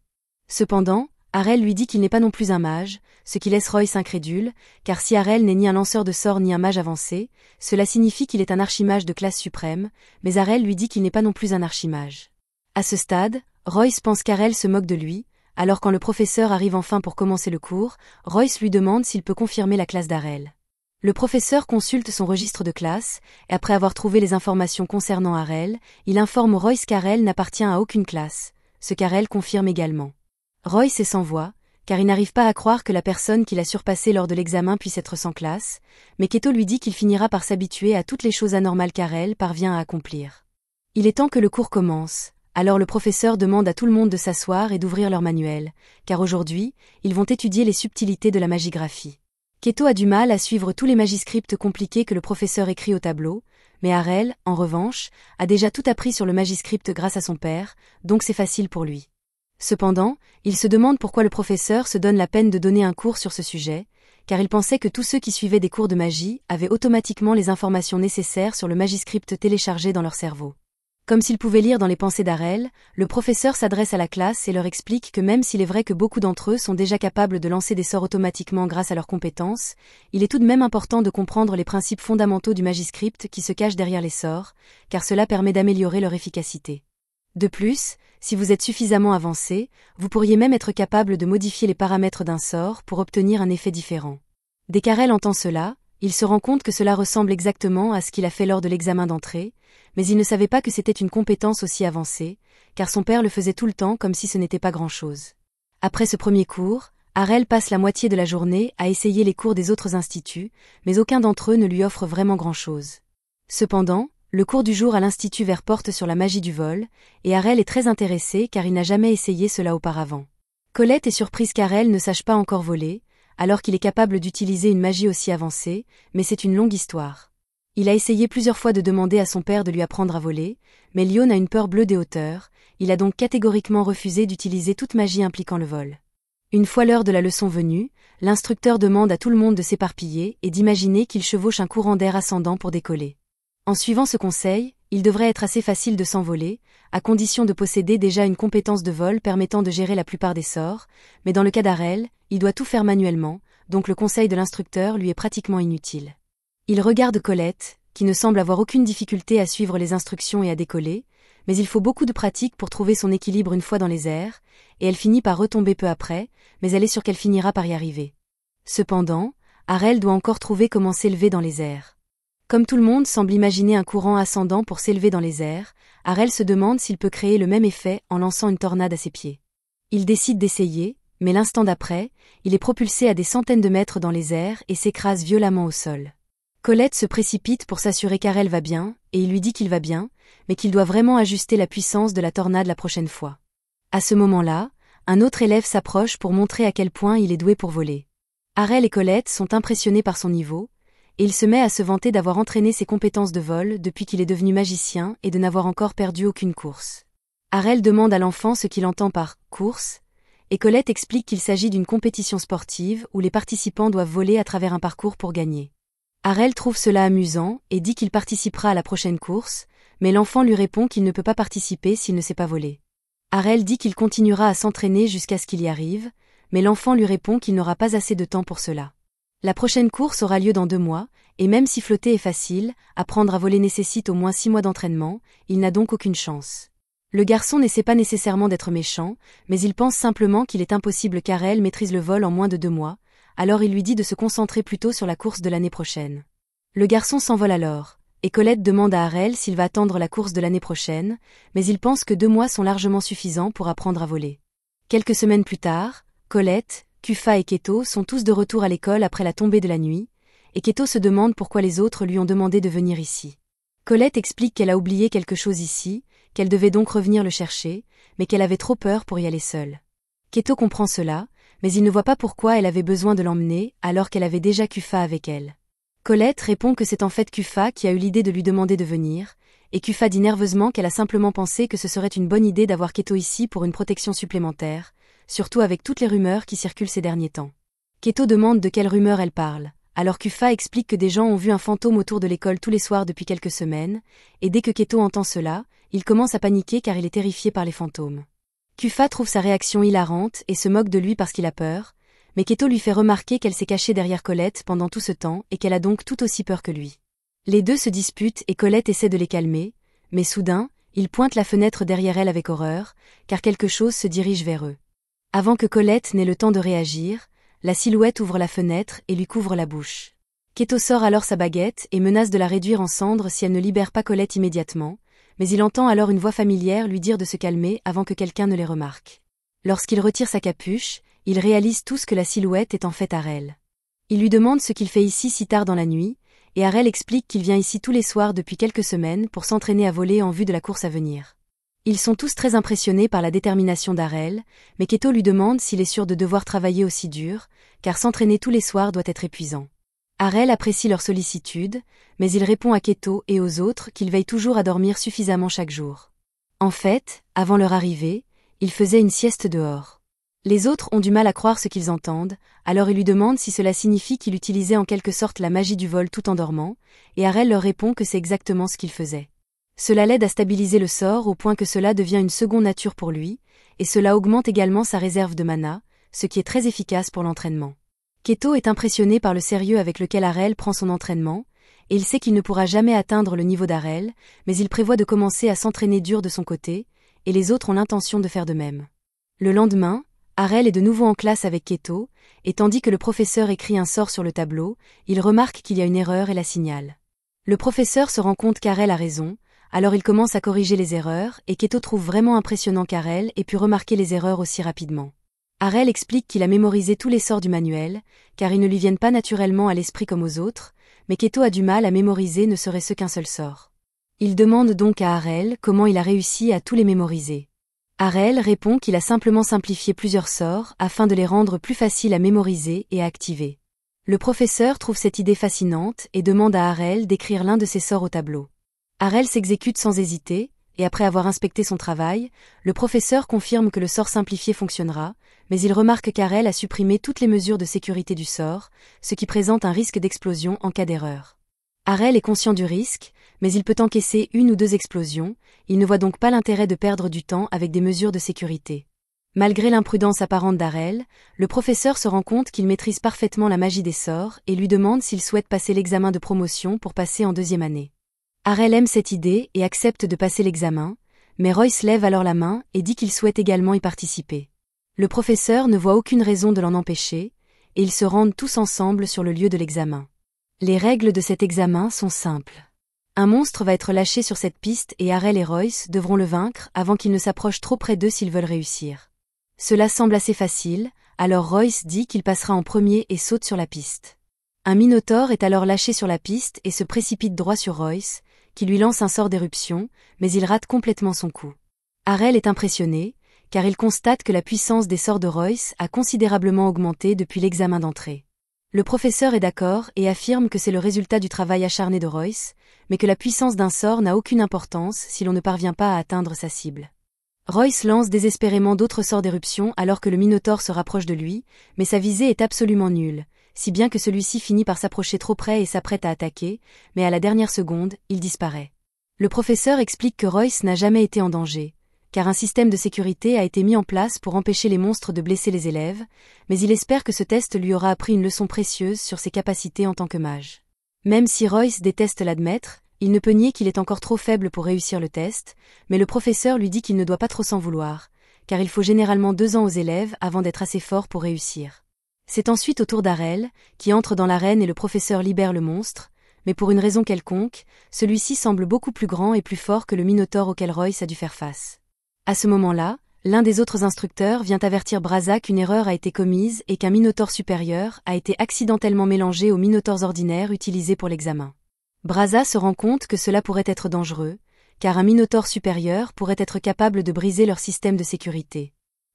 Cependant, Harel lui dit qu'il n'est pas non plus un mage, ce qui laisse Royce incrédule, car si Harel n'est ni un lanceur de sorts ni un mage avancé, cela signifie qu'il est un archimage de classe suprême, mais Harel lui dit qu'il n'est pas non plus un archimage. À ce stade, Royce pense qu'Harel se moque de lui, alors quand le professeur arrive enfin pour commencer le cours, Royce lui demande s'il peut confirmer la classe d'Harel. Le professeur consulte son registre de classe, et après avoir trouvé les informations concernant Harel, il informe Royce qu'Harel n'appartient à aucune classe, ce qu'Harel confirme également. Royce est sans voix, car il n'arrive pas à croire que la personne qu'il a surpassée lors de l'examen puisse être sans classe, mais Keto lui dit qu'il finira par s'habituer à toutes les choses anormales qu'Harel parvient à accomplir. Il est temps que le cours commence, alors le professeur demande à tout le monde de s'asseoir et d'ouvrir leur manuel, car aujourd'hui, ils vont étudier les subtilités de la magigraphie. Keto a du mal à suivre tous les magiscripts compliqués que le professeur écrit au tableau, mais Harel, en revanche, a déjà tout appris sur le magiscript grâce à son père, donc c'est facile pour lui. Cependant, il se demande pourquoi le professeur se donne la peine de donner un cours sur ce sujet, car il pensait que tous ceux qui suivaient des cours de magie avaient automatiquement les informations nécessaires sur le magiscript téléchargé dans leur cerveau. Comme s'il pouvait lire dans les pensées d'Harel, le professeur s'adresse à la classe et leur explique que même s'il est vrai que beaucoup d'entre eux sont déjà capables de lancer des sorts automatiquement grâce à leurs compétences, il est tout de même important de comprendre les principes fondamentaux du magiscript qui se cachent derrière les sorts, car cela permet d'améliorer leur efficacité. De plus, si vous êtes suffisamment avancé, vous pourriez même être capable de modifier les paramètres d'un sort pour obtenir un effet différent. Dès qu'Harel entend cela, il se rend compte que cela ressemble exactement à ce qu'il a fait lors de l'examen d'entrée, mais il ne savait pas que c'était une compétence aussi avancée, car son père le faisait tout le temps comme si ce n'était pas grand-chose. Après ce premier cours, Harel passe la moitié de la journée à essayer les cours des autres instituts, mais aucun d'entre eux ne lui offre vraiment grand-chose. Cependant, le cours du jour à l'Institut Vert porte sur la magie du vol, et Harel est très intéressé car il n'a jamais essayé cela auparavant. Colette est surprise qu'Harel ne sache pas encore voler, alors qu'il est capable d'utiliser une magie aussi avancée, mais c'est une longue histoire. Il a essayé plusieurs fois de demander à son père de lui apprendre à voler, mais Lyon a une peur bleue des hauteurs, il a donc catégoriquement refusé d'utiliser toute magie impliquant le vol. Une fois l'heure de la leçon venue, l'instructeur demande à tout le monde de s'éparpiller et d'imaginer qu'il chevauche un courant d'air ascendant pour décoller. En suivant ce conseil, il devrait être assez facile de s'envoler, à condition de posséder déjà une compétence de vol permettant de gérer la plupart des sorts, mais dans le cas d'Harel, il doit tout faire manuellement, donc le conseil de l'instructeur lui est pratiquement inutile. Il regarde Colette, qui ne semble avoir aucune difficulté à suivre les instructions et à décoller, mais il faut beaucoup de pratique pour trouver son équilibre une fois dans les airs, et elle finit par retomber peu après, mais elle est sûre qu'elle finira par y arriver. Cependant, Harel doit encore trouver comment s'élever dans les airs. Comme tout le monde semble imaginer un courant ascendant pour s'élever dans les airs, Harel se demande s'il peut créer le même effet en lançant une tornade à ses pieds. Il décide d'essayer, mais l'instant d'après, il est propulsé à des centaines de mètres dans les airs et s'écrase violemment au sol. Colette se précipite pour s'assurer qu'Harel va bien, et il lui dit qu'il va bien, mais qu'il doit vraiment ajuster la puissance de la tornade la prochaine fois. À ce moment-là, un autre élève s'approche pour montrer à quel point il est doué pour voler. Harel et Colette sont impressionnés par son niveau, et il se met à se vanter d'avoir entraîné ses compétences de vol depuis qu'il est devenu magicien et de n'avoir encore perdu aucune course. Harel demande à l'enfant ce qu'il entend par « course », et Colette explique qu'il s'agit d'une compétition sportive où les participants doivent voler à travers un parcours pour gagner. Harel trouve cela amusant et dit qu'il participera à la prochaine course, mais l'enfant lui répond qu'il ne peut pas participer s'il ne sait pas voler. Harel dit qu'il continuera à s'entraîner jusqu'à ce qu'il y arrive, mais l'enfant lui répond qu'il n'aura pas assez de temps pour cela. La prochaine course aura lieu dans 2 mois, Et même si flotter est facile, apprendre à voler nécessite au moins 6 mois d'entraînement, il n'a donc aucune chance. Le garçon n'essaie pas nécessairement d'être méchant, mais il pense simplement qu'il est impossible qu'Arel maîtrise le vol en moins de 2 mois, alors il lui dit de se concentrer plutôt sur la course de l'année prochaine. Le garçon s'envole alors, et Colette demande à Arel s'il va attendre la course de l'année prochaine, mais il pense que 2 mois sont largement suffisants pour apprendre à voler. Quelques semaines plus tard, Colette, Kufa et Keto sont tous de retour à l'école après la tombée de la nuit, et Keto se demande pourquoi les autres lui ont demandé de venir ici. Colette explique qu'elle a oublié quelque chose ici, qu'elle devait donc revenir le chercher, mais qu'elle avait trop peur pour y aller seule. Keto comprend cela, mais il ne voit pas pourquoi elle avait besoin de l'emmener alors qu'elle avait déjà Kufa avec elle. Colette répond que c'est en fait Kufa qui a eu l'idée de lui demander de venir, et Kufa dit nerveusement qu'elle a simplement pensé que ce serait une bonne idée d'avoir Keto ici pour une protection supplémentaire, surtout avec toutes les rumeurs qui circulent ces derniers temps. Keto demande de quelles rumeurs elle parle, alors Kufa explique que des gens ont vu un fantôme autour de l'école tous les soirs depuis quelques semaines, et dès que Keto entend cela, il commence à paniquer car il est terrifié par les fantômes. Kufa trouve sa réaction hilarante et se moque de lui parce qu'il a peur, mais Keto lui fait remarquer qu'elle s'est cachée derrière Colette pendant tout ce temps et qu'elle a donc tout aussi peur que lui. Les deux se disputent et Colette essaie de les calmer, mais soudain, il pointe la fenêtre derrière elle avec horreur, car quelque chose se dirige vers eux. Avant que Colette n'ait le temps de réagir, la silhouette ouvre la fenêtre et lui couvre la bouche. Keto sort alors sa baguette et menace de la réduire en cendres si elle ne libère pas Colette immédiatement, mais il entend alors une voix familière lui dire de se calmer avant que quelqu'un ne les remarque. Lorsqu'il retire sa capuche, il réalise tous que la silhouette est en fait Arel. Il lui demande ce qu'il fait ici si tard dans la nuit, et Arel explique qu'il vient ici tous les soirs depuis quelques semaines pour s'entraîner à voler en vue de la course à venir. Ils sont tous très impressionnés par la détermination d'Arel, mais Keto lui demande s'il est sûr de devoir travailler aussi dur, car s'entraîner tous les soirs doit être épuisant. Arel apprécie leur sollicitude, mais il répond à Keto et aux autres qu'ils veillent toujours à dormir suffisamment chaque jour. En fait, avant leur arrivée, ils faisaient une sieste dehors. Les autres ont du mal à croire ce qu'ils entendent, alors ils lui demandent si cela signifie qu'il utilisait en quelque sorte la magie du vol tout en dormant, et Arel leur répond que c'est exactement ce qu'il faisait. Cela l'aide à stabiliser le sort au point que cela devient une seconde nature pour lui, et cela augmente également sa réserve de mana, ce qui est très efficace pour l'entraînement. Keto est impressionné par le sérieux avec lequel Arel prend son entraînement, et il sait qu'il ne pourra jamais atteindre le niveau d'Arel, mais il prévoit de commencer à s'entraîner dur de son côté, et les autres ont l'intention de faire de même. Le lendemain, Arel est de nouveau en classe avec Keto, et tandis que le professeur écrit un sort sur le tableau, il remarque qu'il y a une erreur et la signale. Le professeur se rend compte qu'Arel a raison, alors il commence à corriger les erreurs, et Keto trouve vraiment impressionnant qu'Arel ait pu remarquer les erreurs aussi rapidement. Arel explique qu'il a mémorisé tous les sorts du manuel, car ils ne lui viennent pas naturellement à l'esprit comme aux autres, mais Keto a du mal à mémoriser ne serait-ce qu'un seul sort. Il demande donc à Arel comment il a réussi à tous les mémoriser. Arel répond qu'il a simplement simplifié plusieurs sorts afin de les rendre plus faciles à mémoriser et à activer. Le professeur trouve cette idée fascinante et demande à Arel d'écrire l'un de ses sorts au tableau. Arel s'exécute sans hésiter, et après avoir inspecté son travail, le professeur confirme que le sort simplifié fonctionnera, mais il remarque qu'Arel a supprimé toutes les mesures de sécurité du sort, ce qui présente un risque d'explosion en cas d'erreur. Arel est conscient du risque, mais il peut encaisser 1 ou 2 explosions, il ne voit donc pas l'intérêt de perdre du temps avec des mesures de sécurité. Malgré l'imprudence apparente d'Arel, le professeur se rend compte qu'il maîtrise parfaitement la magie des sorts et lui demande s'il souhaite passer l'examen de promotion pour passer en 2e année. Arel aime cette idée et accepte de passer l'examen, mais Royce lève alors la main et dit qu'il souhaite également y participer. Le professeur ne voit aucune raison de l'en empêcher, et ils se rendent tous ensemble sur le lieu de l'examen. Les règles de cet examen sont simples. Un monstre va être lâché sur cette piste et Arel et Royce devront le vaincre avant qu'il ne s'approche trop près d'eux s'ils veulent réussir. Cela semble assez facile, alors Royce dit qu'il passera en premier et saute sur la piste. Un minotaure est alors lâché sur la piste et se précipite droit sur Royce, qui lui lance un sort d'éruption, mais il rate complètement son coup. Arel est impressionné, car il constate que la puissance des sorts de Royce a considérablement augmenté depuis l'examen d'entrée. Le professeur est d'accord et affirme que c'est le résultat du travail acharné de Royce, mais que la puissance d'un sort n'a aucune importance si l'on ne parvient pas à atteindre sa cible. Royce lance désespérément d'autres sorts d'éruption alors que le Minotaure se rapproche de lui, mais sa visée est absolument nulle, si bien que celui-ci finit par s'approcher trop près et s'apprête à attaquer, mais à la dernière seconde, il disparaît. Le professeur explique que Royce n'a jamais été en danger, car un système de sécurité a été mis en place pour empêcher les monstres de blesser les élèves, mais il espère que ce test lui aura appris une leçon précieuse sur ses capacités en tant que mage. Même si Royce déteste l'admettre, il ne peut nier qu'il est encore trop faible pour réussir le test, mais le professeur lui dit qu'il ne doit pas trop s'en vouloir, car il faut généralement 2 ans aux élèves avant d'être assez fort pour réussir. C'est ensuite au tour d'Arel, qui entre dans l'arène et le professeur libère le monstre, mais pour une raison quelconque, celui-ci semble beaucoup plus grand et plus fort que le Minotaure auquel Royce a dû faire face. À ce moment-là, l'un des autres instructeurs vient avertir Braza qu'une erreur a été commise et qu'un Minotaure supérieur a été accidentellement mélangé aux Minotaures ordinaires utilisés pour l'examen. Braza se rend compte que cela pourrait être dangereux, car un Minotaure supérieur pourrait être capable de briser leur système de sécurité.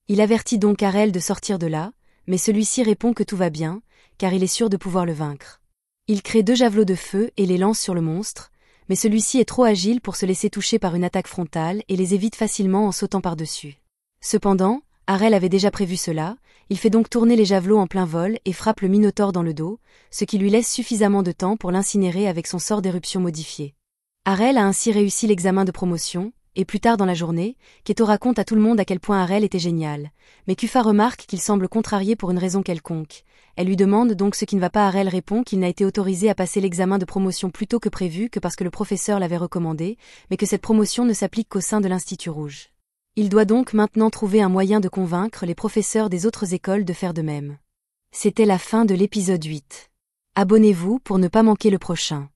Il avertit donc Arel de sortir de là, mais celui-ci répond que tout va bien, car il est sûr de pouvoir le vaincre. Il crée 2 javelots de feu et les lance sur le monstre, mais celui-ci est trop agile pour se laisser toucher par une attaque frontale et les évite facilement en sautant par-dessus. Cependant, Arel avait déjà prévu cela, il fait donc tourner les javelots en plein vol et frappe le Minotaure dans le dos, ce qui lui laisse suffisamment de temps pour l'incinérer avec son sort d'éruption modifié. Arel a ainsi réussi l'examen de promotion, et plus tard dans la journée, Keto raconte à tout le monde à quel point Arel était génial, mais Kufa remarque qu'il semble contrarié pour une raison quelconque. Elle lui demande donc ce qui ne va pas. Arel répond qu'il n'a été autorisé à passer l'examen de promotion plus tôt que prévu que parce que le professeur l'avait recommandé, mais que cette promotion ne s'applique qu'au sein de l'Institut Rouge. Il doit donc maintenant trouver un moyen de convaincre les professeurs des autres écoles de faire de même. C'était la fin de l'épisode 8. Abonnez-vous pour ne pas manquer le prochain.